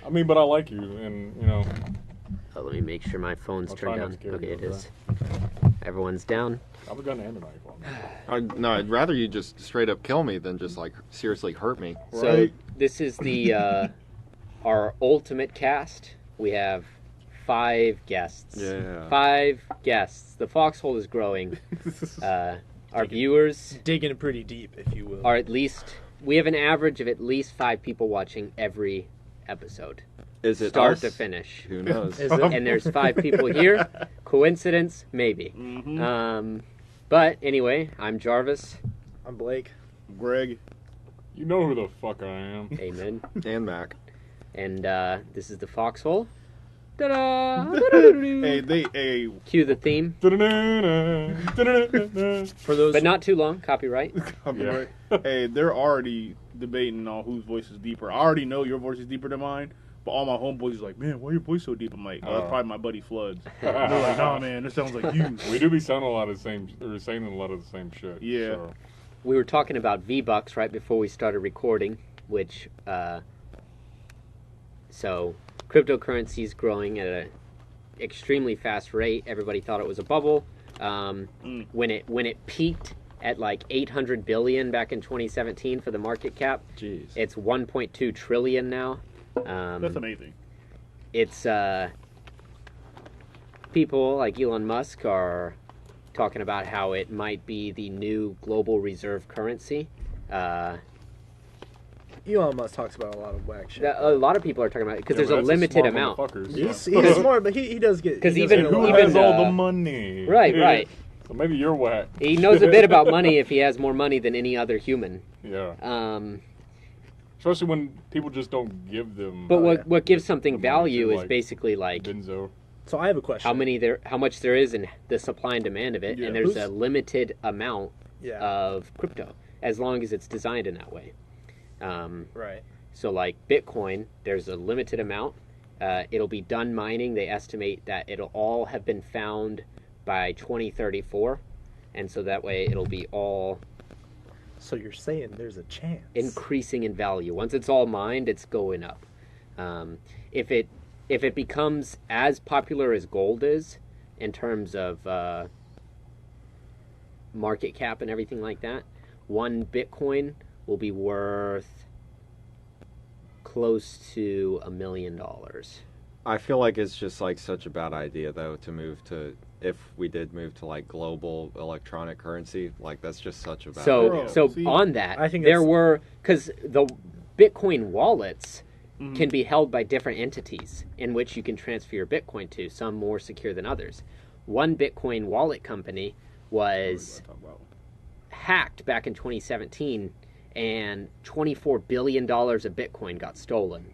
I mean, but I like you, and you know. Oh, let me make sure my phone's I'll turned try not down. to scare Okay, you, it okay? is. Everyone's down. I have a gun and a knife on me. No, I'd rather you just straight up kill me than just like seriously hurt me. So Right. this is the our ultimate cast. We have 5 guests. Yeah. 5 guests. The foxhole is growing. Our viewers Digging pretty deep, if you will. are at least. We have an average of at least 5 people watching every episode, Is it start us? to finish. Who knows? Is it? And there's 5 people here. Coincidence? Maybe. But anyway, I'm Jarvis. I'm Blake. Greg. You know who the fuck I am. Amen. And Mac. And this is the foxhole. Ta-da! Hey, Cue the theme, For those, but not too long. Copyright. Yeah. hey, they're already debating on whose voice is deeper. I already know your voice is deeper than mine, but all my homeboys is like, man, why your voice so deep? I'm like, oh, that's probably my buddy Floods. And they're like, nah, man, this sounds like you. We do be sounding a lot of the same, or saying a lot of the same shit. Yeah. So. We were talking about V-Bucks right before we started recording, which so cryptocurrency is growing at an extremely fast rate. Everybody thought it was a bubble. When it peaked at like 800 billion back in 2017 for the market cap, Jeez. it's 1.2 trillion now. That's amazing. It's people like Elon Musk are talking about how it might be the new global reserve currency. Elon Musk talks about a lot of whack shit. A lot of people are talking about it because Yeah, there's but a that's limited smart amount. motherfuckers. He's smart, but he does get... 'Cause he does even- get a Who lot. even, has all the uh, money? Right, Yeah. right. So maybe you're whack. He knows a bit about money if he has more money than any other human. Yeah. Especially when people just don't give them. But what gives something The money value to, is like, basically like Benzo. So I have a question. how much there is in the supply and demand of it, Yeah. and there's Who's- a limited amount Yeah, of crypto as long as it's designed in that way. right. So like Bitcoin, there's a limited amount. It'll be done mining. They estimate that it'll all have been found by 2034, and so that way it'll be all So you're saying there's a chance. increasing in value. Once it's all mined, it's going up. If it becomes as popular as gold is in terms of market cap and everything like that, 1 Bitcoin will be worth close to $1 million. I feel like it's just like such a bad idea though to move to, if we did move to like global electronic currency, like that's just such a bad So idea. so see, on that, I think there that's- were, because the Bitcoin wallets can be held by different entities in which you can transfer your Bitcoin to, some more secure than others. One Bitcoin wallet company was hacked back in 2017, and $24 billion of Bitcoin got stolen.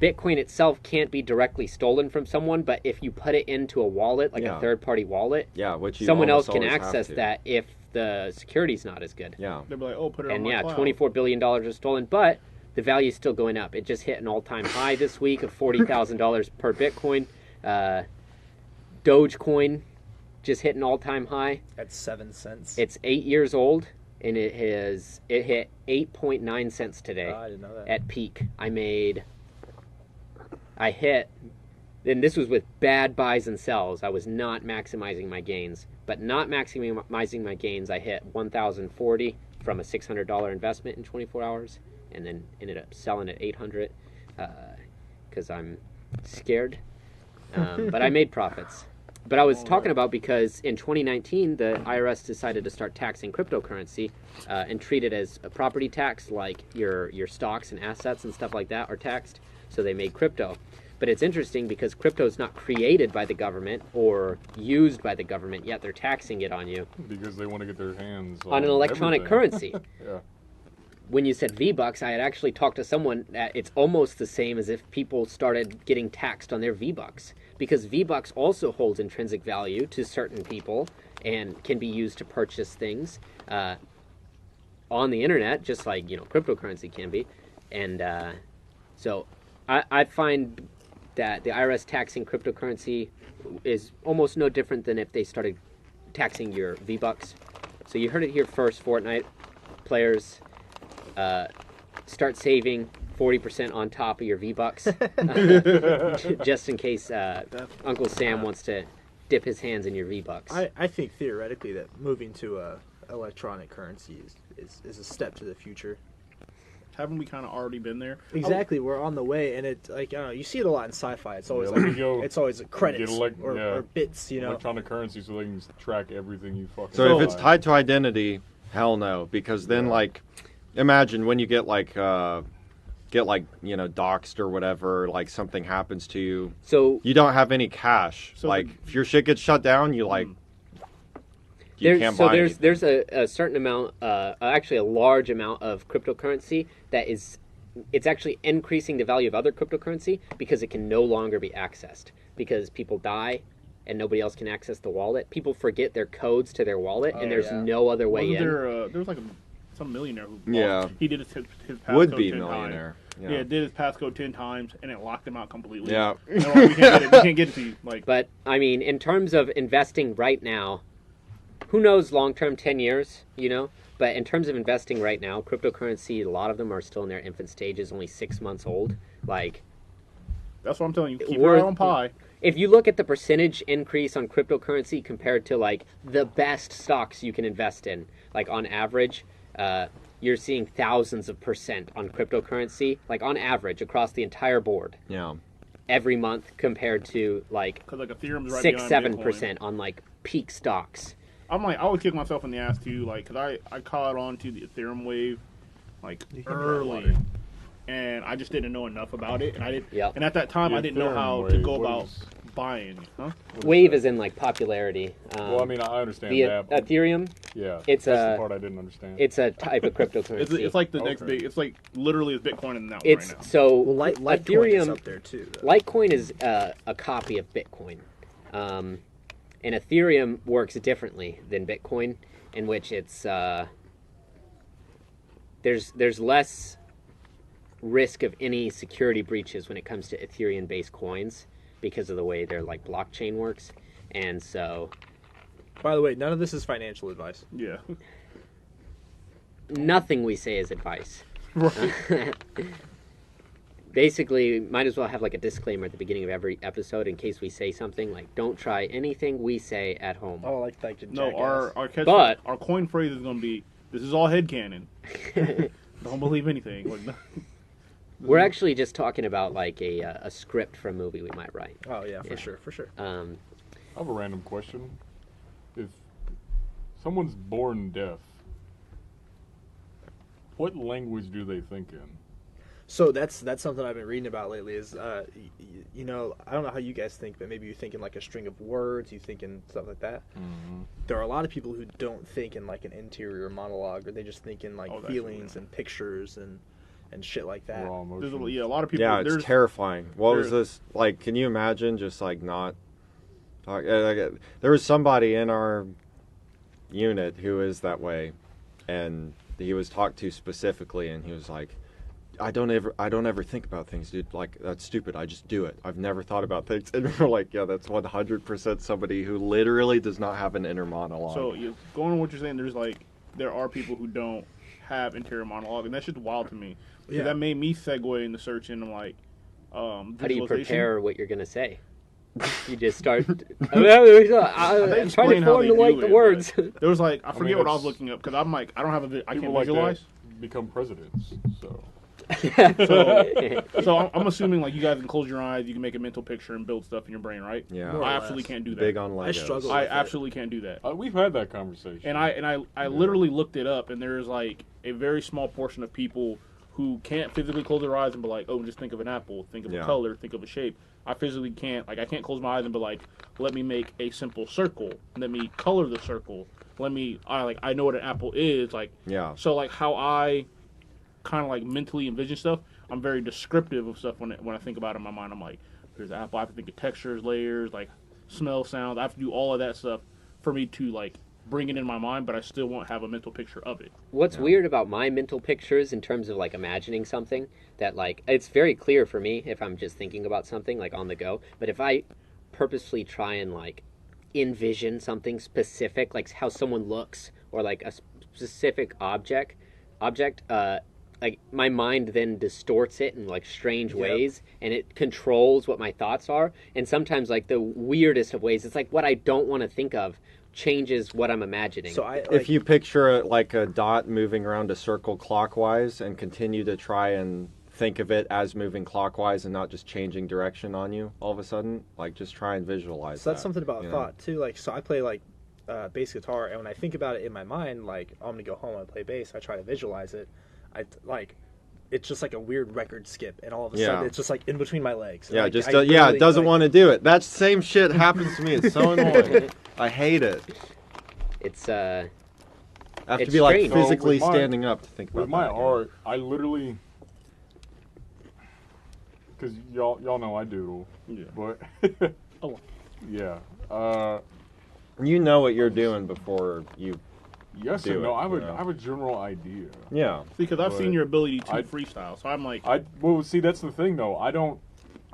Bitcoin itself can't be directly stolen from someone, but if you put it into a wallet, like Yeah. a third-party wallet, Yeah, which you someone else almost can always have access to. that if the security's not as good. Yeah. They'll be like, oh, put it on And my yeah, cloud. $24 billion is stolen, but the value is still going up. It just hit an all-time high this week of $40,000 per Bitcoin. Dogecoin just hit an all-time high. At 7 cents. It's 8 years old, and it hit 8.9 cents today I didn't know that. at peak. I hit, and this was with bad buys and sells. I was not maximizing my gains, but not maximizing my gains, I hit 1,040 from a $600 investment in 24 hours, and then ended up selling at 800 because I'm scared. But I made profits. But I was talking about because in 2019, the IRS decided to start taxing cryptocurrency and treat it as a property tax, like your stocks and assets and stuff like that are taxed. So they made crypto. But it's interesting because crypto is not created by the government or used by the government, yet they're taxing it on you Because they want to get their hands on an electronic everything. currency. Yeah. When you said V-Bucks, I had actually talked to someone that it's almost the same as if people started getting taxed on their V-Bucks. Because V-Bucks also holds intrinsic value to certain people and can be used to purchase things on the internet, just like, cryptocurrency can be. And so I find that the IRS taxing cryptocurrency is almost no different than if they started taxing your V-Bucks. So you heard it here first, Fortnite players. Start saving 40% on top of your V-Bucks, just in case Uncle Sam wants to dip his hands in your V-Bucks. I think theoretically that moving to electronic currency is a step to the future. Haven't we kind of already been there? Exactly, we're on the way, and it like I don't know, you see it a lot in sci-fi. It's always Yeah, let me go it's always credits get or bits, you know. electronic currency so they can track everything you fucking. So if buy. it's tied to identity, hell no, because then like, imagine when you get doxxed or whatever, like something happens to you, So you don't have any cash. So like the- if your shit gets shut down, you can't buy anything. there's a certain amount, actually a large amount of cryptocurrency that it's actually increasing the value of other cryptocurrency because it can no longer be accessed because people die and nobody else can access the wallet. People forget their codes to their wallet, and there's no other way Wasn't in. there was like some millionaire who Yeah. he did his passcode Would be 10 millionaire. times. Yeah, did his passcode 10 times and it locked him out completely. Yeah. And they're like, we can't get it to you. Like, But I mean, in terms of investing right now, who knows long term, 10 years, you know? But in terms of investing right now, cryptocurrency, a lot of them are still in their infant stages, only 6 months old. Like, that's what I'm telling you. Keep We're- your eye on pie. if you look at the percentage increase on cryptocurrency compared to like the best stocks you can invest in, like on average, you're seeing thousands of percent on cryptocurrency, like on average across the entire board Yeah. every month compared to like Because like Ethereum's right 6, behind 7% Bitcoin. on like peak stocks. I'm like, I would kick myself in the ass too, like, because I caught on to the Ethereum wave, like, early. And I just didn't know enough about it. And I didn't. Yep. And at that time, The I didn't know Ethereum how to wave, go what about is- buying. Huh? Wave is in like popularity. Well, I mean, I understand the that. but- Ethereum, yeah, it's that's a- the part I didn't understand. it's a type of cryptocurrency. It's like the next Okay. big. It's like literally as Bitcoin in that It's right now. so Well, Litecoin is Ethereum. up there too. Though. Litecoin is a copy of Bitcoin, and Ethereum works differently than Bitcoin, in which it's there's less risk of any security breaches when it comes to Ethereum-based coins because of the way their like blockchain works, and so By the way, none of this is financial advice. Yeah. nothing we say is advice. Right. Basically, might as well have like a disclaimer at the beginning of every episode in case we say something like, "Don't try anything we say at home." Oh, like the No, our catch, But- our coin phrase is going to be, "This is all headcanon. Don't believe anything." Like, We're actually just talking about like a script for a movie we might write. Oh yeah, for Yeah. sure, for sure. I have a random question. If someone's born deaf, what language do they think in? So that's something I've been reading about lately. Is you know, I don't know how you guys think, but maybe you think in like a string of words, you think in stuff like that. Mm-hmm. There are a lot of people who don't think in like an interior monologue, or they just think in like Oh, that's feelings true. and pictures and shit like that. Raw there's emotions. a lot of people. Yeah, it's there's, terrifying. What was there's- this like? Can you imagine just like not? There was somebody in our unit who is that way, and he was talked to specifically, and he was like, I don't ever think about things, dude. Like, that's stupid. I just do it. I've never thought about things." And we're like, yeah, that's 100% somebody who literally does not have an inner monologue. So going on what you're saying, there are people who don't have interior monologue, and that's just wild to me. So Yeah. that made me segue into searching and like How do you visualization. prepare what you're gonna say? You just start. I'm trying to explain how form they the do it, words. There was like I mean, forget what I was it's- looking up because I'm like I don't have I People can't like visualize. that become presidents. So So I'm assuming like you guys can close your eyes, you can make a mental picture and build stuff in your brain, right? yeah, More or I less. absolutely can't do that. big on Legos. I struggle. I with it. absolutely can't do that. we've had that conversation. And I literally looked it up, and there's like a very small portion of people who can't physically close their eyes and be like, oh, just think of an apple, think of a Yeah. color, think of a shape. I physically can't. Like I can't close my eyes and be like, let me make a simple circle, let me color the circle, I know what an apple is. Like Yeah. so like how I kind of like mentally envision stuff. I'm very descriptive of stuff when I think about it in my mind. I'm like, here's an apple. I have to think of textures, layers, like smell, sounds. I have to do all of that stuff for me to like bring it in my mind, but I still won't have a mental picture of it. What's weird about my mental pictures in terms of like imagining something that like it's very clear for me if I'm just thinking about something like on the go, but if I purposefully try and like envision something specific, like how someone looks or like a specific object like my mind then distorts it in like strange Yep. ways, and it controls what my thoughts are. And sometimes like the weirdest of ways, it's like what I don't want to think of changes what I'm imagining. So If you picture it like a dot moving around a circle clockwise and continue to try and think of it as moving clockwise and not just changing direction on you all of a sudden, like just try and visualize So that's that, something about you know? thought too. Like, so I play like bass guitar, and when I think about it in my mind, like I'm gonna go home and play bass, I try to visualize it. It's just like a weird record skip, and all of a sudden Yeah. it's just like in between my legs. Yeah, Like, just I yeah, literally, it doesn't like- want to do it. That same shit happens to me. It's so annoying. I hate it. It's I have It's to be like strange. So, physically with my- standing up to think about With my that. art, I literally, because y'all know I doodle, Yeah. but Oh. yeah, You know what you're doing before you. yes Do and no. it, I have a you know. I have a general idea. Yeah. Because I've But seen your ability to I- freestyle, so I'm like, Well, see, that's the thing though. I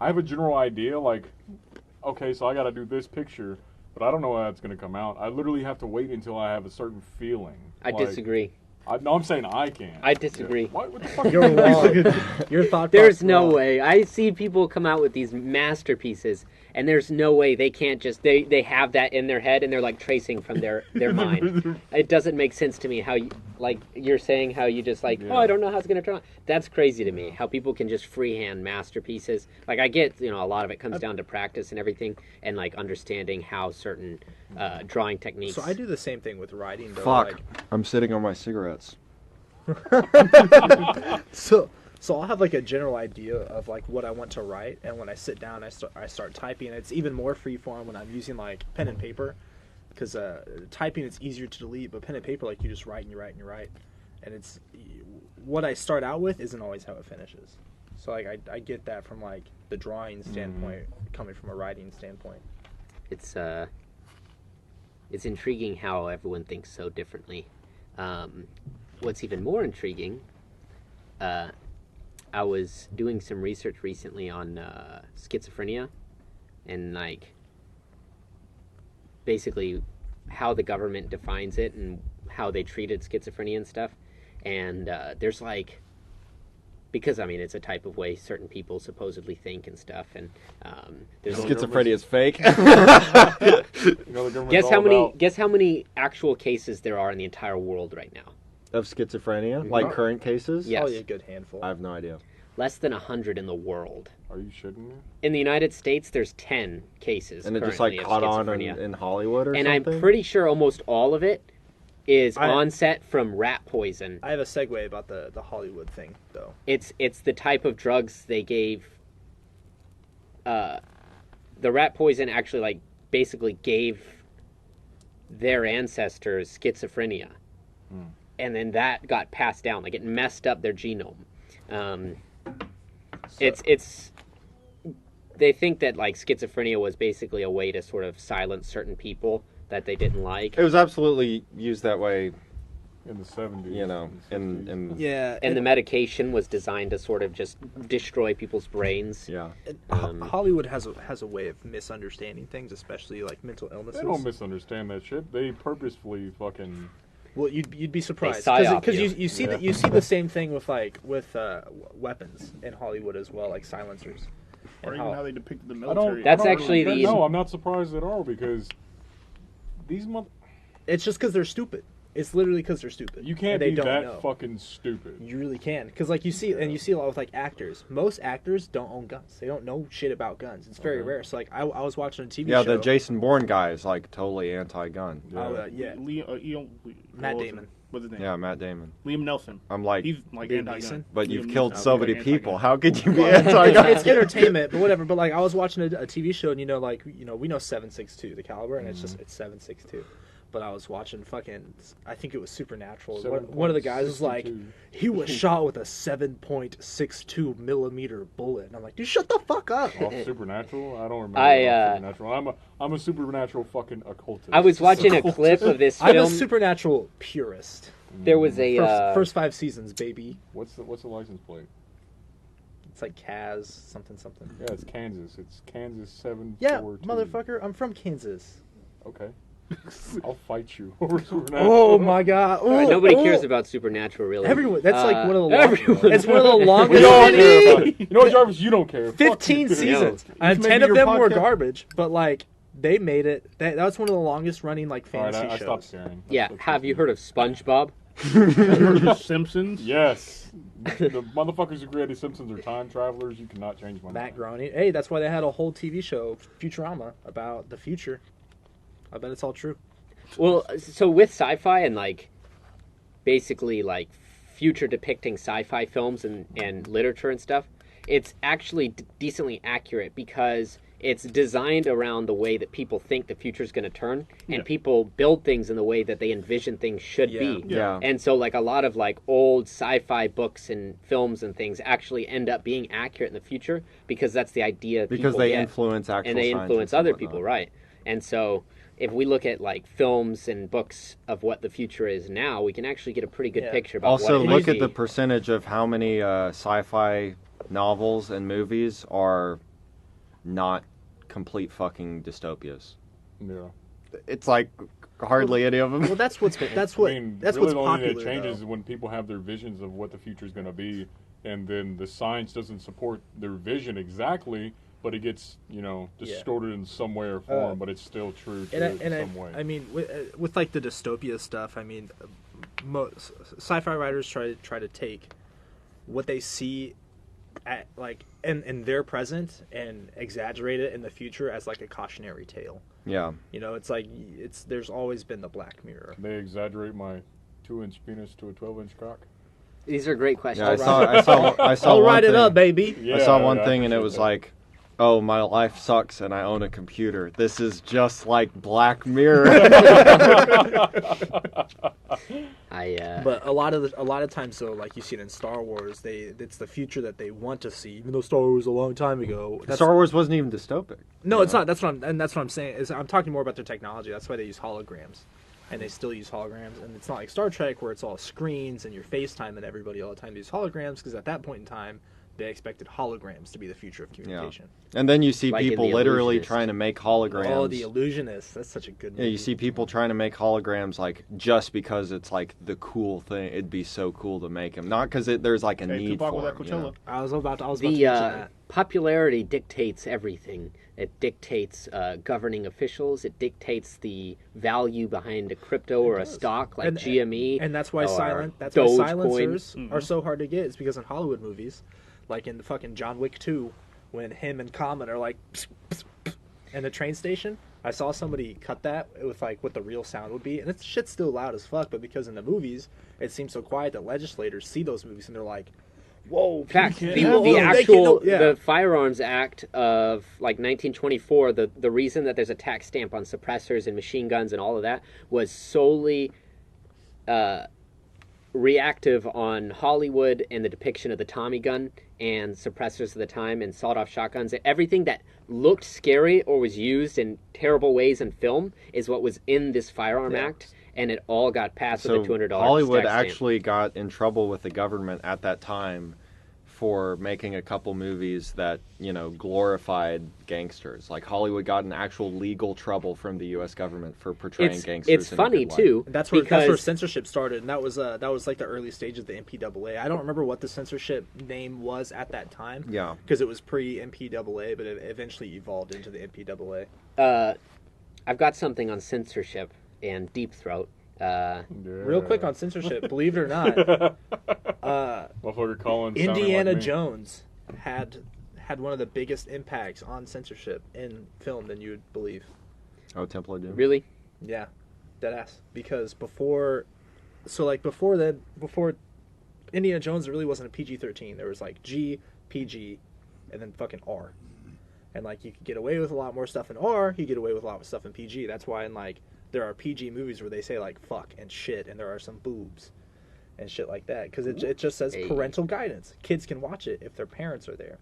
have a general idea, like, okay, so I got to do this picture, but I don't know how that's gonna come out. I literally have to wait until I have a certain feeling. I Like, disagree. No, I'm saying I can't. I disagree. What the fuck? You're wrong. Your thought. There's process no wrong. way. I see people come out with these masterpieces, and there's no way they can't just they have that in their head and they're like tracing from their mind. It doesn't make sense to me how you, like you're saying how you just like, Yeah. oh, I don't know how it's gonna turn out. That's crazy to me. How people can just freehand masterpieces. Like I get, a lot of it comes down to practice and everything, and like understanding how certain drawing techniques. So I do the same thing with writing. Though, Fuck. Like, I'm sitting on my cigarettes. so I'll have like a general idea of like what I want to write, and when I sit down, I start typing. It's even more freeform when I'm using like pen and paper, because typing it's easier to delete, but pen and paper like you just write and you write and you write, and it's what I start out with isn't always how it finishes. So like I get that from like the drawing standpoint coming from a writing standpoint. It's intriguing how everyone thinks so differently. What's even more intriguing, I was doing some research recently on schizophrenia, and like basically how the government defines it and how they treated schizophrenia and stuff. And there's like, because I mean it's a type of way certain people supposedly think and stuff, and there's Yeah. Schizophrenia is fake. You know, the government's guess all how many about- guess how many actual cases there are in the entire world right now. Of schizophrenia, like current cases. Yes. Probably a good handful. I have no idea. Less than 100 in the world. Are you shitting me? In the United States, there's 10 cases And it just currently like of caught on schizophrenia. in Hollywood or And something. I'm pretty sure almost all of it is I- onset from rat poison. I have a segue about the Hollywood thing though. It's the type of drugs they gave. The rat poison actually like basically gave their ancestors schizophrenia, and then that got passed down. Like it messed up their genome. It's they think that like schizophrenia was basically a way to sort of silence certain people that they didn't like. It was absolutely used that way, In the 70s. you know, and 60s. in Yeah, And the medication was designed to sort of just destroy people's brains. yeah. Hollywood has a way of misunderstanding things, especially like mental illnesses. They don't misunderstand that shit. They purposefully fucking. Well, you'd be surprised psyop because you. you see Yeah. that you see the same thing with weapons in Hollywood as well, like silencers. or And even how they depicted the I military. don't. That's I don't actually really- the- No, I'm not surprised at all because these it's just because they're stupid. It's literally because they're stupid. you can't and they be don't that know. fucking stupid. You really can, because like you see a lot with like actors. Most actors don't own guns. They don't know shit about guns. It's very Okay. rare. So like I was watching a TV Yeah, show. the Jason Bourne guy is like totally anti-gun. Yeah. Matt Damon. What's his name? Yeah, Matt Damon. Liam Nelson. I'm like, He's like Liam anti-gun. Neeson? but Liam you've Neeson. killed so He's many like people. anti-gun. How could you be it's anti-gun? entertainment, but whatever. But like I was watching a TV show, and we know 7.62 the caliber, and it's 7.62. But I was watching I think it was Supernatural. One of the guys was like, 7.62. he was shot with a 7.62 millimeter bullet, and I'm like, dude, shut the fuck up. Off Supernatural? I don't remember. I, Supernatural. I'm a Supernatural fucking occultist. I was watching a clip of this I'm a film. Supernatural purist. There was a First 5 seasons, baby. What's the license plate? It's like Kaz something. Yeah, it's Kansas. It's Kansas 742. Yeah, motherfucker, I'm from Kansas. Okay. I'll fight you over Oh my god! Ooh, Nobody ooh. cares about Supernatural, really. Everyone. That's like one of the everyone. longest. It's one of the We longest. don't care about it. You know what, Jarvis? You don't care. Fuck 15 you. seasons. This And may 10 be of your them were podcast. garbage, but like they made it. That was one of the longest running like All right, fantasy I stopped shows. caring. Yeah, have you heard of SpongeBob? Simpsons. Yes. The motherfuckers who created Simpsons are time travelers. You cannot change my Matt mind. Groening. Hey, that's why they had a whole TV show, Futurama, about the future. I bet it's all true. Well, so with sci-fi and like basically like future depicting sci-fi films and literature and stuff, it's actually decently accurate because it's designed around the way that people think the future is going to turn, and Yeah. people build things in the way that they envision things should Yeah. be. Yeah. And so like a lot of like old sci-fi books and films and things actually end up being accurate in the future because that's the idea Because people they get, influence actual and they scientists influence and other whatnot. people, right? And so if we look at like films and books of what the future is now, we can actually get a pretty good Yeah. picture about Also, what it look might at the be. percentage of how many sci-fi novels and movies are not complete fucking dystopias. Yeah. It's like hardly any of them. Well, that's what I mean, that's really what's the only thing popular. that changes though. is when people have their visions of what the future is going to be, and then the science doesn't support their vision exactly, but it gets, you know, Yeah. distorted in some way or form, but it's still true to it in some way. I mean, with like the dystopia stuff, I mean, most sci-fi writers try to take what they see at like in their present and exaggerate it in the future as like a cautionary tale. Yeah. You know, it's like there's always been the Black Mirror. They exaggerate my 2-inch penis to a 12-inch cock. These are great questions. Yeah, I saw I'll one write it thing- up, baby. Yeah, I saw one I thing and it appreciate was that. like, oh, my life sucks and I own a computer. This is just like Black Mirror. But a lot of times though, like you see it in Star Wars, it's the future that they want to see, even though Star Wars was a long time ago. Star Wars wasn't even dystopic. No, it's not. That's what I'm saying. I'm talking more about their technology. That's why they use holograms, and they still use holograms. And it's not like Star Trek where it's all screens and you're FaceTime and everybody all the time. They use holograms because at that point in time, they expected holograms to be the future of communication. And then you see Like in people The literally Illusionist. trying to make holograms. Oh, the Illusionist. That's such a good movie. Yeah, you see people trying to make holograms like just because it's like the cool thing. It'd be so cool to make them, not because there's like a Hey, need Tupac for was at them. Coachella. You know? I was about to The mention that. popularity dictates everything. It dictates governing officials. It dictates the value behind a crypto or a stock like GME. And that's why or silencers Dogecoin. are so hard to get. It's because in Hollywood movies, like in the fucking John Wick 2, when him and Common are like in the train station, I saw somebody cut that with like what the real sound would be, and it's shit's still loud as fuck. But because in the movies it seems so quiet that legislators see those movies and they're like, "Whoa!" In fact, can't the, have the those. actual Yeah. the Firearms Act of like 1924, the reason that there's a tax stamp on suppressors and machine guns and all of that was solely reactive on Hollywood and the depiction of the Tommy gun and suppressors of the time and sawed-off shotguns. Everything that looked scary or was used in terrible ways in film is what was in this Firearm Act, and it all got passed So with a $200 Hollywood tax stamp. actually got in trouble with the government at that time for making a couple movies that, you know, glorified gangsters. Like Hollywood got in actual legal trouble from the U.S. government for portraying gangsters. It's in a funny good light. too. And that's where because censorship started, and that was like the early stage of the MPAA. I don't remember what the censorship name was at that time. Yeah. because it was pre MPAA, but it eventually evolved into the MPAA. I've got something on censorship and Deep Throat. Real quick on censorship, believe it or not, Motherfucker Collins sounding Indiana like me. Jones had one of the biggest impacts on censorship in film than you would believe. Oh, Temple of Doom. Really? Yeah, deadass. Because before Indiana Jones, there really wasn't a PG-13. There was like G, PG, and then fucking R. And like you could get away with a lot more stuff in R, you get away with a lot of stuff in PG. That's why in like there are PG movies where they say like fuck and shit, and there are some boobs and shit like that because it just says Hey. parental guidance. Kids can watch it if their parents are there.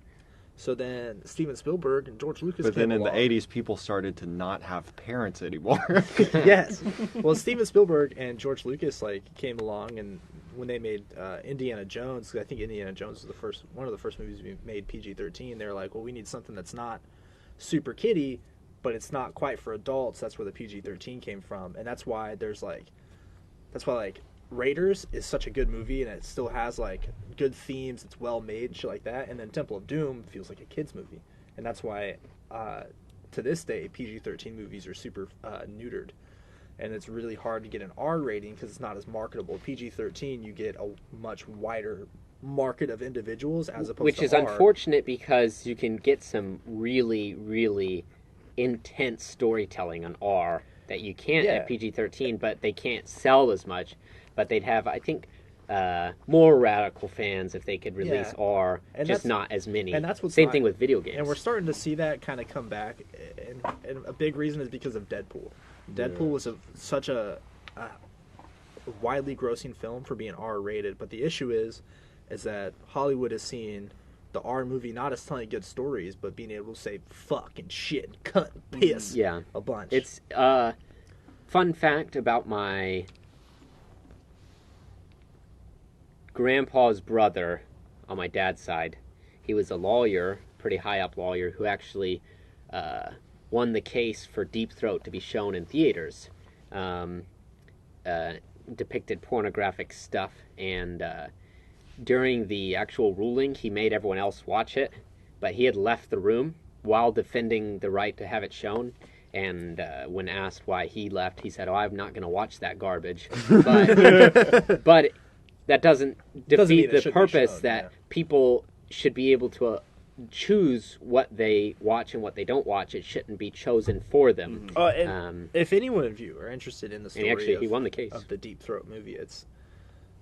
So then Steven Spielberg and George Lucas. But then came in the along. 80s, people started to not have parents anymore. Yes. Well, Steven Spielberg and George Lucas like came along, and when they made Indiana Jones, 'cause I think Indiana Jones was one of the first movies we made PG-13. They're like, well, we need something that's not super kiddie, but it's not quite for adults. That's where the PG-13 came from, and that's why Raiders is such a good movie, and it still has like good themes. It's well made, shit like that. And then Temple of Doom feels like a kids movie, and that's why to this day PG-13 movies are super neutered, and it's really hard to get an R rating because it's not as marketable. PG-13, you get a much wider market of individuals as opposed Which to is R. unfortunate because you can get some really, really intense storytelling on R that you can't Yeah. at PG-13, but they can't sell as much. But they'd have, I think, more radical fans if they could release Yeah. R, And just that's- not as many. and that's what's Same not- thing with video games. And we're starting to see that kind of come back, and a big reason is because of Deadpool. Deadpool was such a widely grossing film for being R-rated, but the issue is that Hollywood is seeing the R movie not as telling good stories, but being able to say fuck and shit and cut and piss Yeah. a bunch. It's fun fact about my grandpa's brother on my dad's side. He was a lawyer, pretty high up lawyer, who actually won the case for Deep Throat to be shown in theaters. Depicted pornographic stuff, and during the actual ruling, he made everyone else watch it, but he had left the room while defending the right to have it shown. And when asked why he left, he said, "Oh, I'm not going to watch that garbage." But that doesn't Doesn't mean defeat it the should be purpose shown, that yeah. people should be able to choose what they watch and what they don't watch. It shouldn't be chosen for them. If anyone of you are interested in the story And actually, he of, won the case. of the Deep Throat movie, it's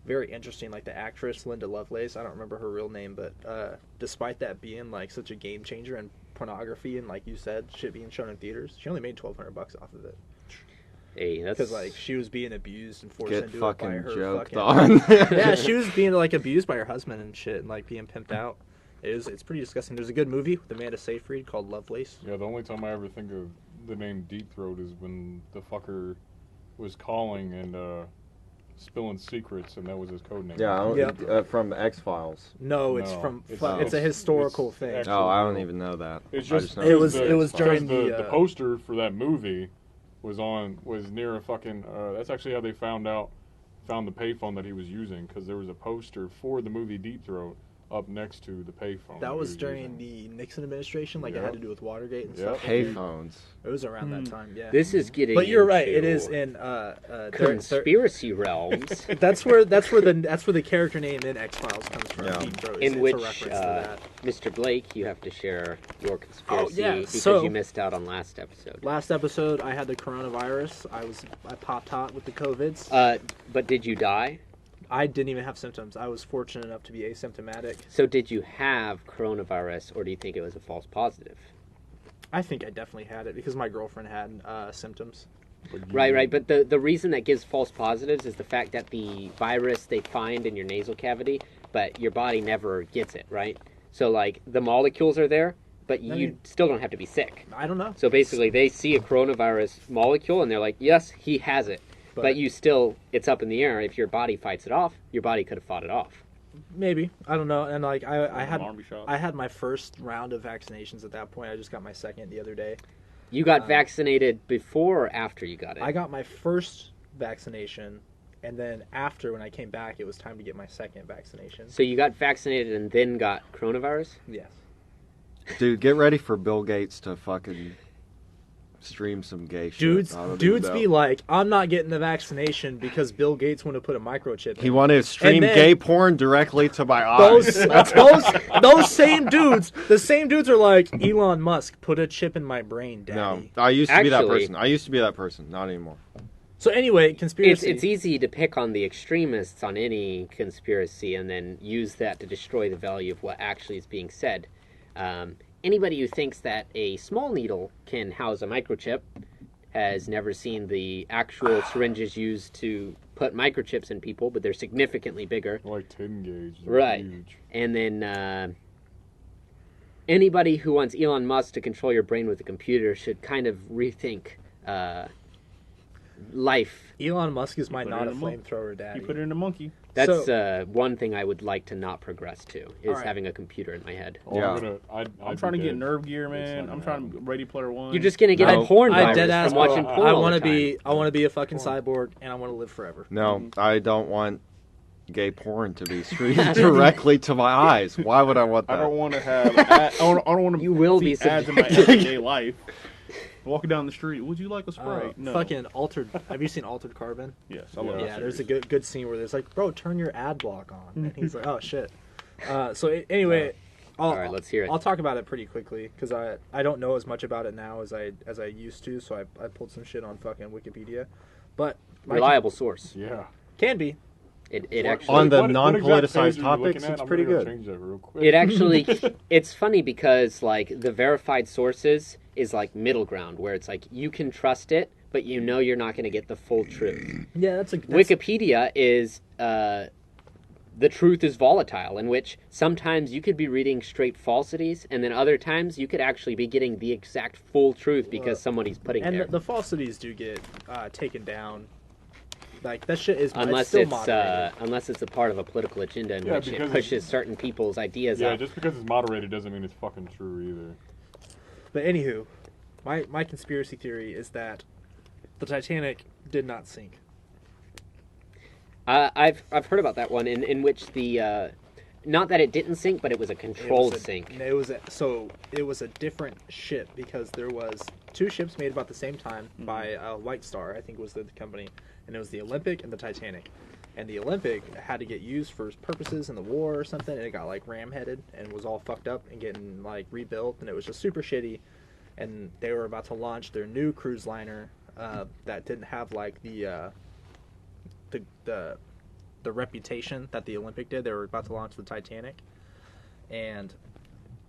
very interesting. Like the actress Linda Lovelace, I don't remember her real name, but despite that being like such a game changer in pornography and like you said, shit being shown in theaters, she only made $1,200 off of it Hey, that's because like she was being abused and forced Get into it by fucking her joked fucking on. yeah, she was being like abused by her husband and shit, and like being pimped out. It's pretty disgusting. There's a good movie with Amanda Seyfried called Lovelace. Yeah, the only time I ever think of the name Deep Throat is when the fucker was calling and spilling secrets, and that was his code name. Yeah, Yep. from X-Files. No, it's No, from. it's- It's a historical it's thing. actually- Oh, I don't even know that. It's I just know It was- the it was X-Files. during because the, the poster for that movie was near a fucking. That's actually how they found the payphone that he was using, because there was a poster for the movie Deep Throat up next to the payphone. That he was during using. the Nixon administration, like it Yep. had to do with Watergate and Yep. stuff. Payphones. It was around that time, yeah. This is getting. But you're right. It into is in there- conspiracy realms, that's where the character name in X Files comes from. Yeah. Deep Throat. in It's which a reference to that. Mr. Blake, you have to share your conspiracy yeah, because so- you missed out on last episode. Last episode, I had the coronavirus. I popped hot with the COVIDs. But did you die? I didn't even have symptoms. I was fortunate enough to be asymptomatic. So did you have coronavirus, or do you think it was a false positive? I think I definitely had it because my girlfriend had symptoms. But you- Right. But the reason that gives false positives is the fact that the virus they find in your nasal cavity, but your body never gets it, right? So, like, the molecules are there, but you mean- still don't have to be sick. I don't know. So basically, they see a coronavirus molecule, and they're like, yes, he has it. But you still, it's up in the air. If your body fights it off, your body could have fought it off. Maybe, I don't know. And like I Army shot. had my first round of vaccinations at that point. I just got my second the other day. You got vaccinated before or after you got it? I got my first vaccination, and then after when I came back, it was time to get my second vaccination. So you got vaccinated and then got coronavirus? Yes. Dude, get ready for Bill Gates to fucking stream some gay shit. Dudes I don't dudes even be know. like, I'm not getting the vaccination because Bill Gates wanted to put a microchip in. He wanted to stream then- gay porn directly to my eyes. those same dudes, the same dudes are like, Elon Musk, put a chip in my brain, No, daddy. I used to be that Actually- person. I used to be that person. Not anymore. So anyway, conspiracy. It's easy to pick on the extremists on any conspiracy and then use that to destroy the value of what actually is being said. Anybody who thinks that a small needle can house a microchip has never seen the actual syringes used to put microchips in people, but they're significantly bigger. Like 10 gauge. They're Right. Huge. And then anybody who wants Elon Musk to control your brain with a computer should kind of rethink life. Elon Musk is my Put it not in a a month. flamethrower daddy. You put it in a monkey. That's So- one thing I would like to not progress to is Alright. having a computer in my head. Oh, Yeah. I'm trying to get Nerve Gear, man. not I'm gonna trying happen. to Ready Player One. You're just gonna get No. a porn I virus dead ass from watching porn I all want the to time. be. I want to be a fucking cyborg, and I want to live forever. No, I don't want gay porn to be streamed directly to my eyes. Why would I want I that? don't want to have. I don't want to. You will see be ads in my subjected. everyday life. Walking down the street, would you like a Sprite? No. Fucking altered. Have you seen Altered Carbon? Yes, I love Yeah. that Yeah, there's a series. good scene where there's like, bro, turn your ad block on, and he's like, oh shit. Anyway, All right, let's hear it. I'll talk about it pretty quickly because I don't know as much about it now as I used to. So I pulled some shit on fucking Wikipedia, but Reliable source. Yeah. can be. It actually On the What exact non-politicized page are you looking topics, at? it's I'm pretty gonna go good. Change that real quick. It actually, it's funny because like the verified sources is like middle ground where it's like you can trust it, but you know you're not going to get the full truth. Yeah, that's Wikipedia is the truth is volatile, in which sometimes you could be reading straight falsities, and then other times you could actually be getting the exact full truth because somebody's putting and there. the falsities do get taken down. Like that shit is Unless still it's moderated. unless it's a part of a political agenda in Yeah, which it because pushes certain people's ideas Yeah, up. just because it's moderated doesn't mean it's fucking true either. But anywho, my conspiracy theory is that the Titanic did not sink. I've heard about that one in which the not that it didn't sink, but it was a controlled It was a- sink. It was a different ship because there was two ships made about the same time by White Star, I think was the company, and it was the Olympic and the Titanic. And the Olympic had to get used for purposes in the war or something, and it got like ram-headed and was all fucked up and getting like rebuilt, and it was just super shitty. And they were about to launch their new cruise liner that didn't have like the reputation that the Olympic did. They were about to launch the Titanic, and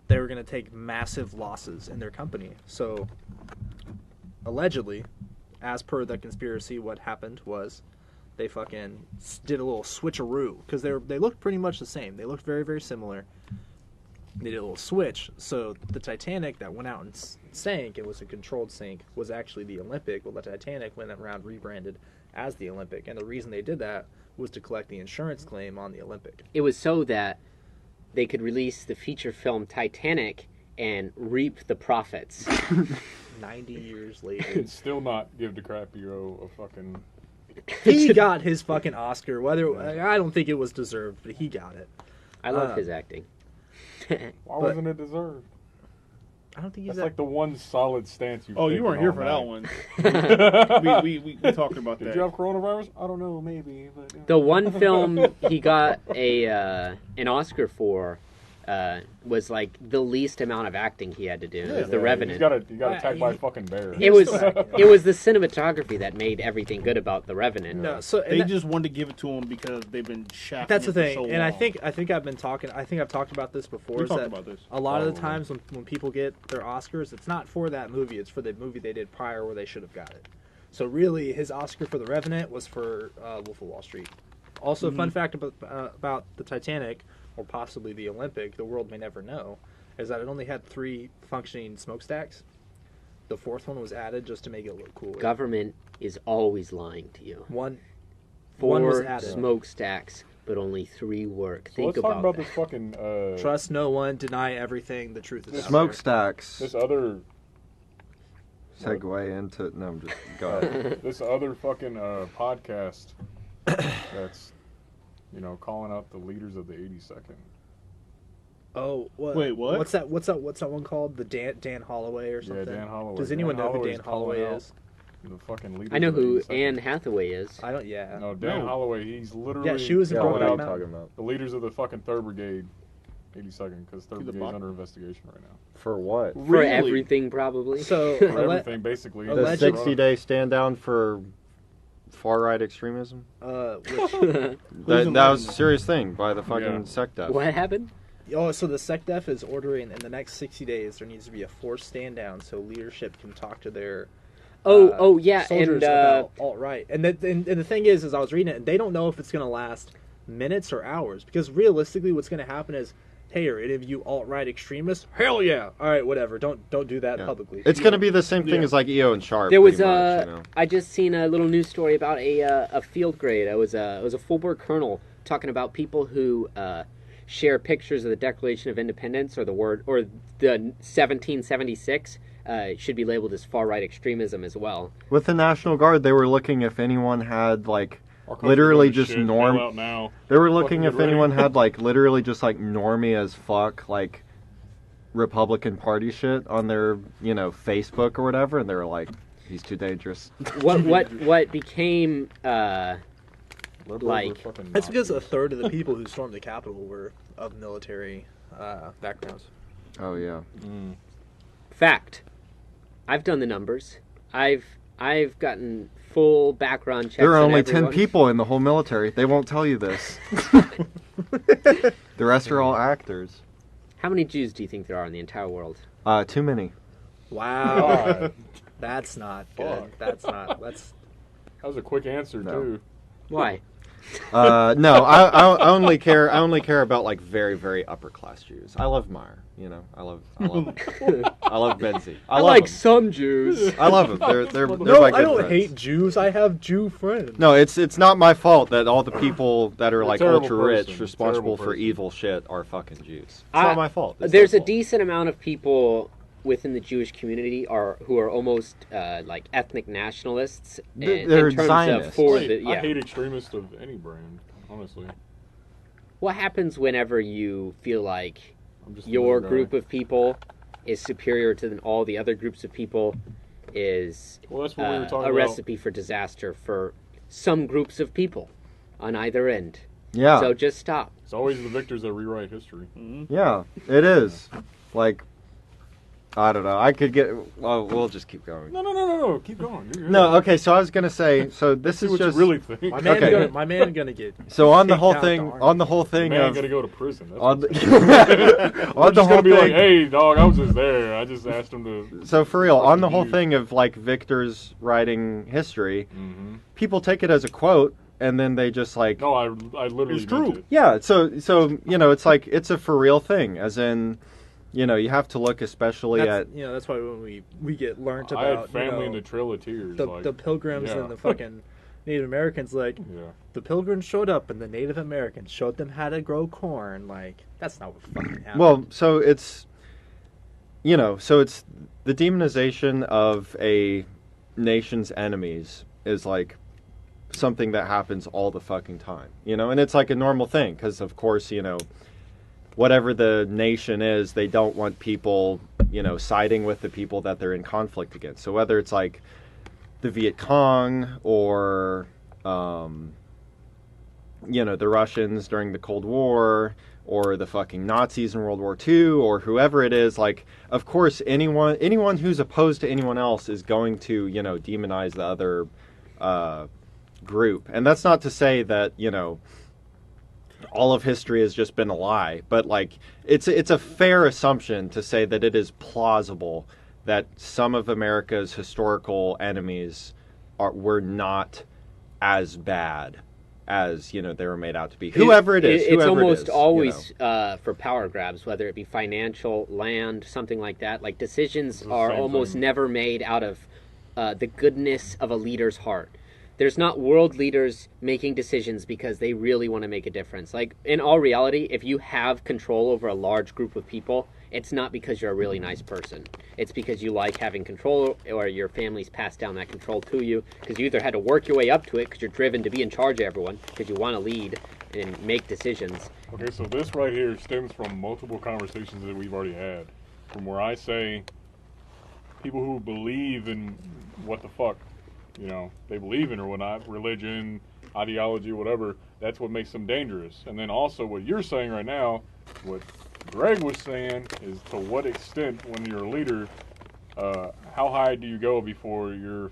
they were going to take massive losses in their company. So, allegedly, as per the conspiracy, what happened was they fucking did a little switcheroo because they looked pretty much the same. They looked very, very similar. They did a little switch. So the Titanic that went out and sank, it was a controlled sink, was actually the Olympic. Well, the Titanic went around rebranded as the Olympic, and the reason they did that was to collect the insurance claim on the Olympic. It was so that they could release the feature film Titanic and reap the profits. 90 years later. And still not give DiCaprio a fucking. He got his fucking Oscar. Whether I don't think it was deserved, but he got it. I love his acting. Why wasn't it deserved? I don't think he's That's that. like the one solid stance you've Oh, you taken weren't here all for night. that one. we talked about Did that. you have coronavirus? I don't know, maybe. But, The one film he got an Oscar for was like the least amount of acting he had to do. It was The Revenant. He got attacked by a fucking bear. It was still acting. it was the cinematography that made everything good about The Revenant. No, so and They that- just wanted to give it to him because they've been shafting that's the it for thing. so And I long. think I've been talking. I think I've talked about this before. We is talked that about this. a lot of the Probably. times when people get their Oscars, it's not for that movie. It's for the movie they did prior where they should have got it. So really, his Oscar for The Revenant was for Wolf of Wall Street. Also, a fun fact about the Titanic, or possibly the Olympic, the world may never know, is that it only had 3 functioning smokestacks. The 4th one was added just to make it look cooler. Government is always lying to you. One was 4 added. smokestacks, but only 3 work. So Think let's talk about that. this fucking. Trust no one, deny everything. The truth is out there. Smokestacks. This other. Segue into no, I'm just go ahead. This other fucking podcast that's, calling out the leaders of the 82nd. Oh, what? Wait, what? What's that one called? The Dan Holloway or Yeah, something? Dan Holloway. Does anyone know who Holloway's Dan Holloway calling out is? The fucking leaders I know of the who 82nd. Anne Hathaway is. I don't. Yeah. No, Dan No. Holloway. He's literally. Yeah, she was in Yeah, calling what are you out Mountain. talking about? the leaders of the fucking 3rd Brigade, 82nd, because 3rd To the Brigade's bottom. under investigation right now. For what? For Really? everything, probably. So For alle- everything, basically. The The Alleged- 60-day stand down for far right extremism. which, That in was a line? serious thing by the fucking Yeah. SecDef. What happened? so the SecDef is ordering in the next 60 days there needs to be a forced stand down so leadership can talk to their Yeah, soldiers and about alt right. And the thing is I was reading it, and they don't know if it's going to last minutes or hours because realistically, what's going to happen is, hey, are any of you alt right extremists? Hell yeah! All right, whatever. Don't do that Yeah. publicly. It's going to be the same thing Yeah. as like EO and Sharp. there was pretty much, I just seen a little news story about a field grade. It was a full board colonel talking about people who share pictures of the Declaration of Independence or the 1776 should be labeled as far-right extremism as well. With the National Guard, they were looking if anyone had like Our country's literally going to just shit. norm. Bail out now. They were looking Fucking if get ready. anyone had like literally just like normie as fuck like Republican Party shit on their Facebook or whatever, and they were like, he's too dangerous. What became Liberals like- are fucking That's because Nazis. a third of the people who stormed the Capitol were of military backgrounds. Oh yeah. Mm. fact. I've done the numbers. I've gotten full background checks. There are on only everyone. 10 people in the whole military. They won't tell you this. The rest are all actors. How many Jews do you think there are in the entire world? Too many. Wow, God. that's not good. Fuck. That's not. That's That was a quick answer No. too. Why? No, I only care. I only care about like very, very upper class Jews. I love Meyer. I love I love Benzie. I love like them. some Jews. I love them. They're no. my good I don't friends. hate Jews. I have Jew friends. No, it's not my fault that all the people that are You're a like terrible ultra rich, person. responsible Terrible for person. evil shit, are fucking Jews. It's I- not my fault. It's There's their a fault. decent amount of people within the Jewish community who are almost like ethnic nationalists. They're in terms Zionists. of for I the yeah. hate extremists of any brand, honestly. What happens whenever you feel like I'm just your another guy. group of people is superior to all the other groups of people is Well, that's what we were talking a about. recipe for disaster for some groups of people on either end. Yeah, So just stop. It's always the victors that rewrite history. yeah, it is. Like, I don't know. I could get. Well, we'll just keep going. No. Keep going. You're good. No, okay. So I was gonna say. So this See is what just. you really think. My man gonna get. So on the kicked whole out thing, the army. on the whole thing Man, of gotta go to prison. That's on what's- the, We're on the just whole gonna be thing. like, hey, dog, I was just there. I just asked him to. So for real, on the whole Jews. thing of like Victor's writing history, Mm-hmm. people take it as a quote, and then they just like. No, I literally It's meant true. it. Yeah, so it's like it's a for real thing, as in, you have to look especially That's, at. that's why when we get learned I about had family in the Trail of Tears. the pilgrims yeah. and the fucking Native Americans, like Yeah. the pilgrims showed up and the Native Americans showed them how to grow corn. Like that's not what fucking happened. Well, so it's the demonization of a nation's enemies is like something that happens all the fucking time, and it's like a normal thing because of course whatever the nation is, they don't want people siding with the people that they're in conflict against. So whether it's like the Viet Cong or the Russians during the Cold War or the fucking Nazis in World War II or whoever it is, like, of course, anyone who's opposed to anyone else is going to, demonize the other group. And that's not to say that, all of history has just been a lie, but like it's a fair assumption to say that it is plausible that some of America's historical enemies were not as bad as they were made out to be. Whoever it is, it's whoever almost it is, always for power grabs, whether it be financial, land, something like that. Like decisions It's the are same almost thing. never made out of the goodness of a leader's heart. There's not world leaders making decisions because they really want to make a difference. Like, in all reality, if you have control over a large group of people, it's not because you're a really nice person. It's because you like having control or your family's passed down that control to you because you either had to work your way up to it because you're driven to be in charge of everyone because you want to lead and make decisions. Okay, so this right here stems from multiple conversations that we've already had. From where I say people who believe in what the fuck, they believe in or whatnot, religion, ideology, whatever, that's what makes them dangerous. And then also what you're saying right now, what Greg was saying is to what extent when you're a leader, how high do you go before you're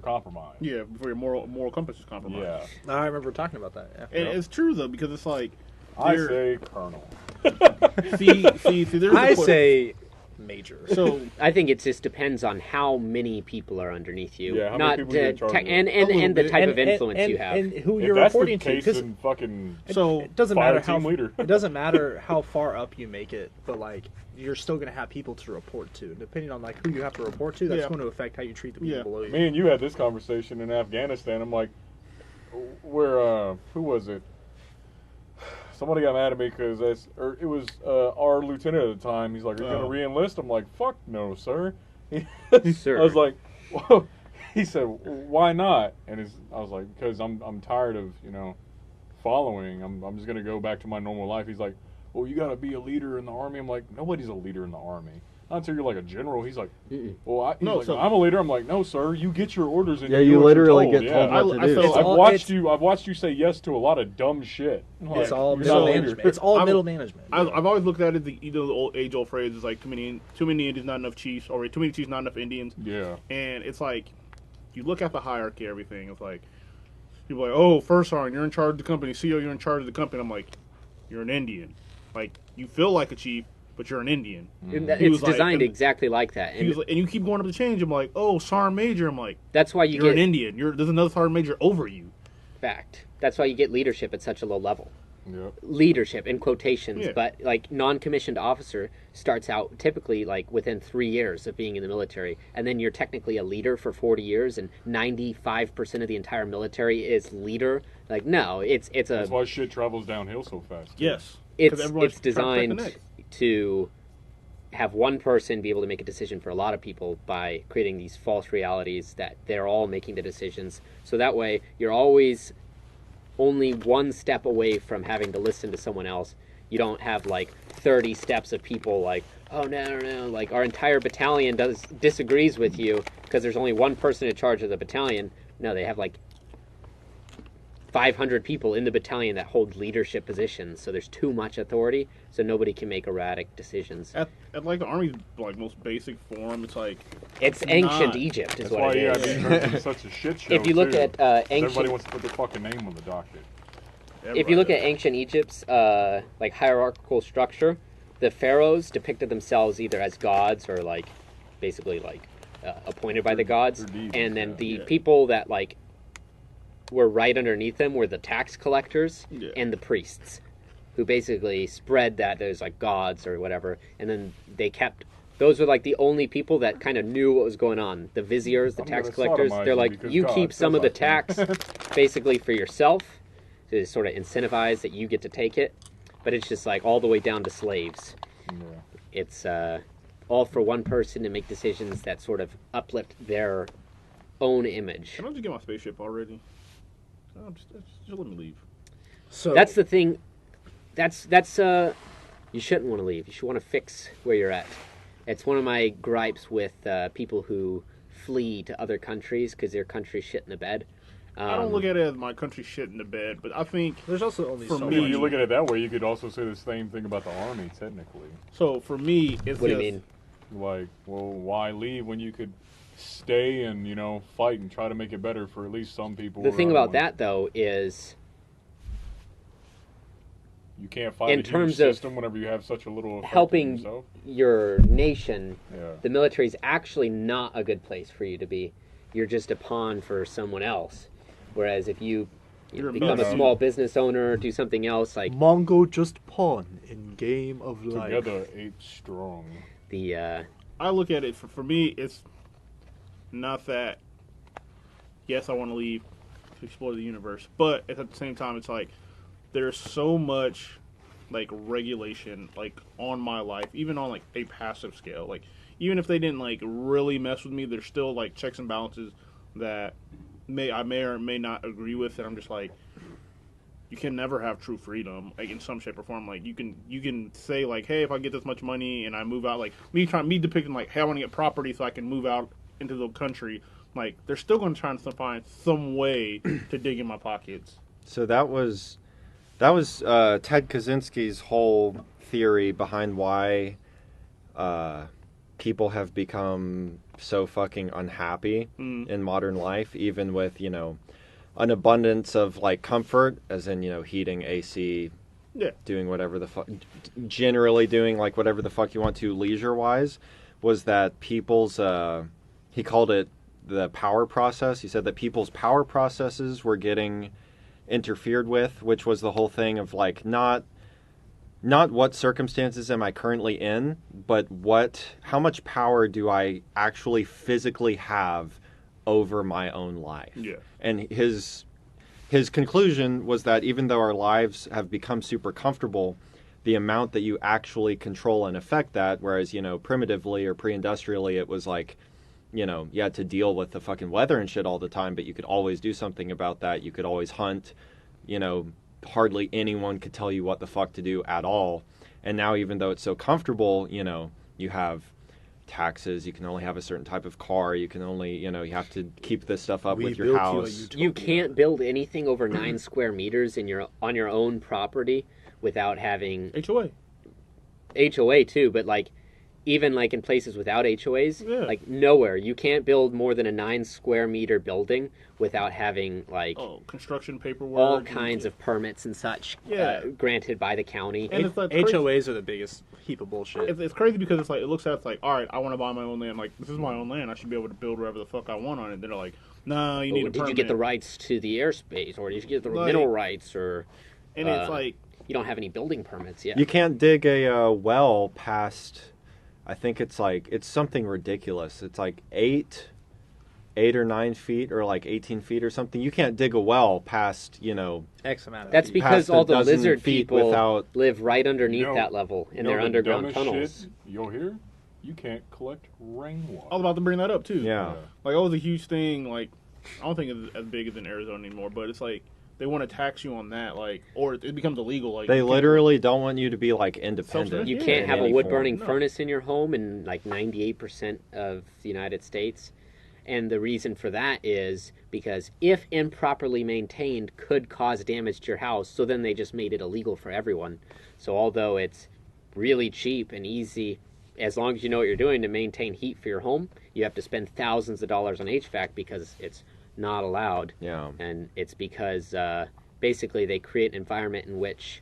compromised? Yeah, before your moral compass is compromised. Yeah. I remember talking about that. Yeah. And it's true though because it's like I there- say Colonel. see. There's I a point- say major. so. I think it just depends on how many people are underneath you, Yeah, how many not people you're in charge of. and A little the bit. type of influence you have. and who If you're that's the reporting to. case, 'Cause then fucking So it doesn't fire matter how team leader. it doesn't matter how far up you make it, but like you're still gonna have people to report to. Depending on like who you have to report to, that's Yeah. going to affect how you treat the people Yeah. below you. Me and you had this conversation in Afghanistan. I'm like, where, who was it? somebody got mad at me because it was our lieutenant at the time. He's like, "Are you gonna re-enlist?" I'm like, "Fuck no, sir." Sir. I was like, "Whoa." He said, "Why not?" And I was like, "Because I'm tired of following. I'm just gonna go back to my normal life." He's like, "Well, you gotta be a leader in the army." I'm like, "Nobody's a leader in the army. Not until you're like a general." He's like, "Well, I'm a leader." I'm like, "No, sir. You get your orders and Yeah, you you do what you're literally told." get told what to do. feel- I've watched you. I've watched you say yes to a lot of dumb shit. It's Like, all you're middle not a leader. management. It's all middle management. I've always looked at it the old age-old phrase is like too many Indians, not enough chiefs, or too many chiefs, not enough Indians. Yeah. And it's like, you look at the hierarchy, everything. It's like, people are like, oh, first sergeant, you're in charge of the company. CEO, you're in charge of the company. I'm like, you're an Indian. Like, you feel like a chief, but you're an Indian. And He it's was like- designed and- exactly like that. He And was like, and you keep going up the change. I'm like, oh, sergeant major. I'm like, that's why you you're an get Indian. There's another sergeant major over you. fact. That's why you get leadership at such a low level. Yeah. Leadership in quotations, Yeah. but like non-commissioned officer starts out typically like within 3 years of being in the military, and then you're technically a leader for 40 years, and 95% of the entire military is leader. Like, no, it's That's a why shit travels downhill so fast. too. Yes. 'Cause it's everyone's it's trying to protect the designed neck. to have one person be able to make a decision for a lot of people by creating these false realities that they're all making the decisions. So that way you're always only one step away from having to listen to someone else. You don't have like 30 steps of people like, oh no, like our entire battalion disagrees with you because there's only one person in charge of the battalion. No, they have like 500 people in the battalion that hold leadership positions, so there's too much authority, so nobody can make erratic decisions. At like the army's like most basic form, it's like It's ancient not. Egypt, is That's what why it is. it's such a shit show. If you look too. at Everybody ancient, wants to put their fucking name on the docket. if you look at ancient Egypt's like hierarchical structure, the pharaohs depicted themselves either as gods or like basically like appointed by the gods, They're deities, and then yeah. the Yeah. people that like were right underneath them were the tax collectors Yeah. and the priests, who basically spread that there's like gods or whatever, and then they kept. Those were like the only people that kind of knew what was going on. The viziers, the I'm tax gonna collectors, sodomize they're you like, because you God keep some of the says I tax basically for yourself to sort of incentivize that you get to take it. But it's just like all the way down to slaves. Yeah. It's all for one person to make decisions that sort of uplift their own image. Can I just get my spaceship already? No, just let me leave. So That's the thing. That's you shouldn't want to leave. You should want to fix where you're at. It's one of my gripes with people who flee to other countries because their country's shit in the bed. I don't look at it as my country shit in the bed, but I think there's also only For so me- If much. you look at it that way, you could also say the same thing about the army, technically. so. For me, it's What do you just- mean? Like, well, why leave when you could stay and fight and try to make it better for at least some people? The or thing about everyone? that though is You can't fight in a huge terms of system whenever you have such a little effect on helping yourself. your nation, Yeah. the military is actually not a good place for you to be. You're just a pawn for someone else. Whereas if you You're a become a military. small business owner, do something else like Mongo just pawn in Game of Life. Together, 8 strong. the I look at it for me. It's not that. Yes, I want to leave to explore the universe, but at the same time, it's like there's so much like regulation like on my life, even on like a passive scale. Like even if they didn't like really mess with me, there's still like checks and balances that I may or may not agree with. And I'm just like, you can never have true freedom, like in some shape or form. Like you can say like, hey, if I get this much money and I move out, like me depicting like, hey, I want to get property so I can move out into the country. Like they're still going to try and find some way to dig in my pockets. So that was Ted Kaczynski's whole theory behind why people have become so fucking unhappy in modern life, even with an abundance of like comfort, as in heating, AC, Yeah. doing whatever the fuck, generally doing like whatever the fuck you want to leisure wise, was that people's he called it the power process. He said that people's power processes were getting interfered with, which was the whole thing of like not what circumstances am I currently in, but how much power do I actually physically have over my own life. Yeah. And his his conclusion was that even though our lives have become super comfortable, the amount that you actually control and affect that, whereas, primitively or pre-industrially, it was like, you had to deal with the fucking weather and shit all the time, but you could always do something about that. You could always hunt, hardly anyone could tell you what the fuck to do at all. And now, even though it's so comfortable, you have taxes, you can only have a certain type of car, you can only, you have to keep this stuff up with your built house. You can't build anything over 9 square meters on your own property without having HOA too, but like even like in places without HOAs, like nowhere you can't build more than a 9 square meter building without having like construction paperwork, all kinds of permits and such granted by the county. And it's like HOAs are the biggest heap of bullshit. It's crazy because it's like it looks at it's like, all right, I want to buy my own land. Like, this is my own land. I should be able to build wherever the fuck I want on it. They're like, no, you need a permit. Did you get the rights to the airspace, or did you get the mineral rights, or? And it's like you don't have any building permits yet. You can't dig a well past. I think it's something ridiculous. It's like 8 or 9 feet, or like 18 feet or something. You can't dig a well past, X amount of That's feet. because all the dozen lizard feet people without- live right underneath that level in their the underground dumbest tunnels. shit you'll hear? You can't collect rainwater. I was about to bring that up too. Yeah. Like, that was a huge thing. Like, I don't think it's as big as in Arizona anymore, but it's like they want to tax you on that, like, or it becomes illegal. Like, They literally don't want you to be like independent. Self-sufficient. You Yeah, can't in have a any wood form. burning No. furnace in your home in like 98% of the United States. And the reason for that is because if improperly maintained could cause damage to your house, so then they just made it illegal for everyone. So although it's really cheap and easy, as long as you know what you're doing to maintain heat for your home, you have to spend thousands of dollars on HVAC because it's not allowed. Yeah. And it's because basically they create an environment in which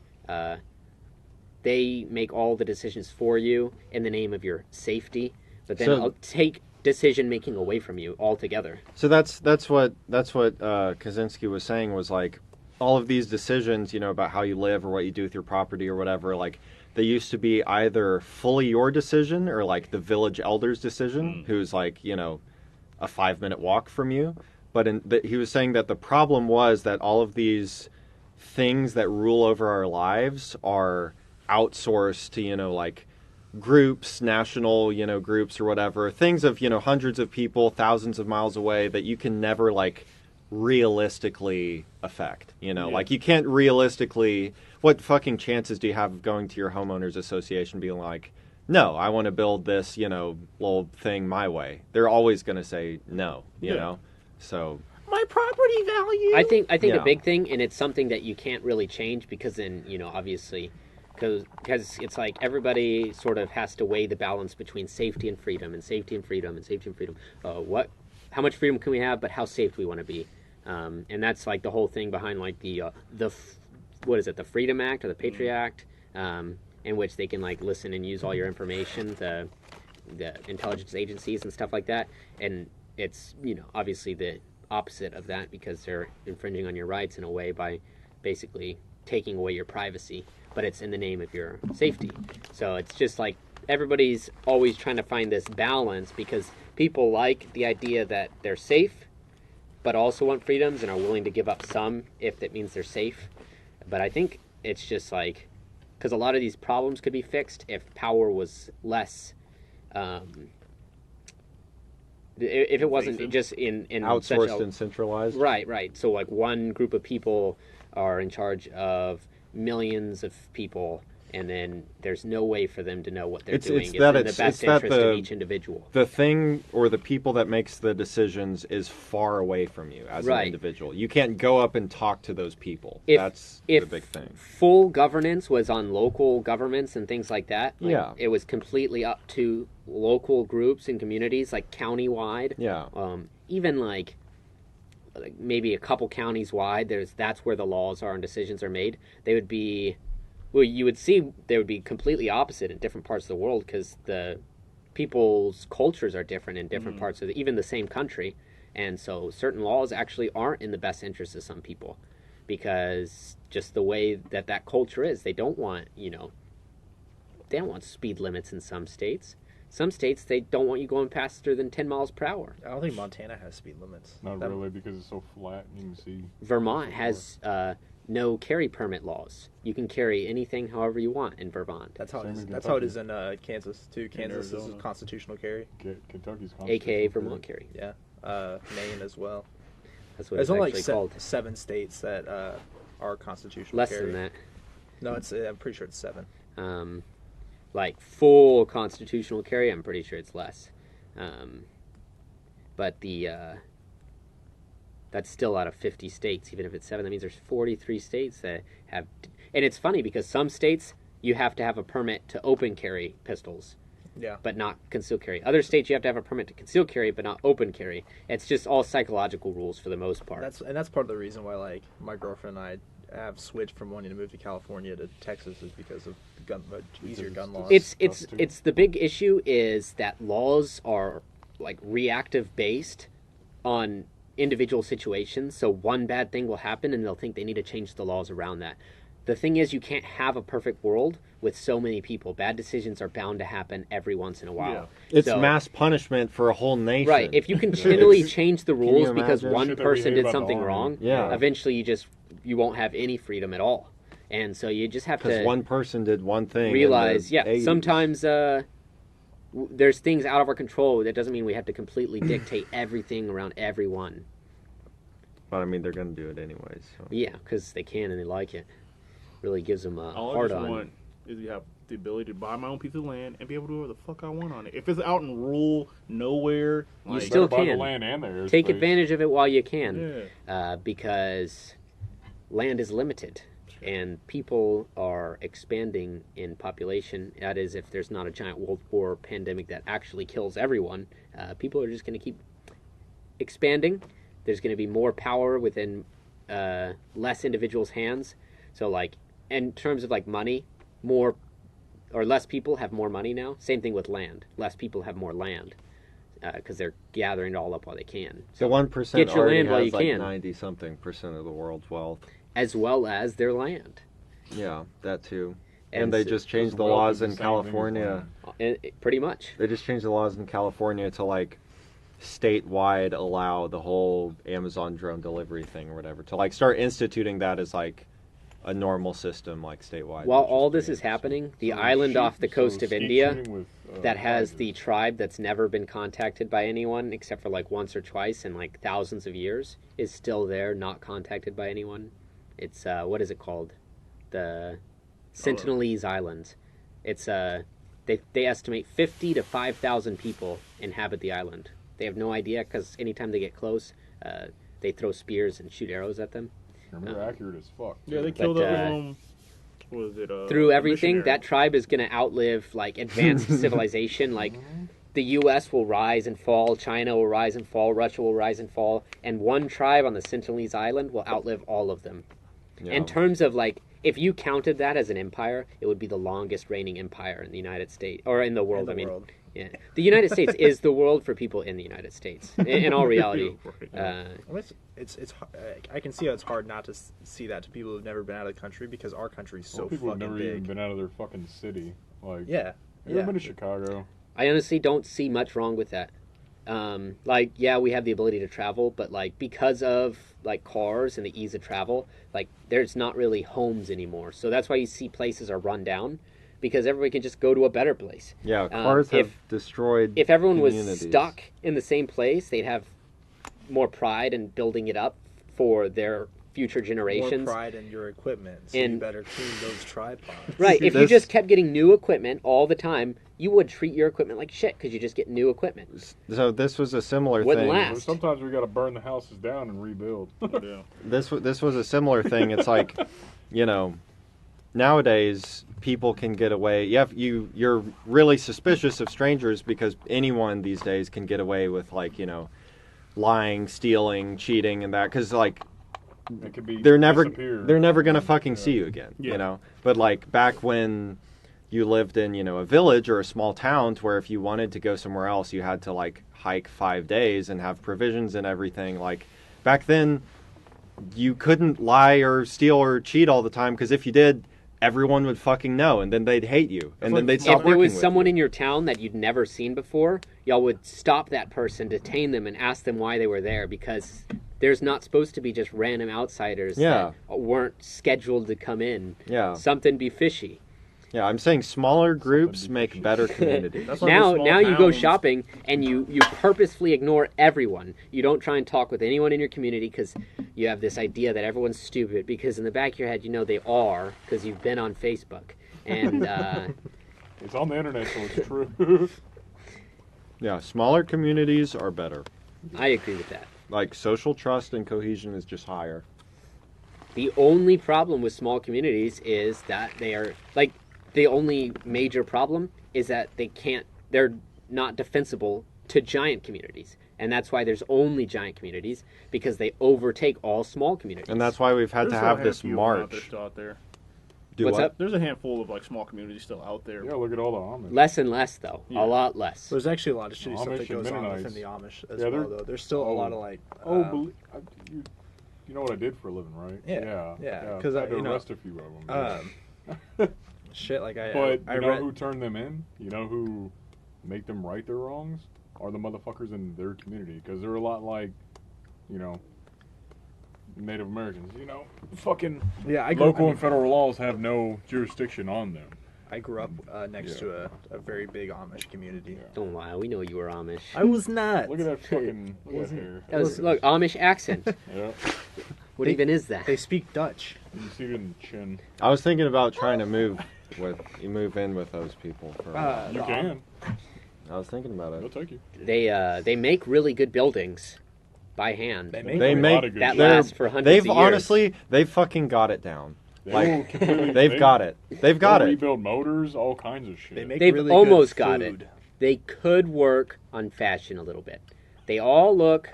they make all the decisions for you in the name of your safety, but then So- take decision making away from you altogether. So that's what Kaczynski was saying, was like all of these decisions, about how you live or what you do with your property or whatever, like they used to be either fully your decision or like the village elder's decision, who's like, a 5-minute walk from you. But he was saying that the problem was that all of these things that rule over our lives are outsourced to, like groups, national, groups or whatever, things of, hundreds of people, thousands of miles away that you can never like realistically affect, like you can't realistically, what fucking chances do you have of going to your homeowners association being like, no, I want to build this, little thing my way? They're always going to say no, you know? So My property value. I think Yeah. a big thing, and it's something that you can't really change because then, obviously, because it's like everybody sort of has to weigh the balance between safety and freedom, and safety and freedom, and safety and freedom. How much freedom can we have, but how safe do we want to be? And that's like the whole thing behind like the Freedom Act or the Patriot Act, in which they can like listen and use all your information, the intelligence agencies and stuff like that. And it's obviously the opposite of that because they're infringing on your rights in a way by basically taking away your privacy, but it's in the name of your safety. So it's just like everybody's always trying to find this balance because people like the idea that they're safe but also want freedoms and are willing to give up some if that means they're safe. But I think it's just like, because a lot of these problems could be fixed if power was less, if it wasn't just in outsourced such a, and centralized. right. So like one group of people are in charge of millions of people, and then there's no way for them to know what they're doing. It's in the best interest of each individual. The thing or the people that makes the decisions is far away from you as an individual. You can't go up and talk to those people. That's the big thing. Full governance was on local governments and things like that. It was completely up to local groups and communities, like county-wide. Yeah. Even like maybe a couple counties wide, that's where the laws are and decisions are made. They would be... Well, you would see they would be completely opposite in different parts of the world because the people's cultures are different in different parts of even the same country. And so certain laws actually aren't in the best interest of some people because just the way that culture is, they don't want, they don't want speed limits in some states. Some states, they don't want you going faster than 10 miles per hour. I don't think Montana has speed limits. Not That- really, because it's so flat and you can see. Vermont has no carry permit laws. You can carry anything however you want in Vermont, That's how it Same is. in That's how it Kentucky. is in Kansas too. Kansas is Arizona. constitutional carry. Kentucky's aka constitutional Vermont carry. carry. Yeah, Maine as well. That's what There's it's only actually like called. 7 states that are constitutional Less carry. than that. No, it's. I'm pretty sure it's 7. Like full constitutional carry, I'm pretty sure it's less. But that's still out of 50 states, even if it's 7. That means there's 43 states that have. And it's funny because some states you have to have a permit to open carry pistols, Yeah. but not conceal carry. Other states you have to have a permit to conceal carry, but not open carry. It's just all psychological rules for the most part. That's part of the reason why like my girlfriend and I have switched from wanting to move to California to Texas is because of easier gun laws. It's the big issue is that laws are like reactive based on individual situations. So one bad thing will happen and they'll think they need to change the laws around that. The thing is, you can't have a perfect world with so many people. Bad decisions are bound to happen every once in a while. It's So- mass punishment for a whole nation. Right. If you continually change the rules you because imagine? one Shit that we person hate did about the something army. wrong, Yeah. eventually you won't have any freedom at all. And so you just have because to one person did one thing. in realize, the yeah, 80s. sometimes there's things out of our control. That doesn't mean we have to completely dictate everything around everyone. But I mean, they're going to do it anyways. So. Yeah, because they can and they like it. Really gives them a All I hard just on. want is you have the ability to buy my own piece of land and be able to do whatever the fuck I want on it. If it's out in rural nowhere, You like, still Better buy the can. land and the airspace. Take advantage of it while you can, yeah. because land is limited. And people are expanding in population. That is, if there's not a giant world war pandemic that actually kills everyone, people are just going to keep expanding. There's going to be more power within less individuals' hands. So, like, in terms of like money, more or less people have more money now. Same thing with land. Less people have more land because they're gathering it all up while they can. The 1% get your already land while has you like can. 90-something% of the world's wealth. As well as their land. Yeah, that too. And And they so- just changed the wealth laws is the in same thing as California. Pretty much. They just changed the laws in California to like statewide allow the whole Amazon drone delivery thing or whatever to like start instituting that as like a normal system like statewide. While which all pretty this is interesting. happening, the So island shoot- off the coast so of skeet India shooting with, that has tigers. the tribe that's never been contacted by anyone except for like once or twice in like thousands of years is still there, not contacted by anyone. It's what is it called? The Sentinelese Islands. It's they estimate 50 to 5,000 people inhabit the island. They have no idea because anytime they get close, they throw spears and shoot arrows at them. Remember, accurate as fuck. Yeah, they too. killed But, up. What was it? Through a everything, missionary. that tribe is going to outlive like advanced civilization. Like the U.S. will rise and fall, China will rise and fall, Russia will rise and fall, and one tribe on the Sentinelese Island will outlive all of them. Yeah. In terms of like, if you counted that as an empire, it would be the longest reigning empire in the United States or in the world. In the I mean, world. yeah, the United States is the world for people in the United States. In all reality, Right. I mean, it's I can see how it's hard not to see that to people who've never been out of the country because our country is so Well, people have fucking never even big. been out of their fucking city. Like, Yeah. you ever been to Chicago? I honestly don't see much wrong with that. Like, yeah, we have the ability to travel, but like because of like cars and the ease of travel, like there's not really homes anymore. So that's why you see places are run down because everybody can just go to a better place. Yeah, cars have destroyed. If everyone was communities. stuck in the same place, they'd have more pride in building it up for their future More generations. pride in your equipment, so you And- better clean those tripods. Right. See, If you this- just kept getting new equipment all the time, you would treat your equipment like shit because you just get new equipment. So this was a similar Wouldn't thing. last. But sometimes we got to burn the houses down and rebuild. Yeah. This was a similar thing. It's like, you know, nowadays people can get away. You're really suspicious of strangers because anyone these days can get away with like, you know, lying, stealing, cheating, and that. Because like It could be they're never disappear. gonna fucking see you again. Yeah. You know. But like back when you lived in, you know, a village or a small town to where if you wanted to go somewhere else, you had to like hike 5 days and have provisions and everything. Like back then, you couldn't lie or steal or cheat all the time because if you did, everyone would fucking know, and then they'd hate you, and then they'd stop If there working was with someone you. in your town that you'd never seen before, y'all would stop that person, detain them, and ask them why they were there, because there's not supposed to be just random outsiders Yeah. that weren't scheduled to come in. Yeah. Something be fishy. Yeah, I'm saying smaller groups make better communities. That's why Now, with small now you go towns- shopping and you purposefully ignore everyone. You don't try and talk with anyone in your community because you have this idea that everyone's stupid. Because in the back of your head, you know they are because you've been on Facebook. And It's on the internet, so it's true. Yeah, smaller communities are better. I agree with that. Like, social trust and cohesion is just higher. The only problem with small communities is that they are like the only major problem is that they're not defensible to giant communities. And that's why there's only giant communities, because they overtake all small communities. And that's why we've had There's to still a have this handful of them out march. there, still out there. Do What's what? up? There's a handful of like small communities still out there. Yeah, look at all the Amish. Less and less, though. Yeah. A lot less. There's actually a lot of shitty stuff Amish that goes and on Mennonites. within the Amish as Yeah, well, they're- though. There's still a oh. lot of like. You know what I did for a living, right? Yeah, 'cause I I- had to you know, arrest a few of them. shit, like but I you know read. who turned them in? You know who make them right their wrongs? Are the motherfuckers in their community, because they're a lot like, you know, Native Americans. You know, fucking Yeah, I grew, local and federal laws have no jurisdiction on them. I grew up next Yeah. to a very big Amish community. Yeah. Don't lie. We know you were Amish. I was not. Look at that fucking look at that hair. That was, look, Amish accent. Yeah, What even is that? They speak Dutch. you see it in the chin. I was thinking about trying to move in with those people. For, You can. I was thinking about They'll it. take you. They make really good buildings by hand. They make They A make lot of good that shit. they're- lasts for hundreds They've of years. honestly, they've fucking got it down. They Like, will completely- They've got it. They've got they'll it. Rebuild motors, all kinds of shit. They make They've really almost good got it. food. They could work on fashion a little bit. They all look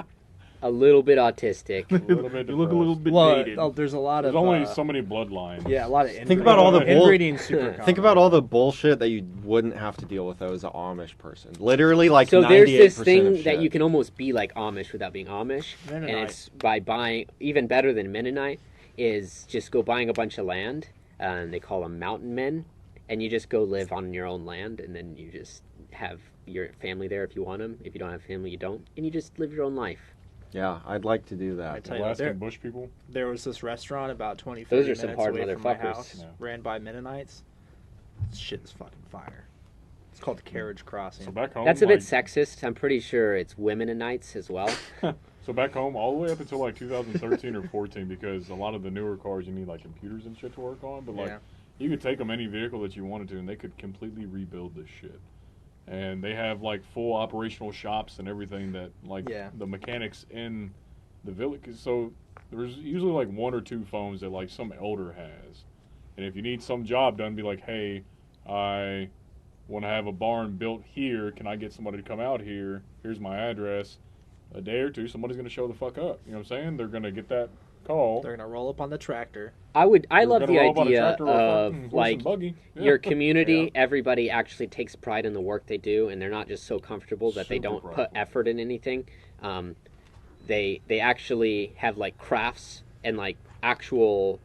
a little bit autistic. a little bit You look a little depressed. bit Well, dated. there's a lot There's of only so many bloodlines. yeah, a lot of Think about all the bull- inbreeding super Think about all the bullshit that you wouldn't have to deal with though as an Amish person. Literally, like So there's this 98% thing of that shit. you can almost be like Amish without being Amish, Mennonite. and it's by buying even better than Mennonite is just go buying a bunch of land, and they call them mountain men, and you just go live on your own land, and then you just have your family there if you want them. If you don't have family, you don't, and you just live your own life. Yeah, I'd like to do I that. tell you, Alaskan there, bush people. there was this restaurant about 20, Those 30 are some minutes hard away from my motherfuckers. house, Yeah. ran by Mennonites. This shit is fucking fire. It's called the Carriage Crossing. So back home, That's a bit like, sexist. I'm pretty sure it's Womenites as well. So back home, all the way up until like 2013 or 14, because a lot of the newer cars you need like computers and shit to work on. But like, Yeah. you could take them any vehicle that you wanted to, and they could completely rebuild this shit. And they have like full operational shops and everything that like Yeah. the mechanics in the village. So there's usually like one or two phones that like some elder has, and if you need some job done, be like, hey, I want to have a barn built here. Can I get somebody to come out here? Here's my address. A day or two, somebody's gonna show the fuck up. You know what I'm saying? They're gonna get that call. They're gonna roll up on the tractor. I They're love gonna the roll up on a idea tractor or a of fucking horse like and buggy. Yeah. your community, Yeah. everybody actually takes pride in the work they do, and they're not just so comfortable that they Super don't put prideful. effort in anything. They actually have like crafts and like actual,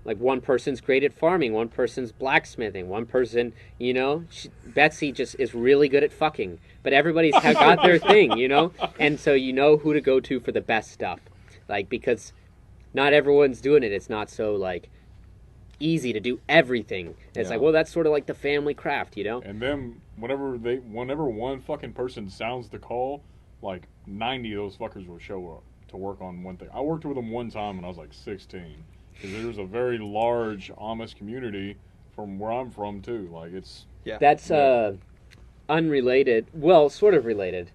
like one person's great at farming, one person's blacksmithing, one person, you know, Betsy just is really good at fucking, but everybody's got their thing, you know, and so you know who to go to for the best stuff, like because not everyone's doing it. It's not so like easy to do everything. It's Yeah. like, well, that's sort of like the family craft, you know. And then whenever one fucking person sounds the call, like 90 of those fuckers will show up to work on one thing. I worked with them one time when I was like 16, because there's a very large Amish community from where I'm from too. Like it's That's unrelated. Well, sort of related.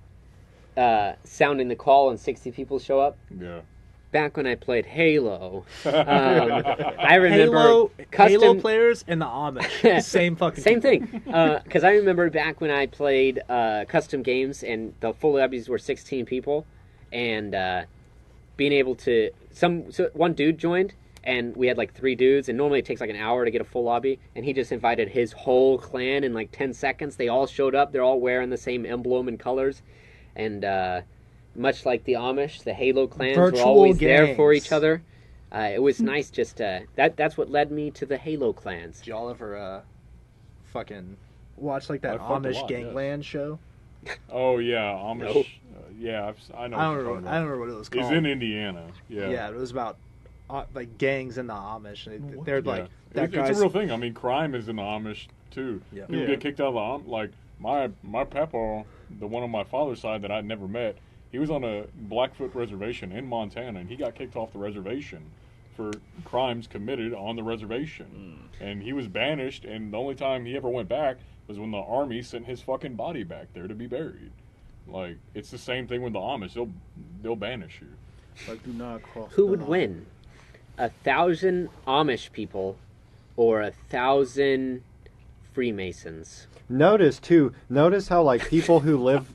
Sounding the call and 60 people show up. yeah. Back when I played Halo, I remember Halo custom players and the Amish, same fucking same people. thing. Because I remember back when I played custom games and the full lobbies were 16 people, and being able to one dude joined. And we had like 3 dudes, and normally it takes like an hour to get a full lobby. And he just invited his whole clan in like 10 seconds. They all showed up. They're all wearing the same emblem and colors. And much like the Amish, the Halo clans were Virtual always there for gangs. each other. It was nice just that's what led me to the Halo clans. Did y'all ever fucking watch like that I fucked a Amish lot, Gangland show? Oh yeah, Amish. Nope. Yeah, I know. I what don't you're remember. talking I about. don't remember what it was called. It's in Indiana. Yeah. Yeah, it was about like gangs in the Amish. And they're Yeah. like that It's a guy's real thing. I mean, crime is in the Amish too. Yeah. People Yeah. get kicked out of the like my papa, the one on my father's side that I'd never met. He was on a Blackfoot reservation in Montana, and he got kicked off the reservation for crimes committed on the reservation. And he was banished, and the only time he ever went back was when the army sent his fucking body back there to be buried. Like, it's the same thing with the Amish. They'll banish you. Like, do not cross. Who the would line. win? 1,000 Amish people or 1,000 Freemasons? Notice how like people who live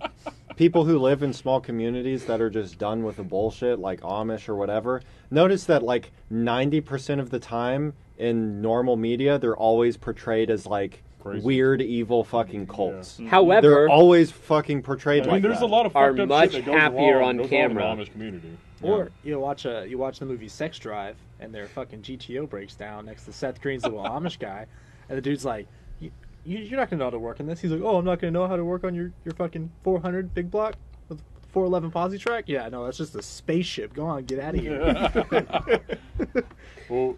in small communities that are just done with the bullshit, like Amish or whatever. Notice that like 90% of the time in normal media, they're always portrayed as like Crazy. weird, evil fucking cults. However, They're always fucking portrayed I mean, like there's that. a lot of Are fucked up much shit that goes happier wrong, on goes camera. in the Amish community. Or you watch the movie Sex Drive, and their fucking GTO breaks down next to Seth Green's little Amish guy, and the dude's like, "You're not gonna know how to work on this." He's like, "Oh, I'm not gonna know how to work on your fucking 400 big block with 411 posi track." Yeah, no, that's just a spaceship. Go on, get out of here. Well,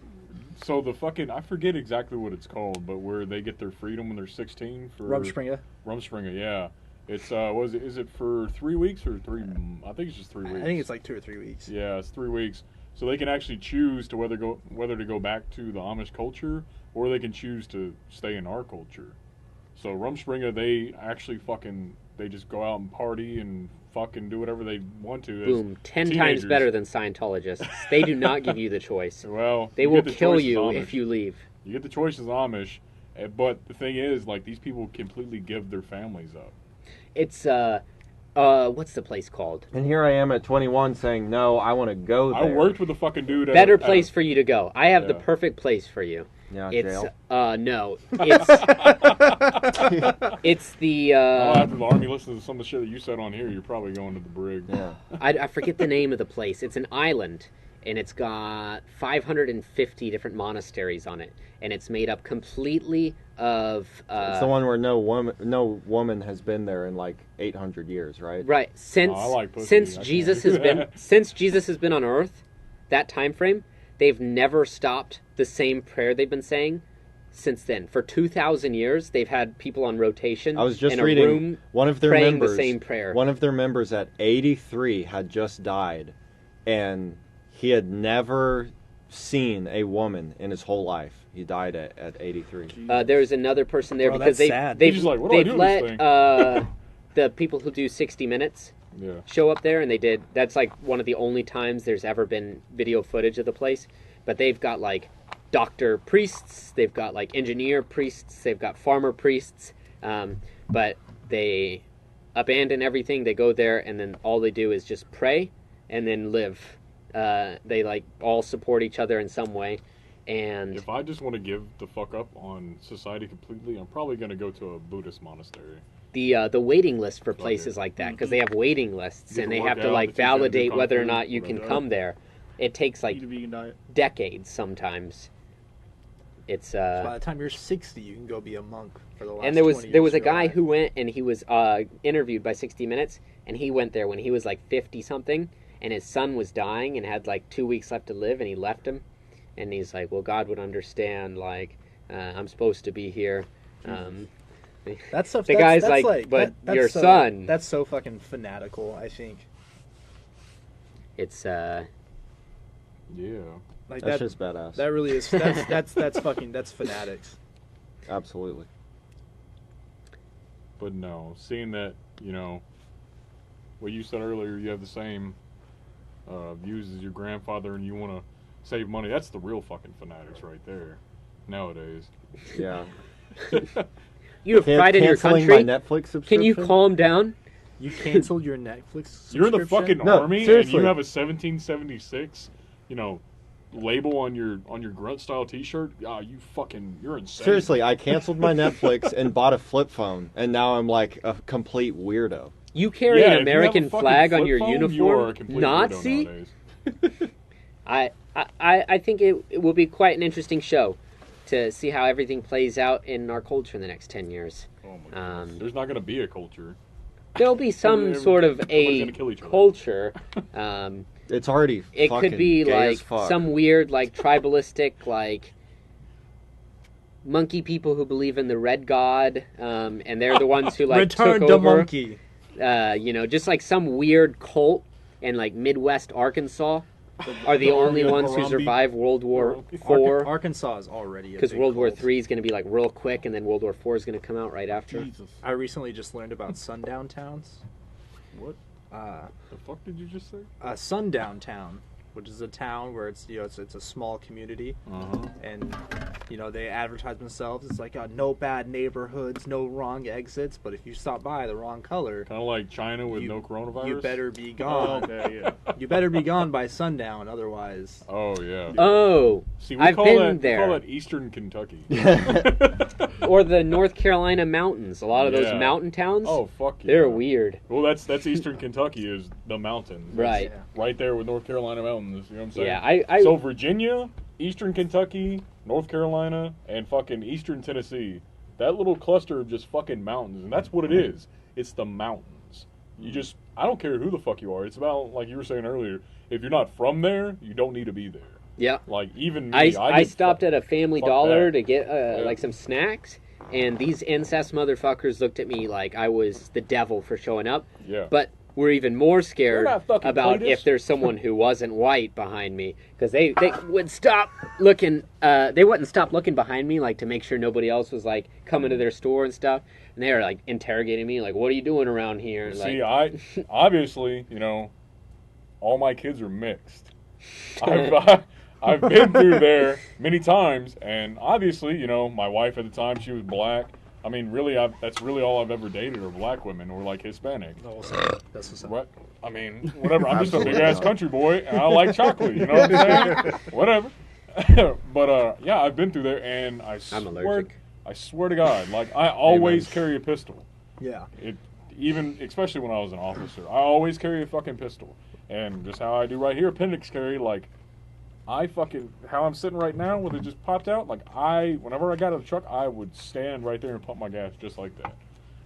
so the fucking I forget exactly what it's called, but where they get their freedom when they're 16 for Rumspringa. Rumspringa, yeah. It's was it is it for 3 weeks or three? I think it's just 3 weeks. I think it's like 2 or 3 weeks. Yeah, it's 3 weeks. So they can actually choose to whether to go back to the Amish culture or they can choose to stay in our culture. So Rumspringa, they actually they just go out and party and fucking do whatever they want to. as boom, 10 times teenagers. better than Scientologists. They do not give you the choice. Well, They you will get the kill choice as you Amish. if you leave. You get the choice as Amish, but the thing is, like, these people completely give their families up. It's what's the place called? And here I am at 21 saying, no, I want to go there. I worked with a fucking dude. Better at place for you to go. I have the Yeah. perfect place for you. Yeah, It's jail. no, it's it's the after the army listens to some of the shit that you said on here, you're probably going to the brig. Yeah. I forget the name of the place. It's an island, and it's got 550 different monasteries on it, and it's made up completely of. It's the one where no woman has been there in like 800 years, right? Right since I like pussy. since I Jesus can't has do been that. since Jesus has been on Earth, that time frame, they've never stopped the same prayer they've been saying since then. For 2,000 years, they've had people on rotation. I was just in a reading room one of their praying members. the same prayer. One of their members at 83 had just died, and he had never seen a woman in his whole life. He died at 83. There's another person there Bro, because that's sad. they've He's just like, "What do I they've do with this let thing?" the people who do 60 Minutes Yeah. show up there, and they did. That's like one of the only times there's ever been video footage of the place. But they've got like doctor priests, they've got like engineer priests, they've got farmer priests, but they abandon everything. They go there, and then all they do is just pray and then live. They like all support each other in some way, and If I just want to give the fuck up on society completely, I'm probably going to go to a Buddhist monastery. the waiting list for Fuck places it. like that, because they have waiting lists, You and get they to have work to out, like but you can't do validate kung whether or fu, not you can whatever. come there. It takes like Eat a vegan diet. decades sometimes. It's By the time you're 60, you can go be a monk for the last. and there was 20 there years was a of your guy life. who went, and he was interviewed by 60 Minutes, and he went there when he was like 50 something, and his son was dying and had like 2 weeks left to live, and he left him, and he's like, well, God would understand, like I'm supposed to be here. That stuff. The that's, guy's that's like, but that's your so, son. That's so fucking fanatical. I think. It's Yeah. Like That's that. just badass. That really is. That's fucking. That's fanatics. Absolutely. But no, seeing that, what you said earlier, you have the same views as your grandfather and you want to save money, that's the real fucking fanatics right there nowadays. Yeah. you have pride in your Canceling country. my Netflix subscription. Can you calm down? You canceled your Netflix. You're in the subscription? fucking No, army seriously. and you have a 1776, label on your grunt style T-shirt. You're insane. Seriously, I canceled my Netflix and bought a flip phone, and now I'm like a complete weirdo. You carry Yeah, an if you have a American fucking flag on flip your phone, you are a uniform, complete weirdo Nazi. nowadays. I think it will be quite an interesting show to see how everything plays out in our culture in the next 10 years. Oh my goodness. There's not going to be a culture. There'll be some sort of Everybody's a gonna kill each other. culture. It's already It fucking could be gay like as fuck. some weird, like tribalistic, like monkey people who believe in the red god, and they're the ones who like Return took to over. monkey. Just like some weird cult in like Midwest Arkansas are the only ones who Harambe. survive World War Harambe. IV. Arkansas is already a Because big World War cult. III is going to be like real quick, and then World War IV is going to come out right after. Jesus. I recently just learned about sundown towns. What the fuck did you just say? A sundown town, which is a town where it's it's a small community, and they advertise themselves. It's like no bad neighborhoods, no wrong exits. But if you stop by the wrong color, Kind of like China with no coronavirus. you better be Oh, gone. okay, yeah. You better be gone by sundown, otherwise. Oh yeah. Oh, See, I've call been that, there. We call that Eastern Kentucky. or the North Carolina mountains. A lot of those Yeah. mountain towns, Oh fuck yeah. they're weird. Well, that's Eastern Kentucky is the mountains. Right. It's right there with North Carolina mountains. You know what I'm saying? Yeah, I So Virginia, Eastern Kentucky, North Carolina, and fucking Eastern Tennessee. That little cluster of just fucking mountains, and that's what it is. It's the mountains. I don't care who the fuck you are. It's about, like you were saying earlier, if you're not from there, you don't need to be there. yeah. Like, even me, I get stopped at a Family fuck Dollar that. to get Yeah. like some snacks, and these incest motherfuckers looked at me like I was the devil for showing up. Yeah. But we're even more scared You're not fucking about Cletus. if there's someone who wasn't white behind me, because they would stop looking. They wouldn't stop looking behind me, like to make sure nobody else was like coming to their store and stuff. And they were like interrogating me, like, "What are you doing around here?" And, See, like, obviously, all my kids are mixed. I've been through there many times, and obviously, my wife at the time, she was black. I mean, really, that's really all I've ever dated are black women or like Hispanic. That's what's up. What? I mean, whatever. I'm just a Absolutely big ass not. country boy, and I like chocolate. You know what I'm saying? Whatever. But yeah, I've been through there, and I'm I allergic. swear to God, like I always Amen. carry a pistol. Yeah. Especially when I was an officer, I always carry a fucking pistol. And just how I do right here, appendix carry, like, how I'm sitting right now, where it just popped out, like, whenever I got out of the truck, I would stand right there and pump my gas just like that.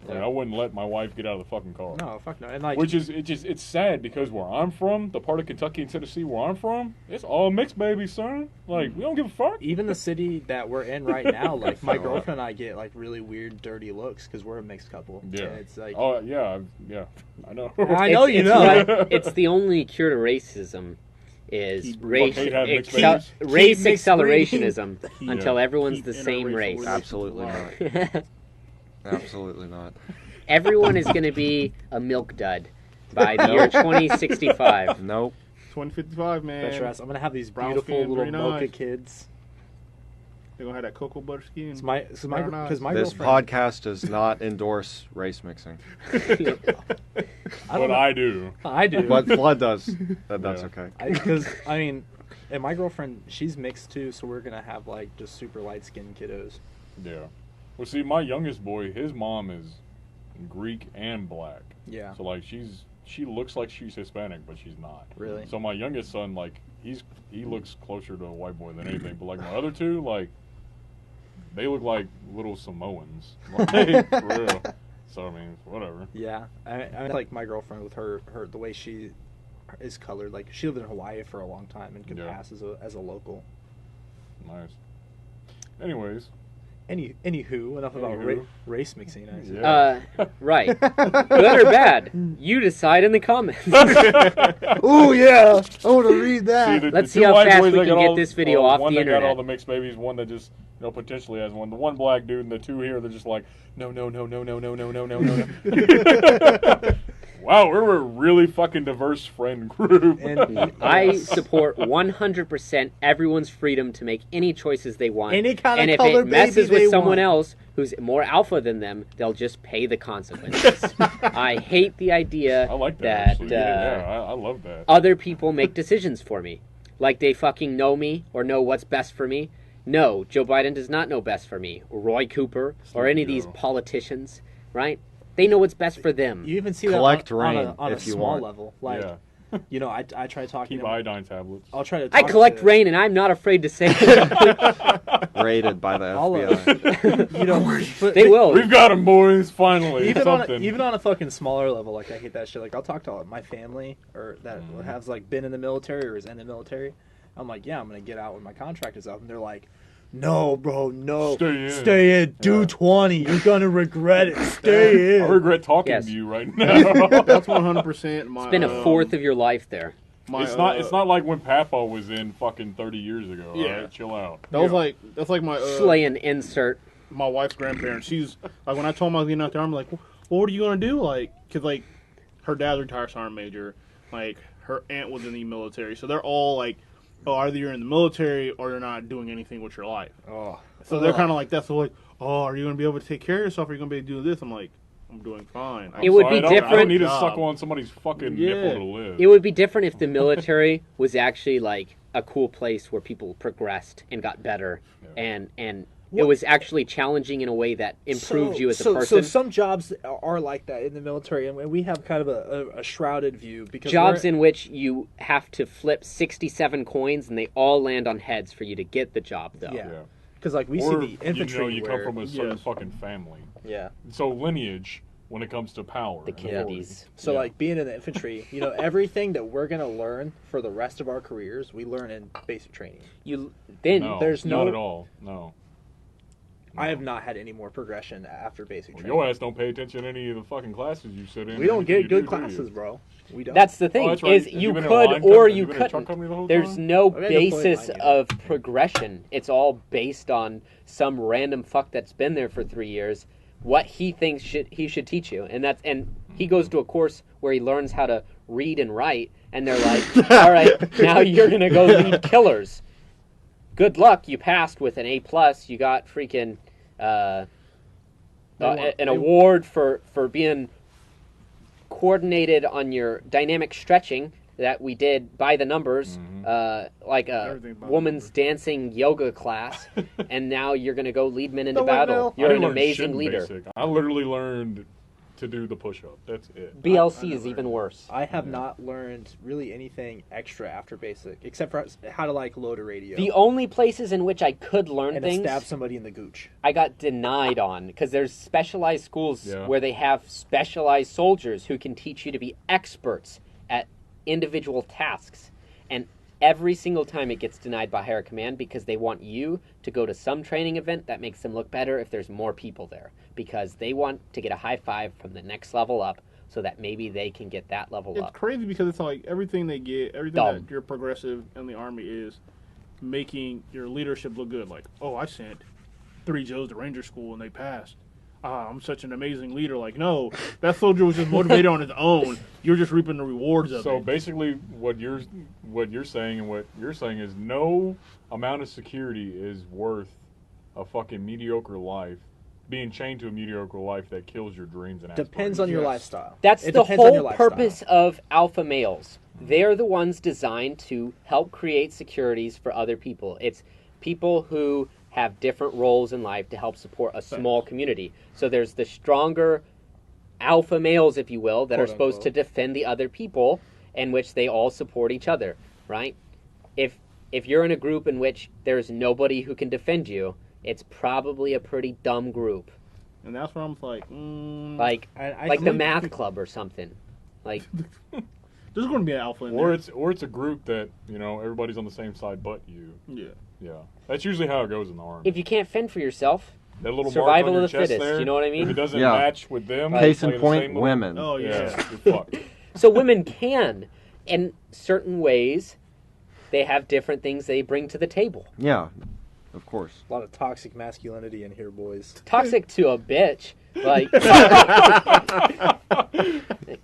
Like, I wouldn't let my wife get out of the fucking car. No, fuck no. And like, Which is, it's sad because where I'm from, the part of Kentucky and Tennessee where I'm from, it's all mixed babies, son. Like, we don't give a fuck. even the city that we're in right now, like my So, girlfriend and I get like really weird, dirty looks because we're a mixed couple. Yeah. And it's like, Oh, yeah, I know. I know you know. Right, it's the only cure to racism is Keep- race, Fuck, hate having mixed excel- babies. race Keep mixed accelerationism Keep- until everyone's keep the same interracial race. relations Absolutely alive. not. Absolutely not. Everyone is going to be a milk dud by the year 2065. Nope. 2055, man. Picture us. I'm gonna have these Brown beautiful skin, little very mocha nice. kids. They're gonna have that cocoa butter skin. Because my Very because nice. my This girlfriend. podcast does not endorse race mixing. I don't But know. I do. I do. But Flood does. That's Yeah. okay. Because I mean, and my girlfriend, she's mixed too, so we're gonna have like just super light skinned kiddos. Yeah. Well, see, my youngest boy, his mom is Greek and black. Yeah. So like she looks like she's Hispanic, but she's not. Really? So my youngest son, like he looks closer to a white boy than anything. But like my other two, like they look like little Samoans. Like, for real. So I mean, whatever. Yeah. I like my girlfriend with her the way she is colored. Like she lived in Hawaii for a long time and could Yeah. pass as a local. Nice. Anyways, Anywho, enough about Anywho. race mixing. I see. yeah. Right. Good or bad? You decide in the comments. Oh yeah, I want to read that. Let's two see how white fast boys we that can got get all- this video well, off one the that got all internet. the mixed babies, one that just potentially has one. The one black dude and the two here, they're just like, no. Wow, we're a really fucking diverse friend group. And I support 100% everyone's freedom to make any choices they want. Any kind of and if color it messes baby with they someone want. else who's more alpha than them, they'll just pay the consequences. I hate the idea I like that. that Actually. Yeah, I love that. other people make decisions for me. Like they fucking know me or know what's best for me. No, Joe Biden does not know best for me. Or Roy Cooper or any of these Joe. politicians, right? They know what's best for them. you even see Collect that on rain a if you small want. level. Like Yeah. you know, I try talking. Keep to iodine tablets. I'll try to. I Talk collect to, rain, and I'm not afraid to say it. Raided by the I'll, FBI. you know, but, They will. We've got them, boys. Finally, even something. on a fucking smaller level, like I hate that shit. Like I'll talk to my family or that has like been in the military or is in the military. I'm like, yeah, I'm gonna get out when my contract is up, and they're like, no, bro, no, Stay in. do Yeah. 20. You're gonna regret it. Stay in. I regret talking Yes. to you right now. That's 100% my. Spend a fourth of your life there. My, It's not like when Papa was in fucking 30 years ago. Yeah. All right, chill out. That's like my Slaying insert. my wife's grandparents. She's like, when I told them I was getting out there, I'm like, well, what are you gonna do? Like, cause like her dad's a retired sergeant major. Like her aunt was in the military, so they're all like, oh, either you're in the military or you're not doing anything with your life. Oh, So they're kind of like that. So like, oh, are you gonna be able to take care of yourself? Or are you gonna be able to do this? I'm like, I'm doing fine. It would So be I don't different- need to Job. suckle on somebody's fucking Yeah. nipple to live. It would be different if the military was actually like a cool place where people progressed and got better, and it was actually challenging in a way that improved you as a person. So some jobs are like that in the military, and we have kind of a shrouded view because Jobs we're- in which you have to flip 67 coins and they all land on heads for you to get the job, though. Yeah. Yeah. because like we Or, see the infantry. you where, come from a certain Yes. fucking family. yeah. So lineage, when it comes to power. The and authority. Kennedys. So Yeah. like being in the infantry, you know, everything that we're gonna learn for the rest of our careers, we learn in basic training. You then No, there's not no- at all. No. I have not had any more progression after basic Well, training. your ass don't pay attention to any of the fucking classes you sit in. We don't Anything get you good do, do you? classes, bro. We don't. that's the thing Oh, that's right. is Have you been in a could line or company? you been in a truck couldn't. company the whole There's time? no I've had to play basis mine, of progression. It's all based on some random fuck that's been there for 3 years. What he thinks he should teach you, and he goes to a course where he learns how to read and write, and they're like, all right, now you're gonna go lead killers. Good luck, you passed with an A+. You got freaking an award for being coordinated on your dynamic stretching that we did by the numbers, like a Everything by the woman's numbers. dancing yoga class, and now you're going to go lead men into The battle. windmill. You're I an didn't learn shit amazing in leader. basic. I literally learned to do the push-up. That's it. BLC I is never- even worse. I have not learned really anything extra after basic, except for how to like load a radio The only places in which I could learn and to things, stab somebody in the gooch. I got denied on because there's specialized schools Yeah. where they have specialized soldiers who can teach you to be experts at individual tasks. And every single time it gets denied by higher command because they want you to go to some training event that makes them look better if there's more people there. Because they want to get a high five from the next level up so that maybe they can get that level It's up. crazy because it's like everything they get, everything Dumb. that you're progressive in the army is making your leadership look good. Like, oh, I sent 3 Joes to Ranger School and they passed. I'm such an amazing leader. Like, no, that soldier was just motivated on his own. You're just reaping the rewards of So it. basically, what you're saying and what you're saying is no amount of security is worth a fucking mediocre life. Being chained to a mediocre life that kills your dreams and Depends on your Yes. lifestyle. That's It the depends on your whole lifestyle. purpose of alpha males. They're the ones designed to help create securities for other people. It's people who have different roles in life to help support a small community. So there's the stronger alpha males, if you will, that are Quote, supposed to unquote. defend the other people, in which they all support each other, right? If you're in a group in which there's nobody who can defend you, it's probably a pretty dumb group, And that's where I'm like, like I like the think- math club or something. Like there's going to be an alpha in Or there. it's a group that everybody's on the same side but you. Yeah. Yeah, that's usually how it goes in the army. if you can't fend for yourself, That little survival mark on of your the chest fittest, there, you know what I mean? If it doesn't Yeah. match with them, Case playing in the point, same little- women. Oh, yeah. Yeah, you're fucked. so women can, in certain ways, they have different things they bring to the table. Yeah, of course. A lot of toxic masculinity in here, boys. Toxic to a bitch, like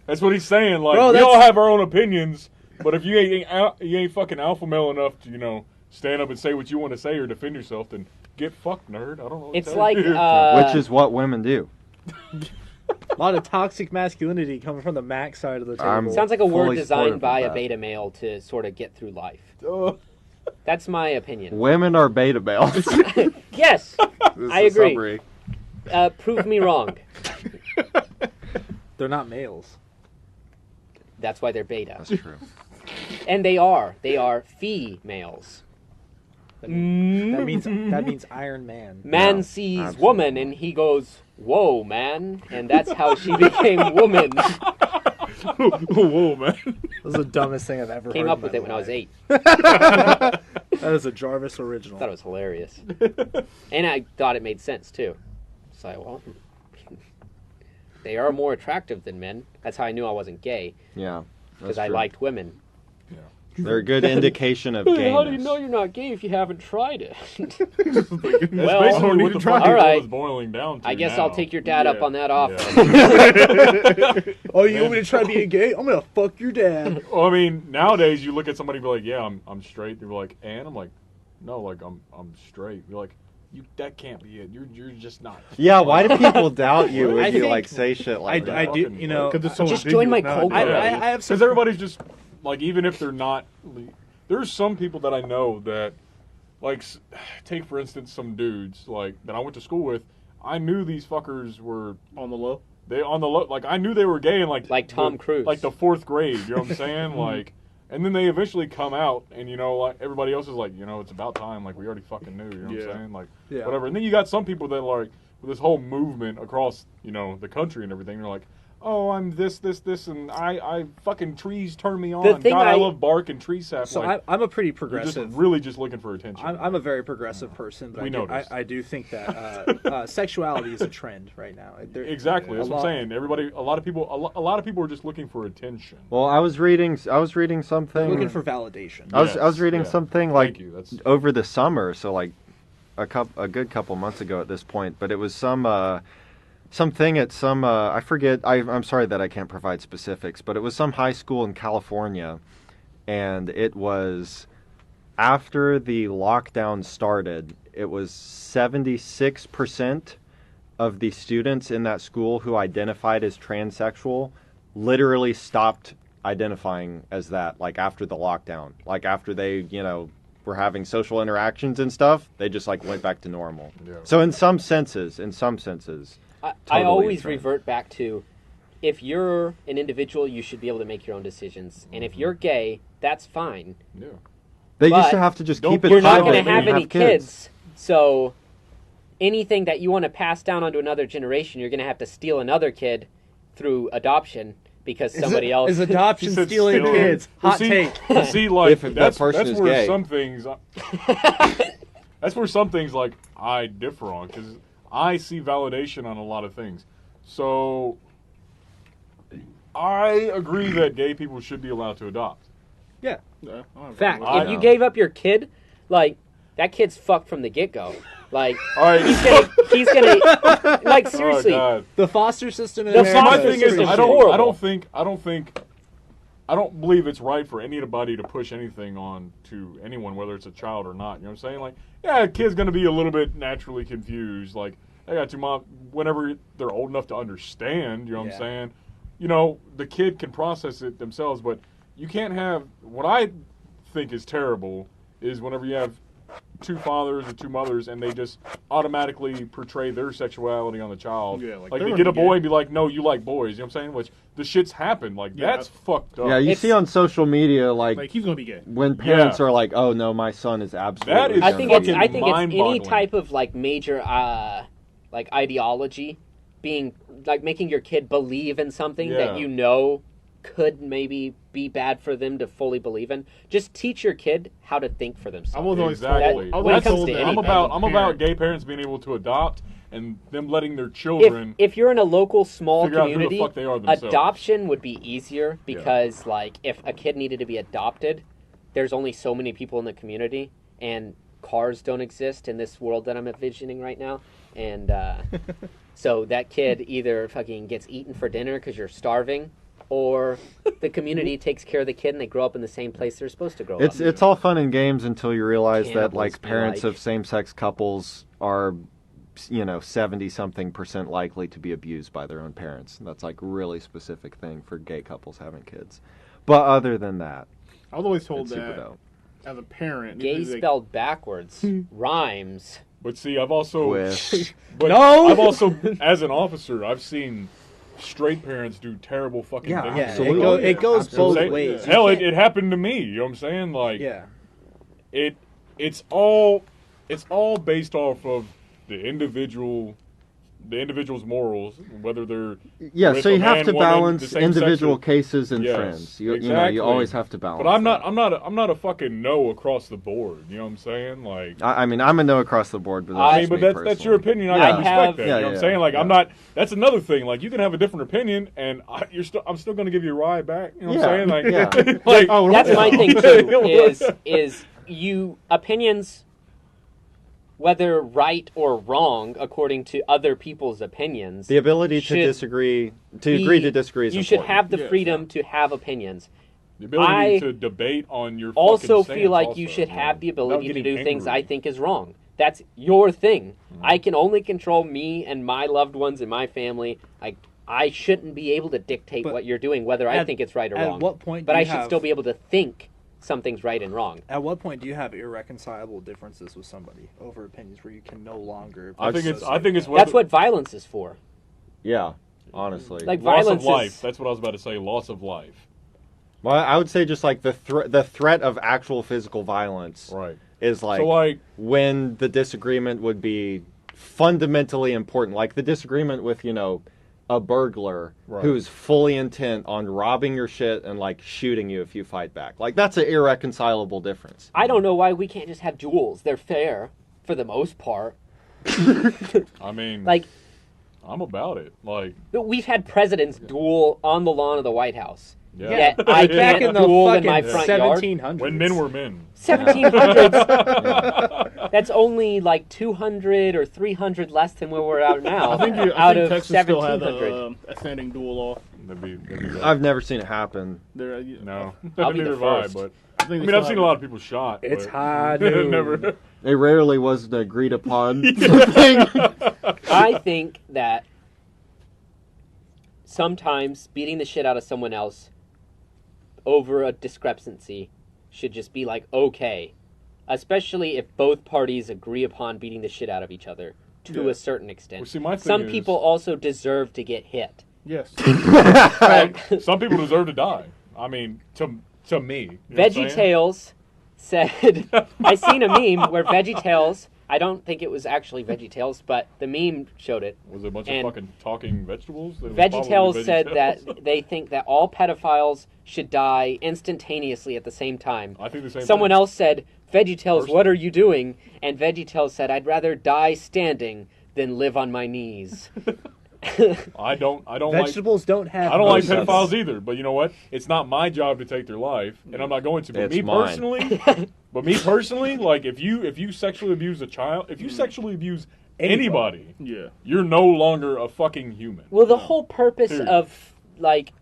That's what he's saying. Like Bro, we that's- all have our own opinions, but if you ain't fucking alpha male enough to stand up and say what you want to say or defend yourself, then get fucked, nerd. I don't know. What to it's tell like you. Which is what women do. A lot of toxic masculinity coming from the Mac side of the table. I'm- sounds like a word fully designed supportive by of a that. beta male to sort of get through life. Oh. That's my opinion. Women are beta males. Yes, This I is agree. summary. Prove me wrong. They're not males. That's why they're beta. That's true. And they are females. That means Iron Man. Man No, sees absolutely woman and he goes, "Whoa, man!" And that's how she became woman. Whoa, man. That was the dumbest thing I've ever Came heard. up with it when I was 8. That is a Jarvis original. I thought it was hilarious, and I thought it made sense too. So well, they are more attractive than men. That's how I knew I wasn't gay, Yeah. because that's I true. liked women. They're a good indication of gayness. How do you know you're not gay if you haven't tried it? That's Well, basically what the fucking all right. is boiling down to I guess now. I'll take your dad up Yeah. on that offer. Oh, you want me to try being gay? I'm gonna fuck your dad. Well, I mean, nowadays you look at somebody and be like, "Yeah, I'm straight." They're like, "And?" I'm like, "No, like I'm straight." You're like, that can't be it. You're just not." Yeah, why do people doubt you when I you think- like say shit like that? I do, you know. Because it's so Just join my ridiculous cult. nowadays. I have some. Because everybody's just like, even if they're not, there's some people that I know that, like, take for instance some dudes like that I went to school with. I knew these fuckers were on the low. they on the low. Like I knew they were gay in like Tom Cruise. like the 4th grade. You know what I'm saying? Like, and then they eventually come out, and you know, like everybody else is like, you know, it's about time. Like we already fucking knew. You know what Yeah. I'm saying? Like Yeah. whatever. And then you got some people that like with this whole movement across the country and everything. They're like, oh, I'm this, and I fucking trees turn me on. thing God, I I- love bark and tree sap. So like, I'm a pretty you're just progressive. really just looking for attention. I'm a very progressive person, but We I do, noticed. I do think that sexuality is a trend right now. Exactly. That's a what I'm lot- saying. Everybody, a lot of people are just looking for attention. Well, I was reading something. Looking for validation. I was Yes, reading yeah. something like Thank you. That's over the summer, so like a good couple months ago at this point, but it was something at some I forget. I'm sorry that I can't provide specifics, but it was some high school in California, and it was after the lockdown started. It was 76% of the students in that school who identified as transsexual literally stopped identifying as that, like after the lockdown, like after they were having social interactions and stuff, they just like went back to normal. Yeah. So in some senses I totally always a trend. revert back to, if you're an individual, you should be able to make your own decisions. And if you're gay, that's fine. yeah. they But used to have to just don't keep it You're not private going to have and any kids. So anything that you want to pass down onto another generation, you're going to have to steal another kid through adoption because somebody else is adoption He said stealing stealing. kids. Well, Hot see, take. well, see, like If that that's person is where gay. some things. That's where some things like I differ on because I see validation on a lot of things. So I agree that gay people should be allowed to adopt. Yeah, I don't have a Fact. problem with If you know. gave up your kid, like, that kid's fucked from the get-go. Like, All right. he's gonna like, seriously. Oh God. The foster system in The See, America my foster thing is, system's I horrible. don't believe it's right for anybody to push anything on to anyone, whether it's a child or not. You know what I'm saying? Like, yeah, a kid's gonna be a little bit naturally confused. Like, I got two mom. Whenever they're old enough to understand, you know what Yeah. I'm saying? You know, the kid can process it themselves, but you can't have. What I think is terrible is whenever you have two fathers or two mothers and they just automatically portray their sexuality on the child. Yeah, like, like they're they get a gonna be boy gay. and be like, no, you like boys. You know what I'm saying? Which the shit's happened. Like, Yeah. that's fucked up. Yeah, you It's- see on social media Like he's gonna be gay. when parents Yeah. are like, "Oh no, my son is absolutely." That is I gonna think be it's gay." any mind-boggling. type of like major like ideology being like making your kid believe in something Yeah. that you know could maybe be bad for them to fully believe in. Just teach your kid how to think for I themselves. was always told. Exactly. I was When it always comes told to that anything. I'm about parent- gay parents being able to adopt and them letting their children. If you're in a local small Figure out who the community, fuck they are themselves. adoption would be easier because like if a kid needed to be adopted, there's only so many people in the community and cars don't exist in this world that I'm envisioning right now. And so that kid either fucking gets eaten for dinner because you're starving, or the community takes care of the kid and they grow up in the same place they're supposed to grow up. It's all fun and games until you realize that Cannibals like be parents like- of same-sex couples are 70-something% likely to be abused by their own parents. That's like really specific thing for gay couples having kids. But other than that, I was always told it's super that dope. as a parent. Gay it's like- spelled backwards But see, I've also. With But No! I've also, as an officer, I've seen straight parents do terrible fucking Yeah, things. Yeah, Absolutely. it goes You know what I'm both saying? ways. Hell, You it can't- happened to me. You know what I'm saying? Like, Yeah. it's all based off of the individual's morals, whether they're Yeah, with so a you have man, to woman, the balance same individual sex or- cases and Yes, trends. You know, exactly. you always have to balance. But I'm that. not a fucking no across the board. You know what I'm saying? Like, I mean, I'm a no across the board, but that's I I mean, but me that's your personally. opinion. I Yeah, can I respect have- that. Yeah, You know what I'm yeah, saying? Like, yeah. I'm not. That's another thing. Like, you can have a different opinion, and I'm still going to give you a ride back. You know what I'm saying? Like, Yeah. like, Oh, That's yeah. my thing too. Is you opinions, whether right or wrong, according to other people's opinions. The ability to should disagree, to be- agree to disagree is You should important. have the Yes, freedom to have opinions. the ability I to debate on your Also fucking feel like stance you also, should you have know, the ability without to do getting things I angry. think is wrong. That's your thing. I can only control me and my loved ones and my family. I shouldn't be able to dictate But what you're doing, whether I at- think it's right or at wrong. what point but do I you should have- still be able to think something's right and wrong. At what point do you have irreconcilable differences with somebody over opinions where you can no longer? I think it's associate that? That's what violence is for. Yeah, honestly. Like loss violence of life. is. That's what I was about to say. Loss of life. Well, I would say just like the threat of actual physical violence Right. is like, So like, when the disagreement would be fundamentally important, like the disagreement with a burglar Right. who's fully intent on robbing your shit and like shooting you if you fight back. Like that's an irreconcilable difference. I don't know why we can't just have duels. They're fair for the most part. I mean, Like I'm about it. Like, we've had presidents duel on the lawn of the White House. yeah. Yet I Back can't in the duel in fucking my front yard. 1700s. When men were men. 1700s. That's only like 200 or 300 less than where we're at now. I think out of Texas still had 1700. a standing duel law. That'd be bad. I've never seen it happen. There, No. I'll be the Neither have I, first. but I think I mean, I've seen a lot of people shot. It's but high noon. never. It rarely was an agreed upon thing. I think that sometimes beating the shit out of someone else over a discrepancy should just be like okay, especially if both parties agree upon beating the shit out of each other to Yeah. a certain extent. Well, see, my thing Some is- people also deserve to get hit. Yes. Some people deserve to die. I mean, to me. You know what I'm saying? VeggieTales said, I seen a meme where VeggieTales, I don't think it was actually VeggieTales, but the meme showed it. Was it a bunch and of fucking talking vegetables? It was VeggieTales probably said VeggieTales. that they think that all pedophiles should die instantaneously at the same time. I think the same. Someone thing. else said, VeggieTales, Personally. what are you doing? And VeggieTales said, I'd rather die standing than live on my knees. I don't Vegetables don't like. have. I don't like emotions. pedophiles either. But you know what? It's not my job to take their life, and I'm not going to. But It's me mine. personally, like if you sexually abuse a child, if you sexually abuse anybody, Yeah. you're no longer a fucking human. Well, the whole purpose Period. of, like,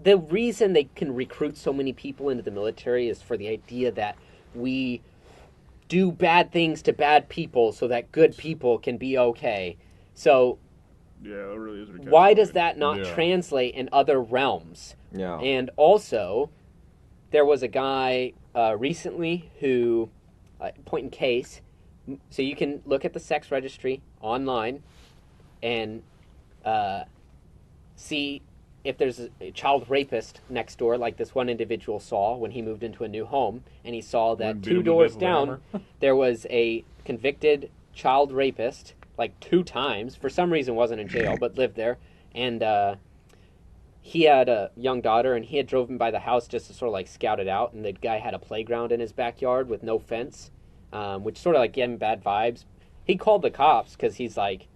the reason they can recruit so many people into the military is for the idea that we do bad things to bad people so that good people can be okay. So Yeah, it really is. a why catch-22. does that not Yeah. translate in other realms? Yeah. And also, there was a guy recently who, point in case, so you can look at the sex registry online and see if there's a child rapist next door, like this one individual saw when he moved into a new home, and he saw that Wouldn't beat 2 him to doors death with a down, hammer. there was a convicted child rapist, like 2 times, for some reason wasn't in jail, but lived there, and he had a young daughter, and he had drove him by the house just to sort of like scout it out, and the guy had a playground in his backyard with no fence, which sort of like gave him bad vibes. He called the cops because he's like,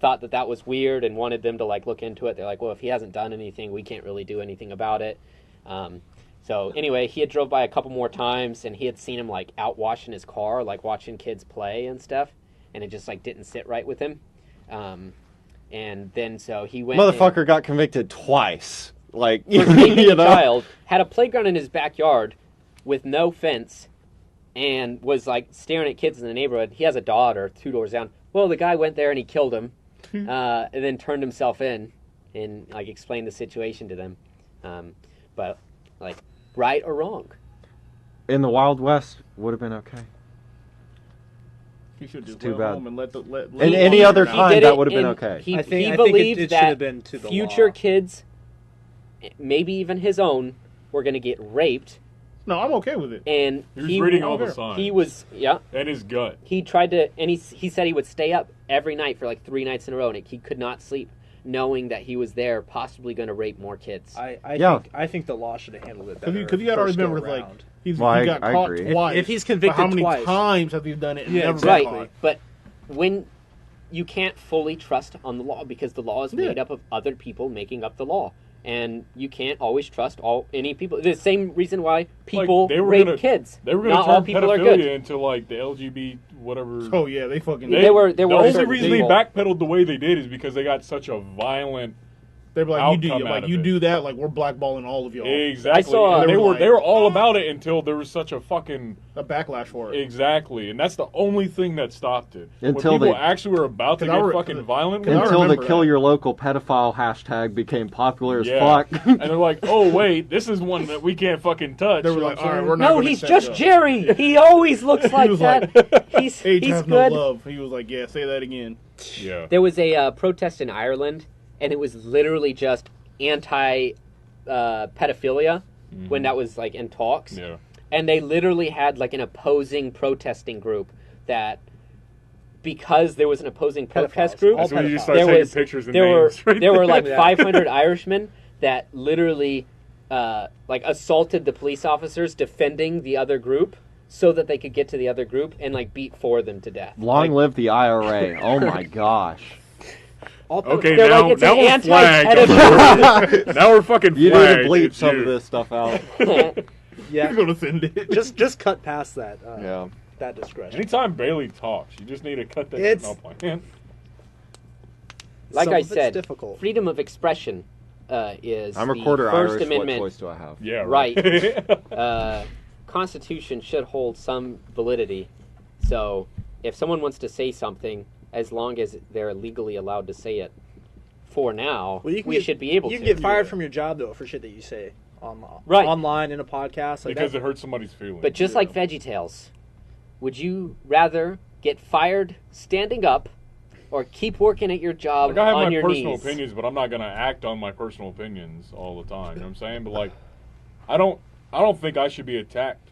thought that was weird and wanted them to like look into it. They're like, well, if he hasn't done anything, we can't really do anything about it. So anyway, he had drove by a couple more times, and he had seen him like out washing his car, like watching kids play and stuff, and it just like didn't sit right with him. And then so he went. Motherfucker got convicted twice. Like, For raping you a know? child, had a playground in his backyard with no fence, and was like staring at kids in the neighborhood. He has a daughter 2 doors down. Well, the guy went there and he killed him, and then turned himself in and like explained the situation to them. But like, right or wrong? In the Wild West, would have been okay. He should just too go bad. home and let And any law other figure it He time, did that it, would have been and okay. He I think it believed should that have been to the future law. kids, maybe even his own, were going to get raped, No, I'm okay with it. and He was reading all the signs. He was, yeah. And his gut. He tried to, and he said he would stay up every night for like 3 nights in a row, and he could not sleep, knowing that he was there, possibly going to rape more kids. I think the law should have handled it better. Because you got to first remember, go like, around. he Well, got I caught agree. twice. If he's But convicted how many twice. times have you done it and Yeah, never exactly. been caught? But when you can't fully trust on the law, because the law is made up of other people making up the law, and you can't always trust any people. The same reason why people they were rape gonna- kids. They were going to Not all turn people are pedophilia good. into like the LGBT whatever. Oh yeah, they fucking. They were the certain only reason people. they backpedaled the way they did is because they got such a violent. They were like, you outcome out of it. do that, like we're blackballing all of y'all. Exactly. I saw- And They were they were like- all about it until there was such a fucking A backlash for it. exactly, and that's the only thing that stopped it. Until when people they- actually were about to 'Cause I get re- fucking 'cause- violent, because I with it. Until the remember kill that. your local pedophile hashtag became popular as Yeah. fuck. And they're like, oh wait, this is one that we can't fucking touch. They were You know like, what I'm all right, saying? we're not No, gonna he's set just up. Jerry. He always looks like was that. like, he's Age he's has good. no love. He was like, yeah, say that again. Yeah. There was a protest in Ireland, and it was literally just anti pedophilia when that was like in talks. Yeah. And they literally had like an opposing protesting group that, because there was an opposing protest Pedophiles. group, That's when you just start there taking was pictures and there were names. Right there were there. like Yeah. 500 Irishmen that literally like assaulted the police officers defending the other group so that they could get to the other group and like beat 4 of them to death. Long Like, live the IRA. Oh my gosh. Okay, They're now, like, it's now an we're flagged. Now we're fucking You need flagged. to bleep It's some you. of this stuff out. Yeah, He's gonna send it. just cut past that. Yeah. That discretion. Anytime Bailey talks, you just need to cut that It's- shit off my hand. Like Some I of it's said, difficult. freedom of expression is I'm a the quarter First Irish. Amendment. What choice do I have? Yeah, Right. Constitution should hold some validity. So if someone wants to say something, as long as they're legally allowed to say it, for now, Well, you can we get- should be able You to. can get fired from your job though for shit that you say Right. online in a podcast. Like because that. it hurts somebody's feelings. But just like VeggieTales, would you rather get fired standing up or keep working at your job Like I have on my your personal knees? opinions, but I'm not gonna act on my personal opinions all the time. You know what I'm saying? But like, I don't think I should be attacked.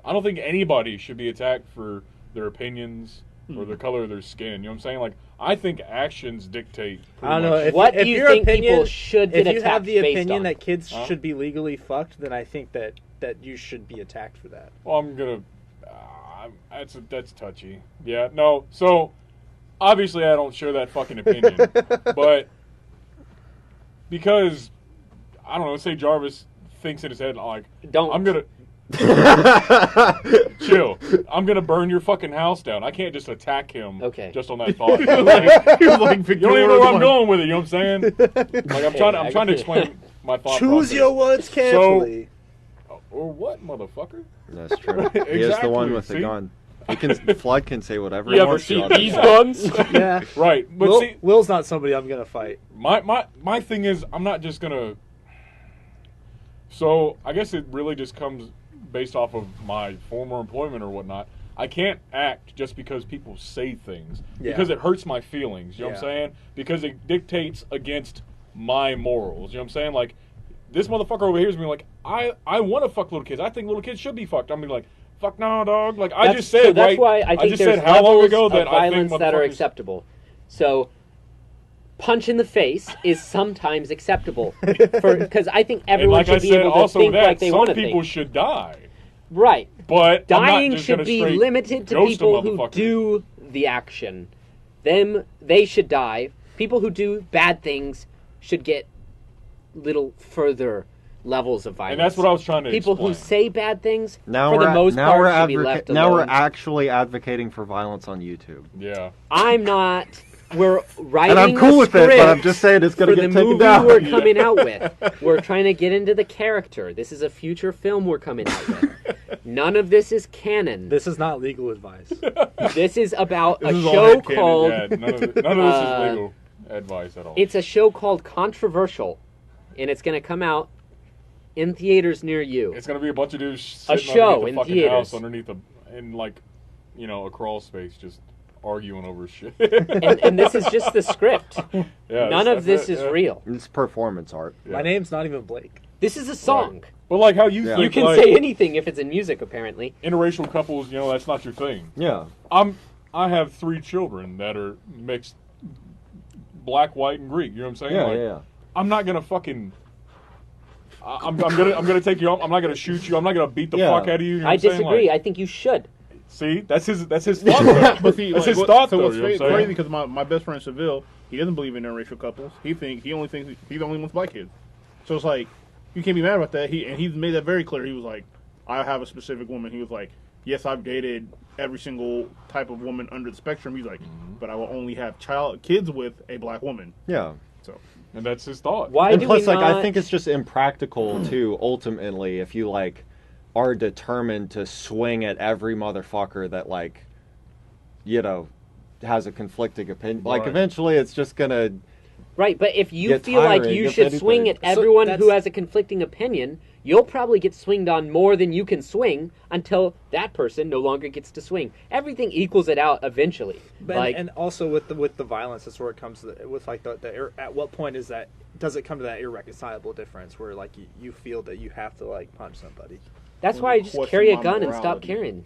I don't think anybody should be attacked for their opinions or the color of their skin. You know what I'm saying? Like, I think actions dictate. I don't know. pretty much- If, What if do you your think opinion, people should get if you have attacked the based opinion on? that kids Huh? should be legally fucked, then I think that you should be attacked for that. Well, I'm gonna. That's touchy. Yeah. No. So obviously, I don't share that fucking opinion, but because I don't know. Say Jarvis thinks in his head like, Don't. I'm gonna chill. I'm gonna burn your fucking house down. I can't just attack him. Okay. Just on that thought. You know what I'm saying? He was like, You Victor don't even know where I'm Orban. going with it. You know what I'm saying? Like I'm trying to explain my thought. Choose process. your words carefully. Or what, motherfucker? That's true. He is the one Exactly, with the see? gun. He can. Flood can say whatever. You he ever wants to see on that these guy. guns? yeah. Right, but Will, see, Will's not somebody I'm gonna fight. my thing is, I'm not just gonna. So I guess it really just comes based off of my former employment or whatnot. I can't act just because people say things Yeah. because it hurts my feelings. You know what I'm Yeah. saying? Because it dictates against my morals. You know what I'm saying? Like this motherfucker over here is being like, I want to fuck little kids. I think little kids should be fucked. I'm being like, fuck no, dog. Like I just said, so that's right? why I think just there's said how long levels ago of that I think violence that are motherfuckers- acceptable. So, punch in the face is sometimes acceptable because I think And everyone like I should be said, able to also think that like they some want to people think. should die, Right. but I'm not Dying just should gonna be straight limited to ghost a people who motherfucker. do the action. They should die. People who do bad things should get little further levels of violence. And that's what I was trying to People explain. who say bad things, Now for we're the most now part, we're should be left alone. now we're actually advocating for violence on YouTube. Yeah. I'm not. We're writing And I'm cool the with it, but I'm script just saying it's going for to the get taken movie down. we're coming out with. We're trying to get into the character. This is a future film we're coming out with. None of this is canon. This is not legal advice. This is about This a is all show headcanon, called. Yeah, none of this is legal advice at all. It's a show called Controversial, and it's going to come out in theaters near you. It's gonna be a bunch of dudes A sitting show underneath in the fucking theaters. house underneath and like a crawl space just arguing over shit. And this is just the script. Yeah, None of that's this it, is yeah. real. It's performance art. My name's not even Blake. This is a song. But like how you Yeah. think, You can like, say anything if it's in music, apparently. interracial couples, that's not your thing. Yeah. I have 3 children that are mixed, black, white, and Greek. You know what I'm saying? Yeah, Like, yeah. I'm not gonna fucking. I'm gonna take you. I'm not gonna shoot you. I'm not gonna beat the Yeah. fuck out of you. You know what I I'm saying? disagree. Like, I think you should. see, that's his thought. Though. But see, That's like, his thought, so though. what's You know what I'm crazy saying? because my best friend Seville, he doesn't believe in interracial couples. He only thinks he only wants black kids. So it's like you can't be mad about that. He's made that very clear. He was like, I have a specific woman. He was like, yes, I've dated every single type of woman under the spectrum. He's like, but I will only have kids with a black woman. Yeah. So And that's his thought. Why And do plus, we like, not... I think it's just impractical too. Ultimately, if you like are determined to swing at every motherfucker that has a conflicting opinion, like Right. eventually it's just gonna. Right, but if you Get feel like tiring, you if should anything. swing at So everyone who that's- has a conflicting opinion, you'll probably get swinged on more than you can swing until that person no longer gets to swing. Everything equals it out eventually. But, and also with the violence, that's where it comes to with like at what point does it come to that irreconcilable difference where like you feel that you have to like punch somebody? that's why I just Question carry a my gun and stop morality. carrying.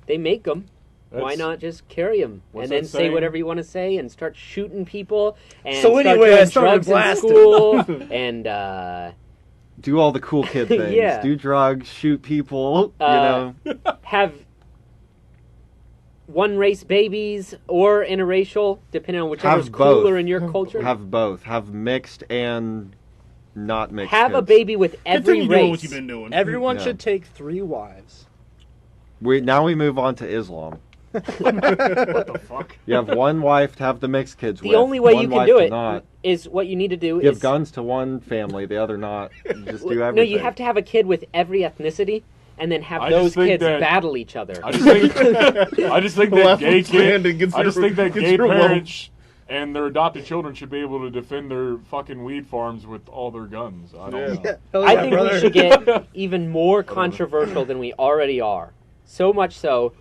They make them. Why That's- not just carry them What's and then that say saying? whatever you want to say and start shooting people and So start anyway, doing I started drugs in blasting. school and Do all the cool kid things. Yeah. Do drugs, shoot people. have one race babies or interracial, depending on whichever's Have cooler both. in your culture. Have both. Have mixed and not mixed. Have a kids. baby with every continue doing what race. you've been doing. Everyone Yeah. should take 3 wives. Now we move on to Islam. What the fuck? You have one wife to have the mixed kids with. The only way one you can wife do to it not. is what you need to do Give is guns to one family, the other not. You just do everything. no. You have to have a kid with every ethnicity, and then have I those just think kids that- battle each other. I just think The that last gay one standing kids. gets I just your- think that gets gay your vote. parents and their adopted children should be able to defend their fucking weed farms with all their guns. I don't know. I think we should get even more controversial than we already are. So much so,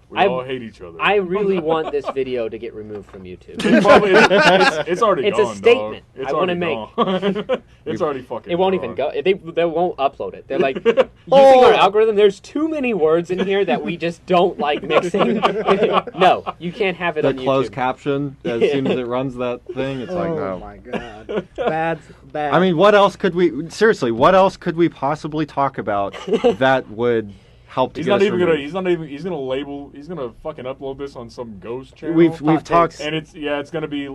We I- all hate each other. I really want this video to get removed from YouTube. It's already It's a gone, statement dog. It's I wanna already gone. It's already fucking It won't gone. even go. They won't upload it. They're like, using our algorithm, there's too many words in here that we just don't like mixing. No, you can't have it the on closed YouTube. caption as soon as it runs that thing. It's like no. my god, bad. I mean, what else could we seriously? What else could we possibly talk about that would help to He's get not us even gonna. removed? He's not even. He's gonna label. He's gonna fucking upload this on some ghost channel. We've Hot talked. takes. and it's gonna be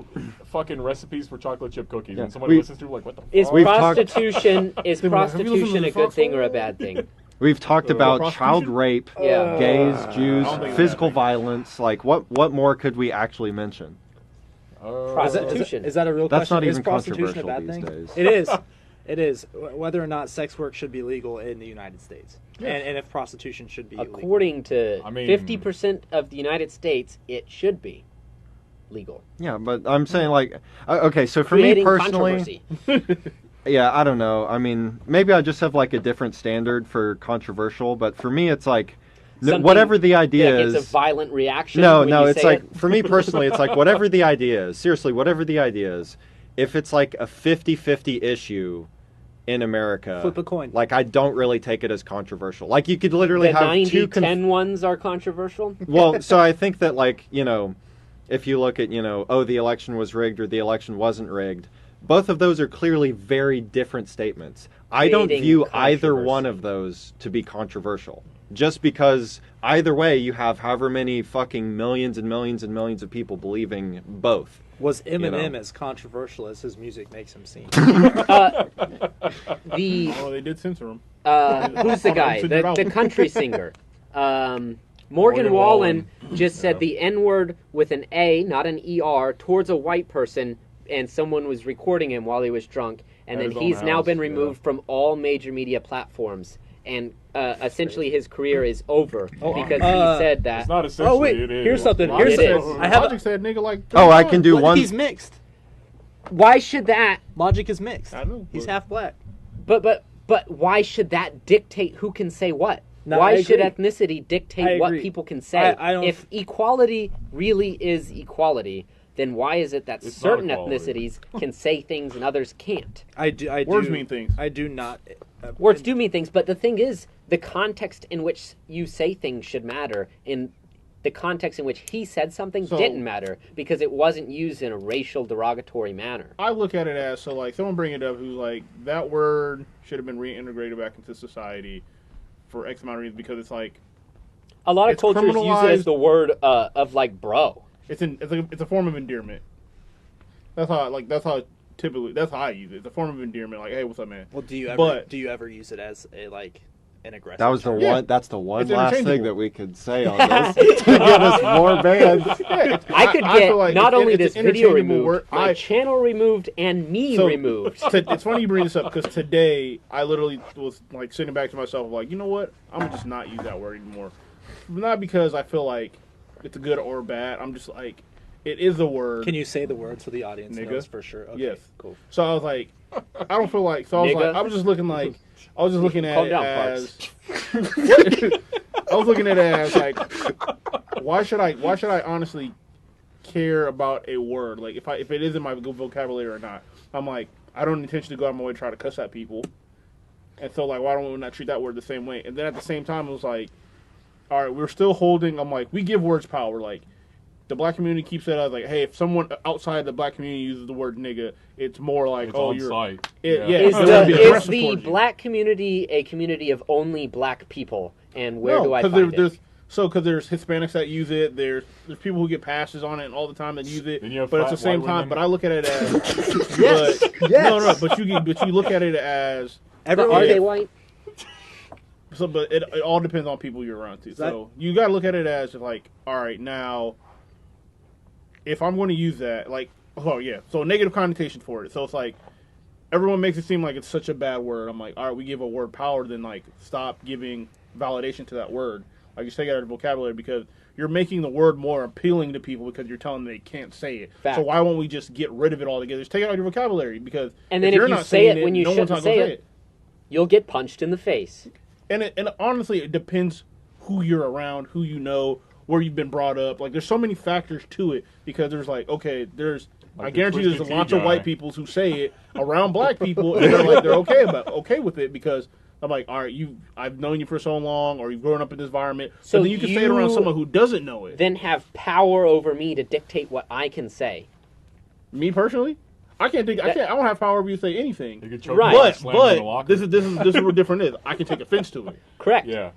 fucking recipes for chocolate chip cookies. Yeah. And somebody We- listens to it like, what the Is fuck? We've talked- prostitution is Have you listened to prostitution the a good Fox thing or a one? bad thing? We've talked about prostitution? child rape, Yeah. gays, Jews, I don't think physical that- violence. Like what more could we actually mention? Prostitution. Is that a real That's question? not Is even prostitution a controversial bad these thing? days. It is. It is. Whether or not sex work should be legal in the United States, and if prostitution should be illegal. According to I mean- 50% of the United States, it should be legal. Yeah, but I'm saying like, okay, so for Creating me personally, controversy. yeah, I don't know. I mean, maybe I just have like a different standard for controversial, but for me, it's like Something whatever the idea that is. gets a violent reaction. No, when no, you it's say like it. for me personally, it's like whatever the idea is. Seriously, whatever the idea is. If it's like a 50-50 issue in America, Flip a coin. like I don't really take it as controversial. Like you could literally the have 90-10 ones are controversial. Well, so I think that like, if you look at, the election was rigged or the election wasn't rigged, both of those are clearly very different statements. I don't Creating view either controversy. one of those to be controversial. Just because either way you have however many fucking millions and millions and millions of people believing both. Was Eminem know. as controversial as his music makes him seem? The Oh, they did censor him. who's the guy? Figure it out. The country singer. Morgan Morgan Wallen Wallen. just said the N word with an A, not an ER, towards a white person, and someone was recording him while he was drunk, and At then his own he's now house, been yeah. removed from all major media platforms, and essentially his career is over because he said that. It's not essentially. Oh wait, it is. here's something. Logic Here's said- something. I have. Logic said nigga like. Oh, I can do But one. He's mixed. Why should that? Logic is mixed. I know. He's but- half black. But why should that dictate who can say what? No, Why I should agree. ethnicity I dictate what agree. people can say? I don't- If equality really is equality, then why is it that It's certain not equality. ethnicities can say things and others can't? Words mean things. I do not. Words do mean things, but the thing is, the context in which you say things should matter. In the context in which he said something So- didn't matter because it wasn't used in a racial derogatory manner. I look at it as, so like someone bring it up who's like, that word should have been reintegrated back into society for X amount of reasons, because it's like, A lot of It's cultures use it criminalized. as the word of like bro. it's a form of endearment. That's how typically, that's how I use it. It's a form of endearment, like, hey, what's up, man? Well, do you But- ever use it as a like an aggressive? That was the Yeah. one. That's the one It's last thing interchangeable. that we could say on this to get us more banned. I could get feel like not it's- only it's this an video interchangeable removed, word. my channel removed, and me So- removed. It's funny you bring this up, because today I literally was like sitting back to myself, like, you know what? I'm gonna just not use that word anymore. Not because I feel like it's good or bad. I'm just like, it is a word. Can you say the word so the audience Nigga? knows for sure? Okay, Yes. cool. So I was like, I don't feel like. So I was Nigga? like, I was just looking at Calm it down, as. I was looking at it as like, why should I honestly care about a word? Like, if it is in my vocabulary or not. I'm like, I don't intentionally go out of my way to try to cuss at people, and so like, why don't we not treat that word the same way? And then at the same time, it was like, all right, we're still holding. I'm like, we give words power. Like, the black community keeps it as like, hey, if someone outside the black community uses the word nigga, it's more like, It's oh, on you're. site. Yeah. Is It's gonna be the, is aggressive the towards you. black community a community of only black people? And where do I because find there's it? because there's Hispanics that use it. There's people who get passes on it all the time that use it. Then you have But at fat the same white time, women. but I look at it as Yes. but, Yes. no, but you look at it as But Everyone, are yeah. they white? so. But it all depends on people you're around too. So you got to look at it as like, all right, now if I'm going to use that, like, oh yeah, so negative connotation for it. So it's like everyone makes it seem like it's such a bad word. I'm like, all right, we give a word power, then like stop giving validation to that word. Like, you take it out of the vocabulary because you're making the word more appealing to people because you're telling them they can't say it. Fact. So why won't we just get rid of it altogether? Just take it out of your vocabulary, because And then you're if you not say saying it when you no one's shouldn't not gonna say it, you'll get punched in the face. And honestly, it depends who you're around, who you know, where you've been brought up. Like, there's so many factors to it, because there's like, okay, there's Like I the guarantee there's a Twisted lot Tea of white guy. people who say it around black people, and they're okay with it, because I'm like, all right, I've known you for so long, or you've grown up in this environment. So But then you can say it around you someone who doesn't know it. Then have power over me to dictate what I can say. Me personally, I don't have power over you to say anything. You could choke Right. you and But slam you in the locker. this is what different is. I can take offense to it, Correct. Yeah.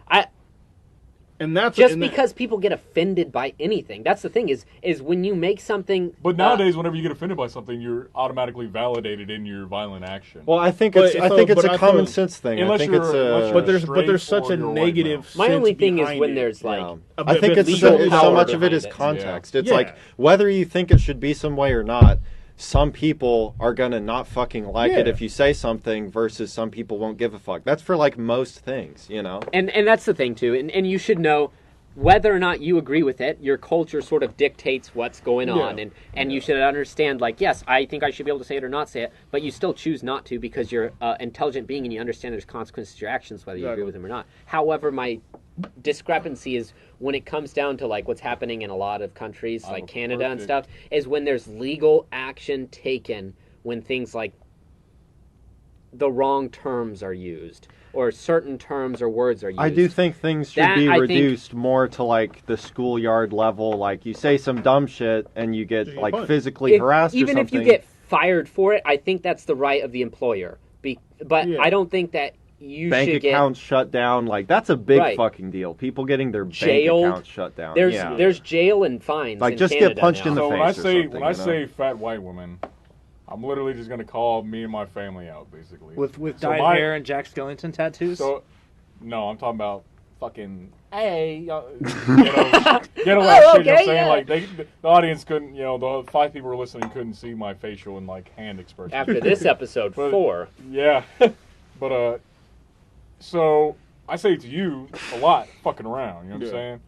and that's Just and that- because people get offended by anything. That's the thing is when you make something. But nowadays, whenever you get offended by something, you're automatically validated in your violent action. Well, I think But it's so- a but I common feel- sense thing. I unless think you're- it's unless a. you're but there's straight such a or you're white negative. male. my sense only thing is behind when it. there's like. Yeah. A I bit- think bit it's legal so power much of it behind is it. context. Yeah. It's Yeah. like whether you think it should be some way or not. Some people are gonna not fucking like it Yeah. if you say something, versus some people won't give a fuck. That's for like most things, you know. And that's the thing too. And you should know whether or not you agree with it, your culture sort of dictates what's going on. Yeah. And you should understand, like, yes, I think I should be able to say it or not say it, but you still choose not to because you're an intelligent being and you understand there's consequences to your actions, whether you agree Exactly. with them or not. However, my discrepancy is when it comes down to like what's happening in a lot of countries like Canada and stuff, is when there's legal action taken when things like the wrong terms are used or certain terms or words are used. I do think things should That, be I think- reduced more to like the schoolyard level. Like you say some dumb shit and you get You get like punched. physically harassed even or if something. you get fired for it, I think that's the right of the employer. But Yeah. I don't think that you bank should accounts shut down, like that's a big Right. fucking deal. People getting their Jailed. bank accounts shut down. get yeah. there's jail and fines. Like, in just get Canada punched now. in the So when face I or say something, when I you know? say fat white woman, I'm literally just gonna call me and my family out, basically. with So dyed my- hair and Jack Skellington tattoos. So, no, I'm talking about fucking. Hey, get over that shit. You know what I'm okay, saying? yeah. Like the audience couldn't, the 5 people who were listening couldn't see my facial and like hand expression. After this episode, But- 4. Yeah, but so I say to you a lot, fucking around. You know what I'm Yeah. saying?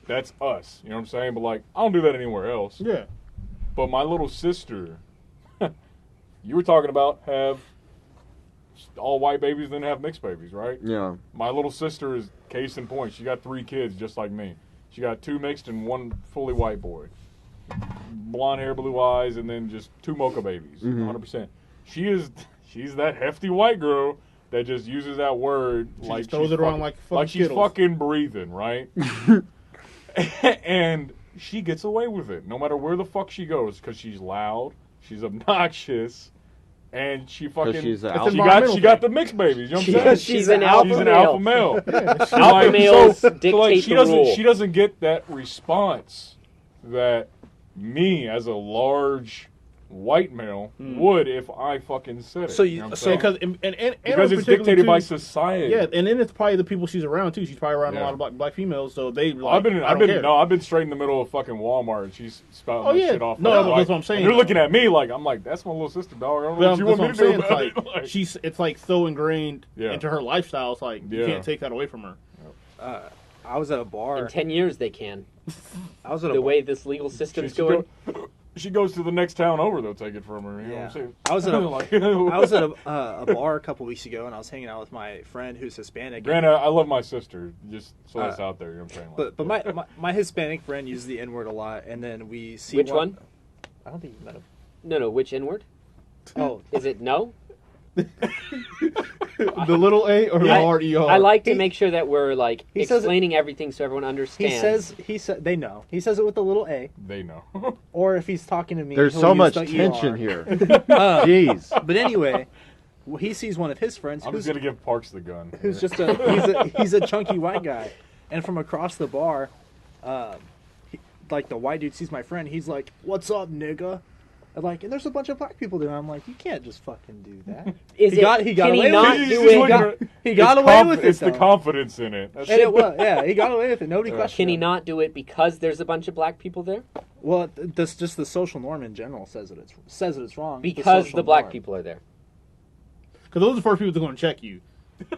That's us. You know what I'm saying? But like, I don't do that anywhere else. Yeah. But my little sister, you were talking about, have all white babies then have mixed babies, right? Yeah. My little sister is case in point. She got 3 kids just like me. She got 2 mixed and 1 fully white boy. Blonde hair, blue eyes, and then just 2 mocha babies. 100%. She's that hefty white girl that just uses that word She like just throws she's it around fucking- like she's Skittles. fucking breathing, right? And she gets away with it no matter where the fuck she goes because she's loud, she's obnoxious, and she fucking she's an It's alpha. a environmental she got thing. the mixed babies. You know what I'm Because saying? she's an alpha She's an male. alpha male. Alpha Like, males dictate she the doesn't rule. she doesn't get that response that me as a large white male would if I fucking said it. So you know what I'm so saying? because because it's dictated by society. Yeah, and then it's probably the people she's around too. She's probably around Yeah. a lot of black females, so they like. I've been straight in the middle of fucking Walmart and she's spouting Oh, that yeah. shit off. No, like, that's like- what I'm saying, and they're looking though. at me like I'm like, that's my little sister, dog. I don't know Well, what you that's want what me I'm to saying. do It's about like it. Like, it's like so ingrained Yeah. into her lifestyle. It's like you Yeah. can't take that away from her. I was at a bar. In 10 years, they can. I was at a The bar. way this legal system's going. she goes to the next town over. They'll take it from her. You know what I'm saying? I was at a Like- I was at a bar a couple weeks ago, and I was hanging out with my friend who's Hispanic. Granted, I love my sister. Just so that's out there. You know what I'm saying? Like, But my Hispanic friend uses the N word a lot, and then we see Which one? I don't think you met him. No, which N-word? Oh, Is it no? The little A or the I- hard ER? I like to make sure that we're like He says it- explaining everything so everyone understands. he said they know. He says it with a little A, they know. or if he's talking to me, There's he'll so use much the tension ER. here. Uh, Jeez. But anyway, he sees one of his friends I'm just gonna give Parks the gun. who's just he's a chunky white guy, and from across the bar, like the white dude sees my friend, he's like, "What's up, nigga?" And there's a bunch of black people there. I'm like, you can't just fucking do that. Is he it, got can away he with not it. He's do just it? looking He got it's away with it, It's the though. confidence in it. That's And it was, yeah, he got away with it. Nobody questioned Can he him. not do it because there's a bunch of black people there? Well, that's just the social norm in general says that it's wrong. Because social the black norm. people are there. Because those are the first people that are going to check you.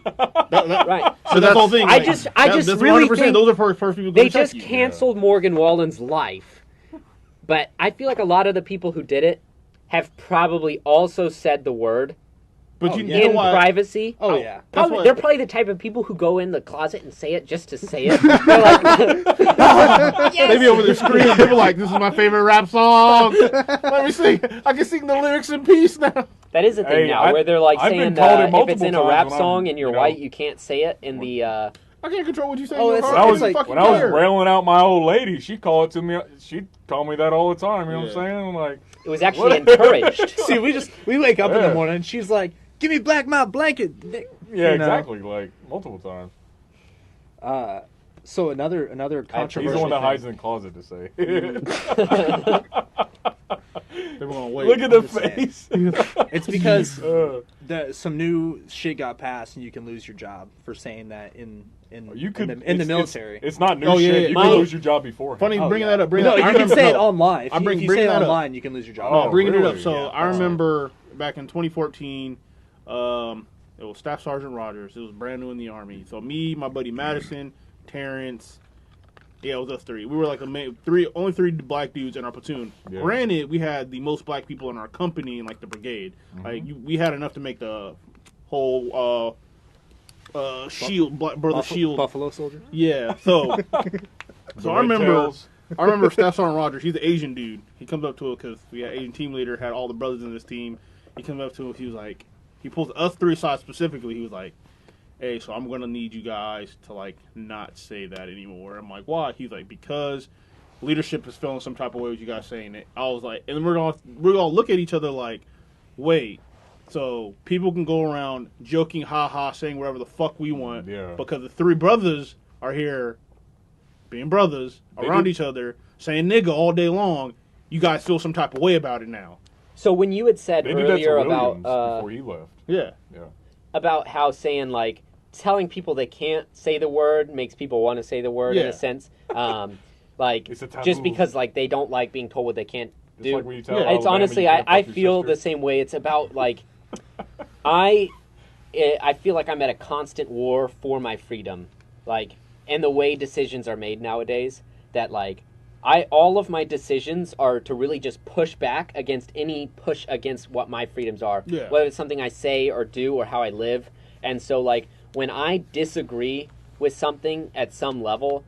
Right. So that's the whole thing. I like, just that's really 100%, think those are first people They going to check just you. canceled Morgan Wallen's life. But I feel like a lot of the people who did it have probably also said the word But Oh, you yeah. know in why? privacy. Oh yeah. Probably, why- they're probably the type of people who go in the closet and say it just to say it. They're like, They be over there screaming. They be like, "This is my favorite rap song. Let me sing. I can sing the lyrics in peace now." that is a thing Hey, now, where they're like I've been saying called it if it's multiple in a times rap when I'm, song and you're you know- white, you can't say it in the. I can't control what you say. Oh, in your it's- heart. When I was like- fucking when I was care. railing out my old lady, she'd call it to me. She'd call me that all the time. You know what Yeah. I'm saying? Like, It was actually encouraged. See, we wake up in Yeah. the morning and she's like, "Give me black mouth blanket." yeah, You know? exactly. Like multiple times. So another He's the controversial one that thing. hides in the closet to say. They were gonna wait. Look at the just saying. face. It's because Uh, some new shit got passed and you can lose your job for saying that in you could in the it's- military. It's not new Oh, yeah, shit. yeah. You My- can lose your job before. Funny, Oh, bringing yeah. that up. Bring No, that you up. I can remember- say it no. online. If I you, bring- if you bring say it that up. online, you can lose your job. Oh, Bringing it up. really? So Yeah. I remember back in 2014, it was Staff Sergeant Rogers. It was brand new in the Army. So me, my buddy Madison, Terrence, yeah, it was us three. We were like only three black dudes in our platoon. Yeah. Granted, we had the most black people in our company and like the brigade. Like we had enough to make the whole shield, Black Brother Shield. Buffalo Soldier. Yeah. So The I red remember. tails. I remember Staff Sergeant Rogers. He's an Asian dude. He comes up to it because we had Asian team leader, had all the brothers in this team. He comes up to us. He was like, he pulls us three aside specifically. He was like, "Hey, so I'm gonna need you guys to like not say that anymore." I'm like, "Why?" He's like, "Because leadership is feeling some type of way with you guys saying it." I was like, and we're gonna look at each other like, "Wait." So people can go around joking, ha ha, saying whatever the fuck we want, Yeah. because the three brothers are here, being brothers They around did- each other, saying nigga all day long. You guys feel some type of way about it now. So when you had said They did that to earlier Williams about before he left. Yeah, Yeah. about how saying like telling people they can't say the word makes people want to say the word in Yeah. a sense, like It's a taboo. just because like they don't like being told what they can't Just do. like when you tell Yeah. It's Alabama honestly, you can't I fuck your feel sister. the same way. It's about like I feel like I'm at a constant war for my freedom, like, and the way decisions are made nowadays. That like all of my decisions are to really just push back against any push against what my freedoms are, Yeah. whether it's something I say or do or how I live. And so, like, when I disagree with something at some level,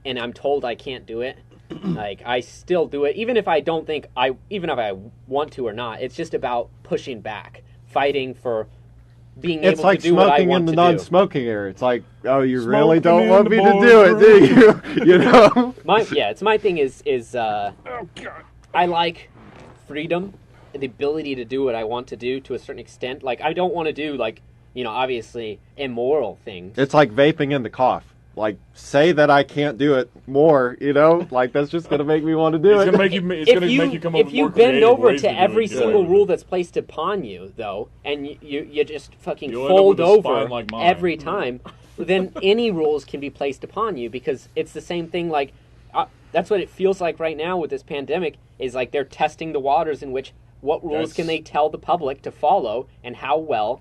and I'm told I can't do it, like, I still do it, even if I don't think even if I want to or not. It's just about pushing back, fighting for being It's able like to do what I smoking in want the to do. non-smoking area. It's like, oh, you really Smoking don't in want the me to do it, do you? You know? It's my thing is Oh God. I like freedom, the ability to do what I want to do to a certain extent. Like, I don't want to do, like, obviously immoral things. It's like vaping in the cough. Like, say that I can't do it more, like, that's just going to make me want to do It's it. gonna make you. It's gonna make you come up if with you more bend creative over ways to do every it. single Yeah. rule that's placed upon you, though, and you just fucking You'll end up fold with a over spine like mine. every time, then any rules can be placed upon you, because it's the same thing. Like, that's what it feels like right now with this pandemic, is like they're testing the waters in which what rules can they tell the public to follow, and how well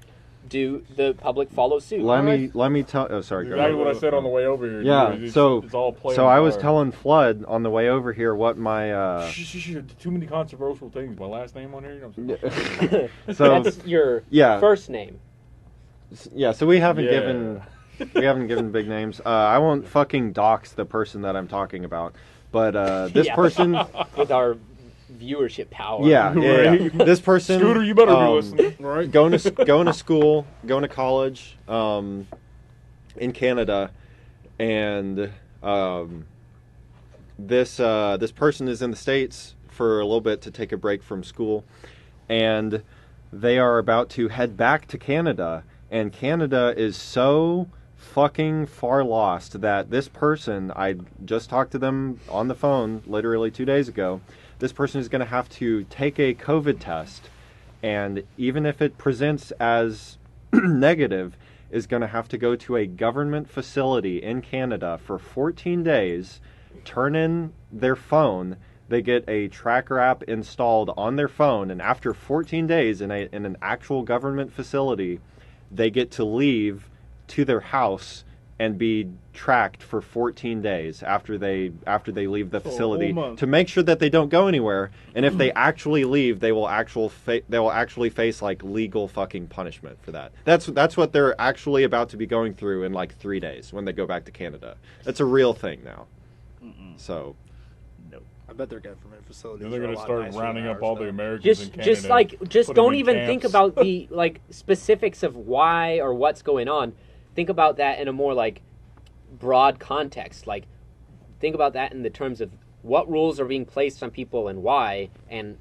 do the public follow suit. Let me tell. Oh, sorry. Go Exactly ahead. what I said on the way over here. Yeah. dude. It's all play So on I was fire. telling Flood on the way over here what my. Too many controversial things. My last name on here. You know what I'm saying? So That's your yeah. first name. Yeah. So we haven't Yeah. given big names. I won't fucking dox the person that I'm talking about, but this Yeah. person. With our viewership power. Yeah. Right. This person. Scooter, you better be listening. Right. going to school, going to college, in Canada, and this person is in the States for a little bit to take a break from school, and they are about to head back to Canada, and Canada is so fucking far lost that this person, I just talked to them on the phone literally 2 days ago, this person is going to have to take a COVID test, and even if it presents as negative, is going to have to go to a government facility in Canada for 14 days, turn in their phone, they get a tracker app installed on their phone, and after 14 days in an actual government facility, they get to leave to their house and be tracked for 14 days after they leave the facility whole month. to make sure that they don't go anywhere. And if they actually leave, they will actually face like legal fucking punishment for that. That's what they're actually about to be going through in like 3 days when they go back to Canada. That's a real thing now. So I bet their government facilities. Then they're are a gonna lot start nicer rounding than up all ours, the though. Americans in Canada. Just put them don't in even camps. think about the like specifics of why or what's going on. Think about that in a more like broad context. Like, think about that in the terms of what rules are being placed on people and why, and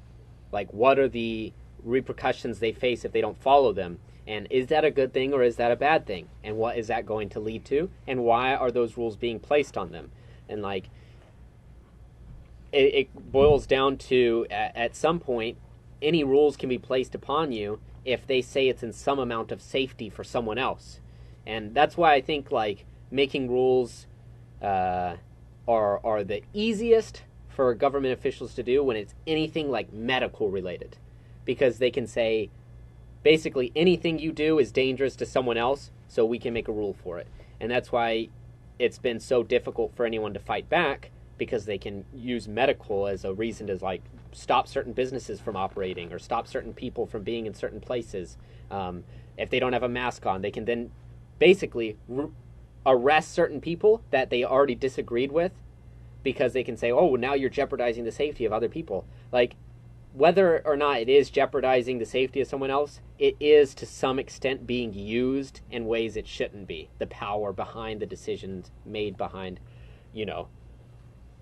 like what are the repercussions they face if they don't follow them. And is that a good thing or is that a bad thing? And what is that going to lead to? And why are those rules being placed on them? And like, it boils down to, at some point, any rules can be placed upon you if they say it's in some amount of safety for someone else. And that's why I think like making rules are the easiest for government officials to do when it's anything like medical related, because they can say basically anything you do is dangerous to someone else, so we can make a rule for it. And that's why it's been so difficult for anyone to fight back, because they can use medical as a reason to like stop certain businesses from operating or stop certain people from being in certain places. If they don't have a mask on, they can then basically arrest certain people that they already disagreed with, because they can say, oh, now you're jeopardizing the safety of other people. Like, whether or not it is jeopardizing the safety of someone else, it is to some extent being used in ways it shouldn't be. The power behind the decisions made behind,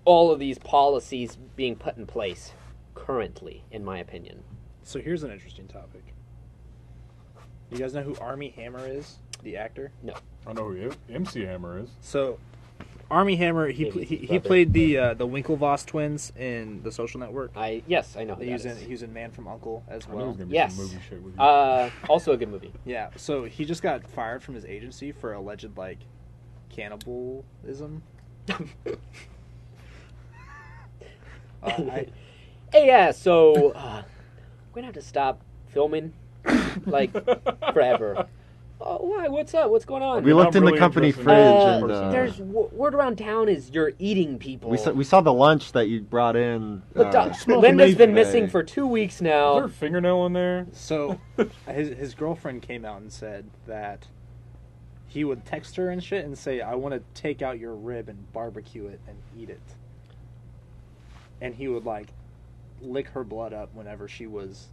all of these policies being put in place currently, in my opinion. So here's an interesting topic. You guys know who Armie Hammer is, the actor? I know who MC Hammer is. So, Armie Hammer, he played the Winklevoss twins in The Social Network. Yes, I know who He that is. was in Man from U.N.C.L.E. as I knew it well. was gonna be Yes. some movie shit with you. Also a good movie. Yeah, so he just got fired from his agency for alleged cannibalism. Hey, yeah, so we're gonna have to stop filming, like, forever. Oh, why? What's up? What's going on? We You're looked not in the really company addressing fridge that and person. There's word around town is you're eating people. we saw the lunch that you brought in. But smells Linda's been amazing. missing for 2 weeks Is there now. a fingernail in there? So his girlfriend came out and said that he would text her and shit and say, "I want to take out your rib and barbecue it and eat it." And he would like lick her blood up whenever she was.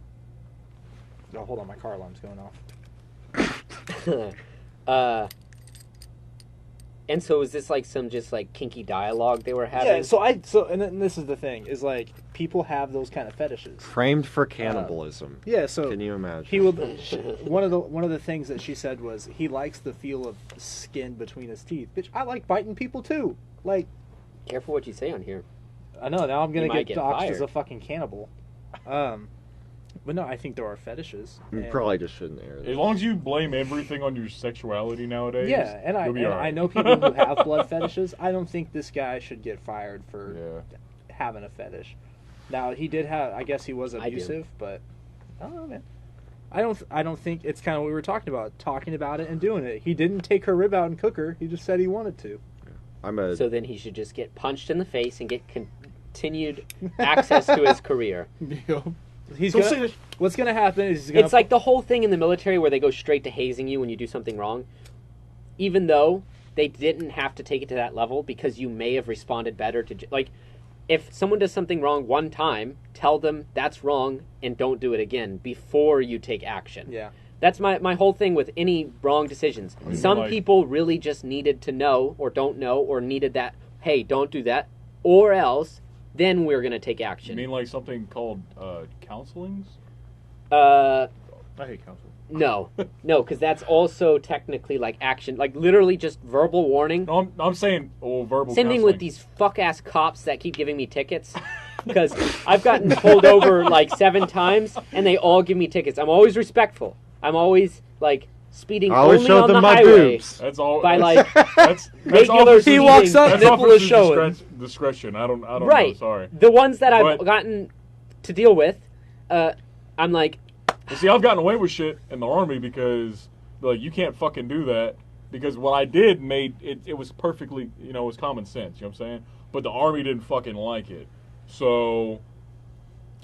Oh, hold on, my car alarm's going off. And so is this like some just like kinky dialogue they were having? Yeah, and then this is the thing is like people have those kind of fetishes. Framed for cannibalism. Yeah, so Can you imagine? he would. One of the things that she said was he likes the feel of skin between his teeth. Bitch, I like biting people too. Like, Careful what you say on here. I know now I'm gonna You might get get doxxed as fired. a fucking cannibal. But no, I think there are fetishes. We and- probably just shouldn't air As this. long as you blame everything on your sexuality nowadays, Yeah, and you'll be all right. I know people who have blood fetishes. I don't think this guy should get fired for Yeah. having a fetish. Now he did have. I guess he was I do. abusive, but I don't know, man. I don't think it's kind of what we were talking about it and doing it. He didn't take her rib out and cook her. He just said he wanted to. I'm a. So then he should just get punched in the face and get continued access to his career. He's gonna, what's gonna happen is he's gonna. It's like the whole thing in the military where they go straight to hazing you when you do something wrong. Even though they didn't have to take it to that level because you may have responded better to... Like, if someone does something wrong one time, tell them that's wrong and don't do it again before you take action. Yeah. That's my whole thing with any wrong decisions. mean, Some like- people really just needed to know or don't know or needed that, hey, don't do that, or else then we're going to take You action. mean like something called counselings? I hate counseling. No, because that's also technically like action, like literally just verbal warning. No, I'm saying verbal. Same thing counseling. with these fuck ass cops that keep giving me tickets. Because I've gotten pulled over like 7 times and they all give me tickets. I'm always respectful. I'm always like speeding I always only show on them the my highway. boobs. That's all. By, that's, like, that's regular officer's- He walks up, that's nipple is officer's showing. Discretion. I don't Right. know. Sorry. The ones that I've But- gotten to deal with, I'm like, You see, I've gotten away with shit in the army because like you can't fucking do that because what I did made it. It was perfectly, it was common sense. You know what I'm saying? But the army didn't fucking like it, so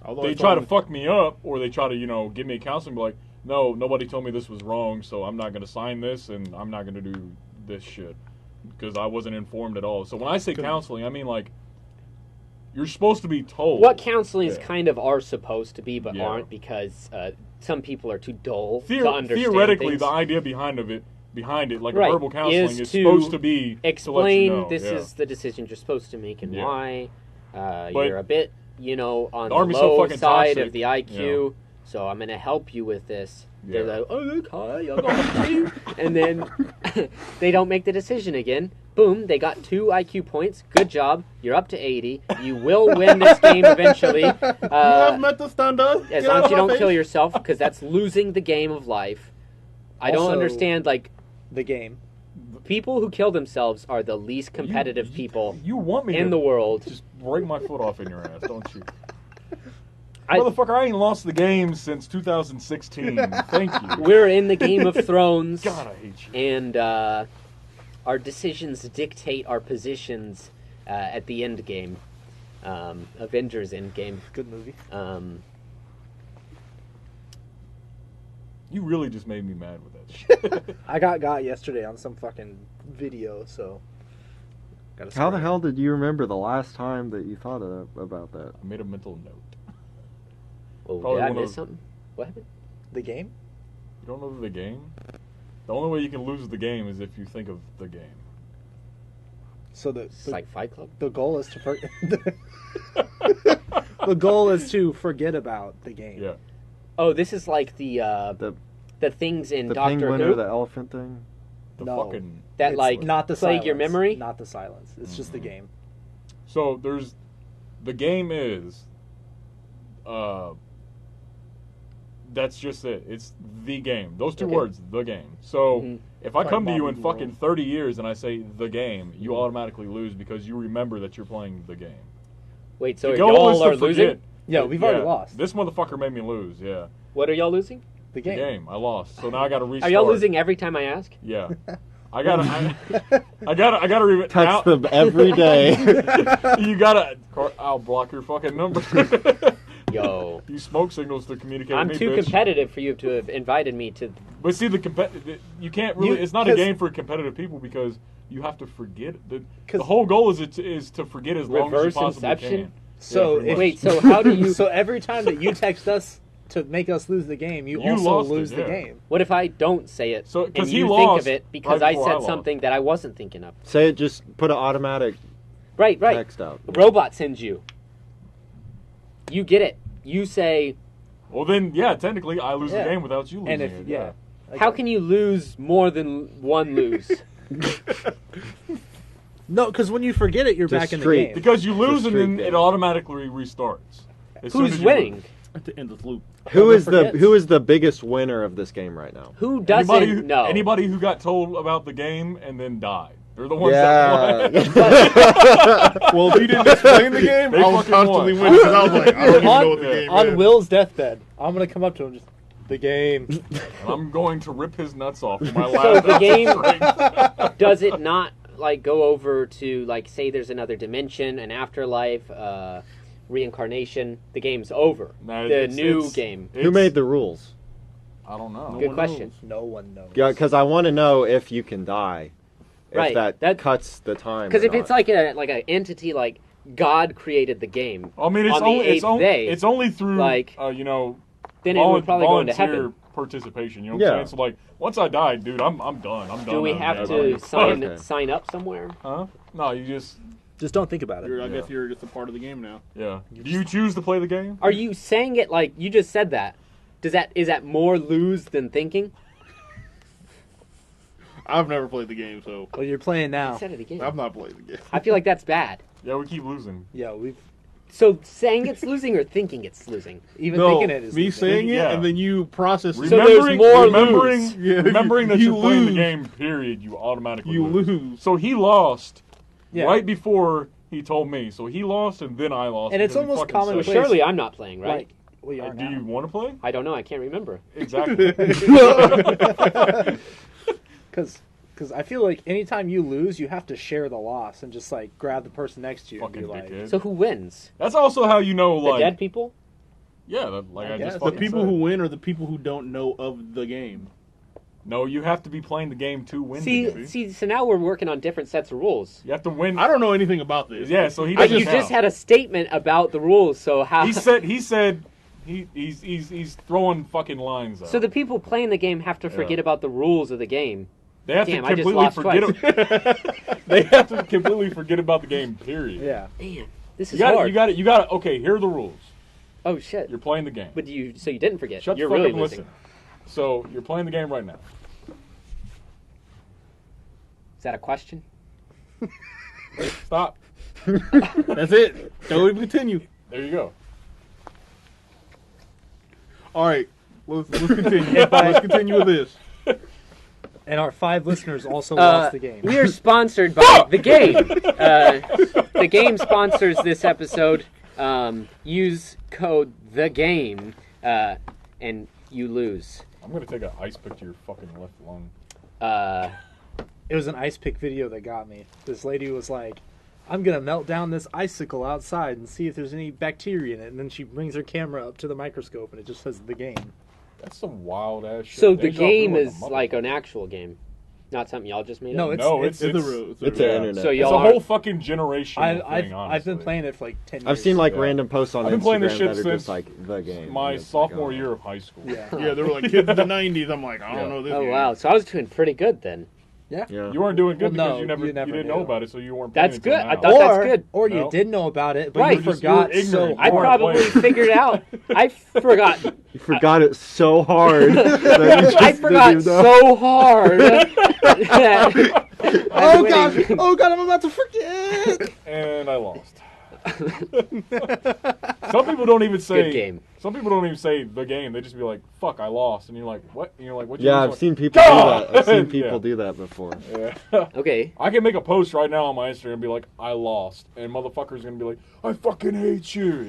Although they it's try all- to fuck me up, or they try to give me a counseling. Be like, no, nobody told me this was wrong, so I'm not gonna sign this, and I'm not gonna do this shit because I wasn't informed at all. So when I say counseling, I mean like you're supposed to be told what counselings Yeah. kind of are supposed to be, but Yeah. aren't because some people are too dull to understand theoretically, things. the idea behind it, like Right, a verbal counseling, is is to supposed to be Explain to let you know. this yeah. is the decision you're supposed to make and Yeah. why. But You're a bit, on the Army's so low fucking side toxic, of the IQ, so I'm going to help you with this. Yeah. They're like, oh, look, hi, I got you. And then they don't make the decision again. Boom, they got 2 IQ points. Good job. You're up to 80. You will win this game eventually. You have met the standard. As Get long out as you of my don't kill face. yourself, because that's losing the game of life. I don't Also- understand, like, The game. people who kill themselves are the least competitive people You want me in to the world. just break my foot off in your ass, don't you? I- Motherfucker, I ain't lost the game since 2016. Thank you. We're in the Game of Thrones, God, I hate you. and our decisions dictate our positions at the end game. Avengers Endgame. Good movie. You really just made me mad with that shit. I got yesterday on some fucking video, so. Gotta How the scrap it. hell did you remember the last time that you thought about that? I made a mental note. Oh, Probably did I one of miss those- something? What happened? The game? You don't know the game? The only way you can lose the game is if you think of the game. So It's like Fight Club. the goal is to the goal is to forget about the game. Yeah. Oh, this is like the things in The Doctor penguin Who or the elephant thing? The No. fucking. that It's like not the plague your silence. memory. Not the silence. It's just the game. So there's. The game is. That's just it. It's the game. Those two Okay. words, the game. So Mhm. if I Like come to you Bobby in the fucking World. 30 years and I say the game, you automatically lose because you remember that you're playing the game. Wait, so the goal is y'all to are losing? forget. Yeah, we've already lost. This motherfucker made me lose, yeah. What are y'all losing? The The game. game. I lost. So now I got to Are restart. y'all losing every time I ask? Yeah. I gotta Text them every day. You gotta. I'll block your fucking number. Yo. You smoke signals to communicate I'm with me, too bitch. competitive for you to have invited me to. But see, you can't really. You- It's not a 'cause- game for competitive people because you have to forget. The 'Cause- whole goal is to forget as long as you Reverse possibly inception? can. So pretty if- much. Wait, so how do you. So every time that you text us to make us lose the game, you You also lost it, lose the yeah. game. What if I don't say it So- and 'cause he you think lost of it because right I before I said lost. something that I wasn't thinking of? Say it. Just put an automatic Right. text out. A robot sends you. You get it. You say, Well, then, yeah, technically, I lose Yeah. the game without you losing And if it. yeah, how can you lose more than one lose? No, because when you forget it, you're Just back in the streak. game. Because you lose It's a and then streak it game. automatically restarts. As soon Who's as you winning? lose. At the end of the loop. Who is forgets. the biggest winner of this game right now? Who doesn't Anybody who, know? anybody who got told about the game and then died. They're the ones Yeah. that won. Well, if you didn't explain the game, They I was fucking constantly won. winning because I was like, I don't even know what the On- game On is. Will's deathbed, I'm gonna come up to him just the game. I'm going to rip his nuts off with my So last the game strength. does it not like go over to like say there's another dimension, an afterlife, reincarnation? The game's over. Nah, The it's- new it's- game. Who made the rules? I don't know. Good question. No one knows. Yeah, because I want to know if you can die. If Right, that, that- cuts the time. Because or if it's not. like an entity like God created the game, I mean, it's on the only it's eighth only day, it's only through like, then it would probably go into volunteer heaven. participation. You know what Yeah. I'm saying? So like, once I die, dude, I'm done. I'm done. Do we out have of to there. sign Okay. sign up somewhere? Huh? No, you just Just don't think about it. I guess you're just a part of the game now. yeah. Do you choose to play the game? Are you saying it like you just said that? Is that more lose than thinking? I've never played the game, so Well, you're playing I now. said it again. I've not played the game. I feel like that's bad. Yeah, we keep losing. Yeah, we've So saying it's losing or thinking it's losing? even No, thinking it is. me losing. saying it Yeah. and then you process it. So there's more remembering, lose. Yeah, remembering that you you're playing the lose. game. Period. You automatically You lose. lose. So he lost Yeah. right before he told me. So he lost and then I lost. And it's because he almost fucking common Well, said place. surely I'm not playing, right? Like, we are it. Do now. you want to play? I don't know. I can't remember. Exactly. Because I feel like anytime you lose, you have to share the loss and just like grab the person next to you Fucking and be like, dickhead. So who wins? That's also how you know, The like, dead people? yeah, that, like I guess. just The fucking people said. who win are the people who don't know of the game. No, you have to be playing the game to win. the game. See. So now we're working on different sets of rules. You have to win. I don't know anything about this. Yeah, so he But doesn't you just count. had a statement about the rules, so how? He said he's throwing fucking lines out. So the people playing the game have to forget about the rules of the game. they have Damn, to I just completely lost forget. They have to completely forget about the game. Period. yeah. Man, this You is got it. hard. You got it. Okay, here are the rules. Oh shit! You're playing the game. But so you didn't forget. Shut You're the fuck really up and losing. listen. So you're playing the game right now. Is that a question? Stop. That's it. Don't even continue. There you go. All right, let's continue. Let's continue with this. And our 5 listeners also lost the game. We are sponsored by the game. The game sponsors this episode. Use code the game, and you lose. I'm gonna take an ice pick to your fucking left lung. It was an ice pick video that got me. This lady was like, I'm going to melt down this icicle outside and see if there's any bacteria in it. And then she brings her camera up to the microscope and it just says the game. That's some wild ass shit. So the Deja vu game like a is like motherfucker. an actual game, not something y'all just made No, up. it's It's a real. It's yeah. an internet. So It's y'all a are- whole fucking generation I've thing. Honestly, been playing it for like 10 years. I've seen like Yeah. random posts on I've been playing Instagram this shit that are since just like the game. my And it's like, sophomore oh. year of high school. Yeah. Yeah, they were like kids in the '90s. I'm like, I Yeah. don't know this. Oh game. wow! So I was doing pretty good then. Yeah. You weren't doing good Well, because no, you you never didn't knew. know about it, so you weren't. Playing That's until good. I now. thought that's good. Or No. you did know about it, but Right. you You're just- forgot you're so ignorant. I weren't probably playing. figured out. I forgot. You forgot it so hard. that you just I forgot didn't know. so hard. that I'm winning. Oh god, I'm about to forget! And I lost. Some people don't even say. Good game. Some people don't even say the game. They just be like, "Fuck, I lost," and you're like, "What?" And you're like, "What?" you Yeah, lose?" I've seen people do God! that. I've seen people Yeah. do that before. Yeah. Okay. I can make a post right now on my Instagram and be like, "I lost," and motherfuckers gonna be like, "I fucking hate you."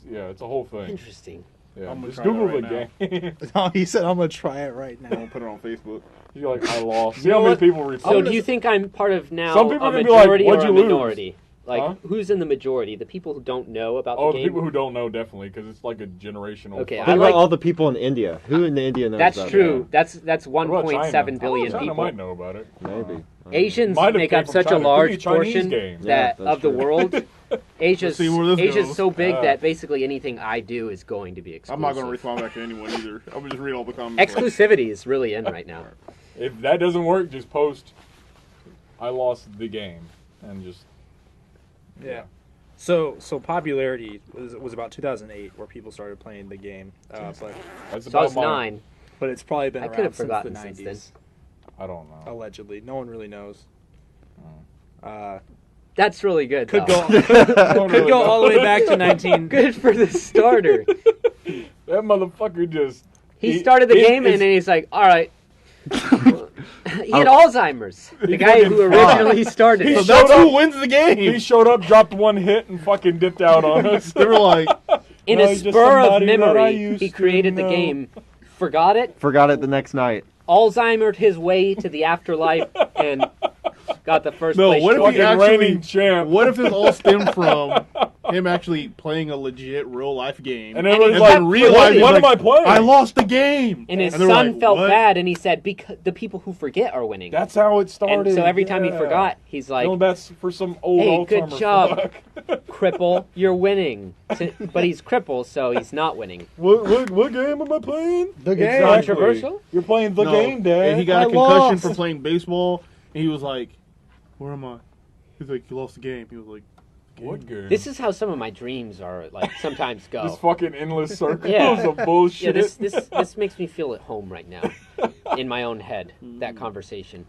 Yeah, it's a whole thing. Interesting. Yeah, I'm gonna just try that Google right the game. No, he said I'm gonna try it right I'm now. gonna put it on Facebook. You're like, I lost. See how many people reply? So do you think I'm part of now Some people a are gonna be like, majority "What'd or you a lose?" minority? Like, Huh? who's in the majority? The people who don't know about Oh, the the game? people who don't know, definitely, because it's like a generational. Okay, fuck- What I about like- all the people in India? Who in India knows That's about true. That's What about 1.7 billion China people. might know about it. that? Maybe. Asians Might have make came up from such China. a It could be large a Chinese portion game. Yeah, that that's of the true. world. Asia's see where this Asia's goes. so big that basically anything I do is going to be exclusive. I'm not gonna respond back to anyone either. I'm gonna just read all the comments. like, Exclusivity is really in right now. If that doesn't work, just post, I lost the game, and just Yeah. So popularity was about 2008 where people started playing the game, but that's So I about was my. 9. it's probably been I around could have since forgotten the since 90s. I don't know. Allegedly, no one really knows. That's really good. Could though. go I don't could really go know. all the way back to 19. Good for the starter. That motherfucker just. He started the game and then he's like, all right. He had Alzheimer's. The guy who originally started He it. showed That's up. who wins the game. He showed up, dropped one hit, and fucking dipped out on us. They were like, In No, a he's just spur of somebody that I memory, used he to created the know. game, forgot it, Forgot it the next night. Alzheimer'd his way to the afterlife, and got the first No, place what if trophy. he Fucking actually- reigning champ. what if this all stemmed from him actually playing a legit real life game? And everyone's he like, kept realized what like, am I playing? I lost the game. And his they were son like, felt "What?" bad, and he said, because the people who forget are winning. That's how it started. And so every time he yeah. forgot, he's like, No, that's for some old hey, good Alzheimer's job. fuck. cripple, you're winning. But he's crippled, so he's not winning. What game am I playing? The game. Exactly. Controversial? You're playing the No, game, Dad. And he got I a concussion lost. for playing baseball, and he was like, "Where am I?" He's like, "You lost the game." He was like, What game? This is how some of my dreams are, like, sometimes go. This fucking endless circles Yeah. of bullshit. Yeah, this makes me feel at home right now, in my own head. That conversation.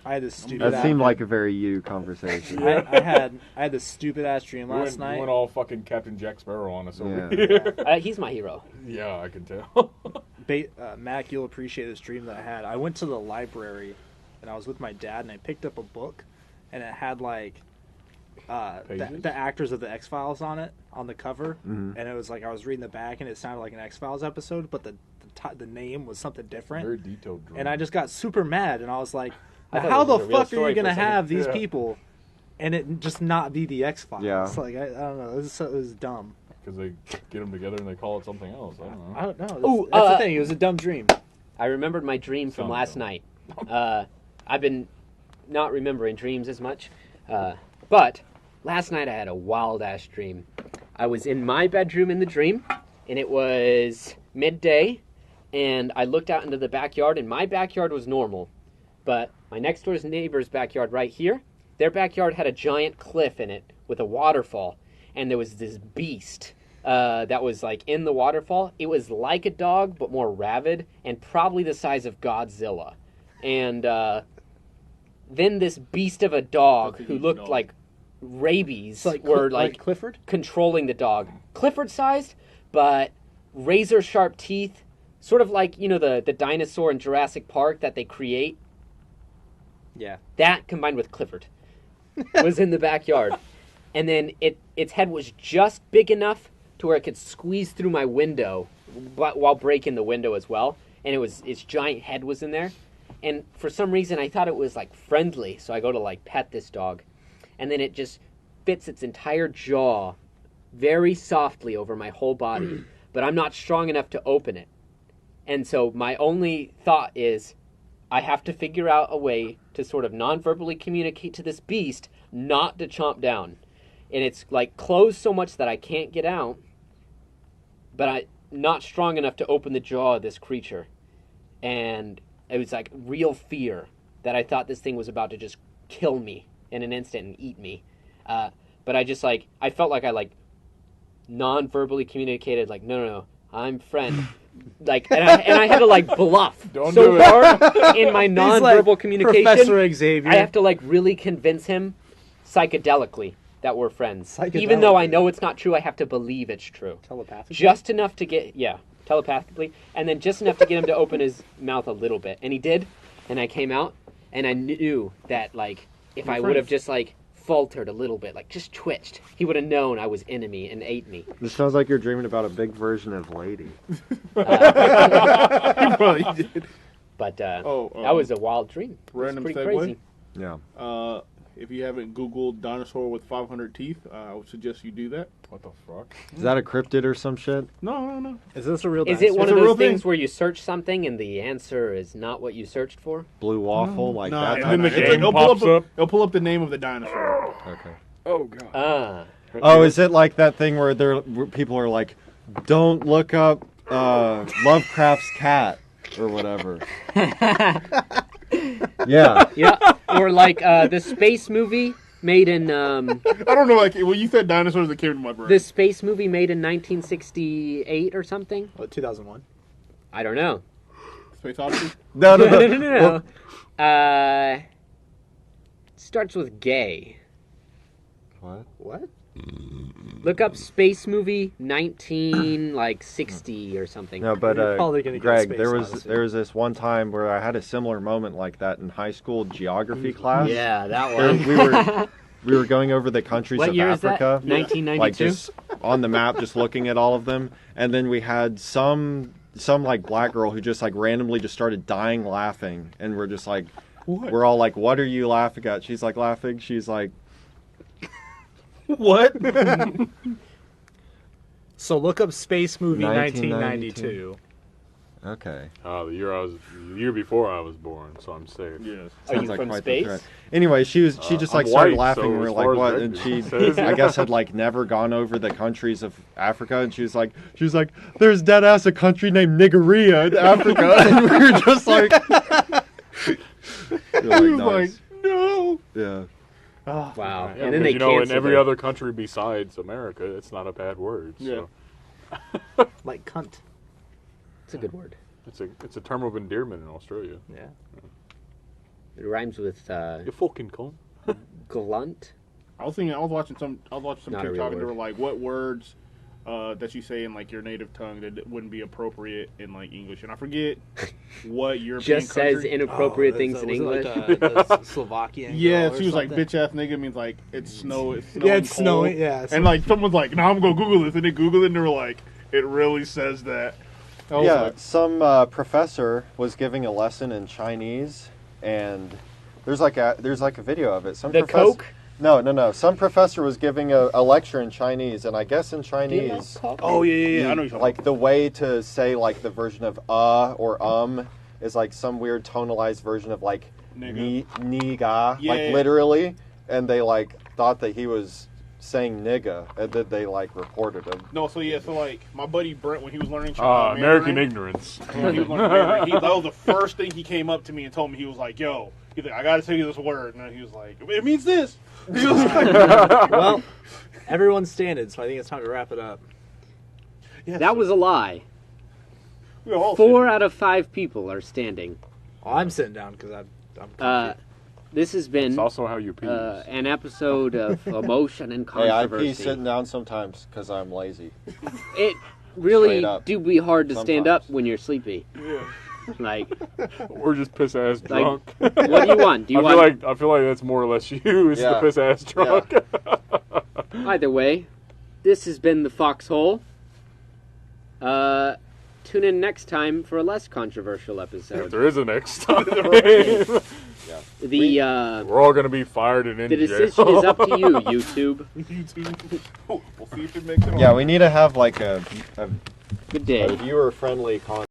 I had this stupid. That seemed like a very you conversation. I had this stupid ass dream You last went, night. you went all fucking Captain Jack Sparrow on us over Yeah. here. He's my hero. Yeah, I can tell. Mac, you'll appreciate this dream that I had. I went to the library, and I was with my dad, and I picked up a book, and it had like Pages? the actors of the X Files on it on the cover, Mhm. and it was like I was reading the back, and it sounded like an X Files episode, but the name was something different, Very detailed drawing. and I just got super mad, and I was like, I thought how it the was a real fuck are story you for a gonna second. have these Yeah. people, and it just not be the X Files? Yeah. Like I don't know, it was dumb. Because they get them together and they call it something else. I don't know. I don't know. That's, Ooh, that's the thing. It was a dumb dream. I remembered my dream from Sounds last dumb. night. I've been not remembering dreams as much, but last night I had a wild ass dream. I was in my bedroom in the dream, and it was midday, and I looked out into the backyard, and my backyard was normal, but my next door's neighbor's backyard right here, their backyard had a giant cliff in it with a waterfall, and there was this beast that was like in the waterfall. It was like a dog, but more rabid, and probably the size of Godzilla. And then this beast of a dog That's a who huge looked dog. like rabies It's were like Clifford. controlling the dog. Clifford sized, but razor sharp teeth, sort of like, you know, the dinosaur in Jurassic Park that they create. Yeah. That combined with Clifford was in the backyard. And then its head was just big enough to where it could squeeze through my window, but while breaking the window as well. And its giant head was in there. And for some reason, I thought it was like friendly, so I go to like pet this dog, and then it just fits its entire jaw very softly over my whole body, but I'm not strong enough to open it. And so my only thought is, I have to figure out a way to sort of non-verbally communicate to this beast not to chomp down. And it's like closed so much that I can't get out, but I'm not strong enough to open the jaw of this creature. And it was like real fear that I thought this thing was about to just kill me in an instant and eat me. But I just like, I felt like I like non-verbally communicated like, no, I'm friend. Like, and I had to like bluff Don't so do it. hard in my non-verbal communication. Professor Xavier. I have to like really convince him psychedelically that we're friends. Even Psychedelically. though I know it's not true, I have to believe it's true. telepathically. Just enough to get, telepathically, and then just enough to get him to open his mouth a little bit. And he did, and I came out, and I knew that, like, if I would have just, like, faltered a little bit, like just twitched, he would have known I was enemy and ate me. This sounds like you're dreaming about a big version of Lady. You probably did. But that Oh, was a wild dream. It was random pretty segue. crazy. Yeah. If you haven't Googled dinosaur with 500 teeth, I would suggest you do that. What the fuck? Is that a cryptid or some shit? No. Is this a real? Is it dinosaur? one It's of a those real things thing. where you search something and the answer is not what you searched for? Blue waffle, like No, that and type then the of game thing? it'll pops up. It'll pull up the name of the dinosaur. Okay. Oh god. Oh, is it like that thing where where people are like, don't look up Lovecraft's cat or whatever? Yeah. Yeah. Or like the space movie made in I don't know, like, when you said dinosaurs, that came to my brain. the space movie made in 1968 or something. What, 2001. I don't know. Space Odyssey? No, no, no. no. Starts with gay. What? What? Look up space movie 1960 or something. No, but You're probably gonna get Greg, Space there was Odyssey. this one time where I had a similar moment like that in high school geography class. Yeah, that Where one. we were going over the countries What of year is that? Africa, 1992. like just on the map, just looking at all of them, and then we had some like black girl who just like randomly just started dying laughing, and we're just like, we're all like, what are you laughing at? She's like laughing. She's like, what? So look up space movie 1992. 1992. Okay. The year before I was born, so I'm safe. Yes. Are you Sounds like from quite the space? threat. Anyway, she just I'm like started white, laughing. so And we as were like, far as what? that And she, says, I guess, had like never gone over the countries of Africa, and she was like, there's dead ass a country named Nigeria in Africa, and we were just like, He was like, nice. no. Yeah. Wow. Yeah, and then they because, you know, in canceled every it. other country besides America, it's not a bad word. So Like cunt. It's a good word. it's a term of endearment in Australia. Yeah. It rhymes with You fucking cunt. glunt. I was watching some Not a real TikTok, and they word. were like, what words that you say in like your native tongue that wouldn't be appropriate in like English, and I forget what European Just says country. inappropriate things in English. Like Slovakian. Yeah, girl she or was like, something. bitch ass nigga means like it's snowing. Yeah, it's cold. snowing. Yeah. And like someone's like, no, I'm gonna Google this, and they Google it, and they were like, it really says that. I was Yeah, like, some professor was giving a lesson in Chinese, and there's like a video of it. Some The Coke? No. Some professor was giving a lecture in Chinese, and I guess in Chinese, oh yeah. I know you're talking like the way to say like the version of or is like some weird tonalized version of like Nigga. ni ga, Yeah. like literally, and they like thought that he was saying nigga, and then they like reported him. No, so like my buddy Brent, when he was learning Chinese American Mandarin, ignorance. when he was learning Mandarin, that was the first thing he came up to me and told me. He was like, yo, he's like, I gotta tell you this word, and then he was like, it means this. He was like, Well, everyone's standing, so I think it's time to wrap it up. That was a lie. we all 4 out of 5 people are standing. Oh, I'm sitting down because I'm Uh, this has been It's also how you pee. an episode of emotion and Hey, I pee controversy. sitting down sometimes because I'm lazy. It really Straight up. do be hard to stand up Sometimes. when you're sleepy. Yeah. Like, Or just piss ass Like, drunk. what do you want? Do you want I feel like that's more or less you. Is the Yeah. piss ass drunk. Either way, this has been the Foxhole. Tune in next time for a less controversial If episode. there is a next time, The we're all gonna be fired and in the jail. decision is up to you, YouTube. YouTube. We'll see if it makes it. Yeah, we need to have like a Good day. viewer friendly content.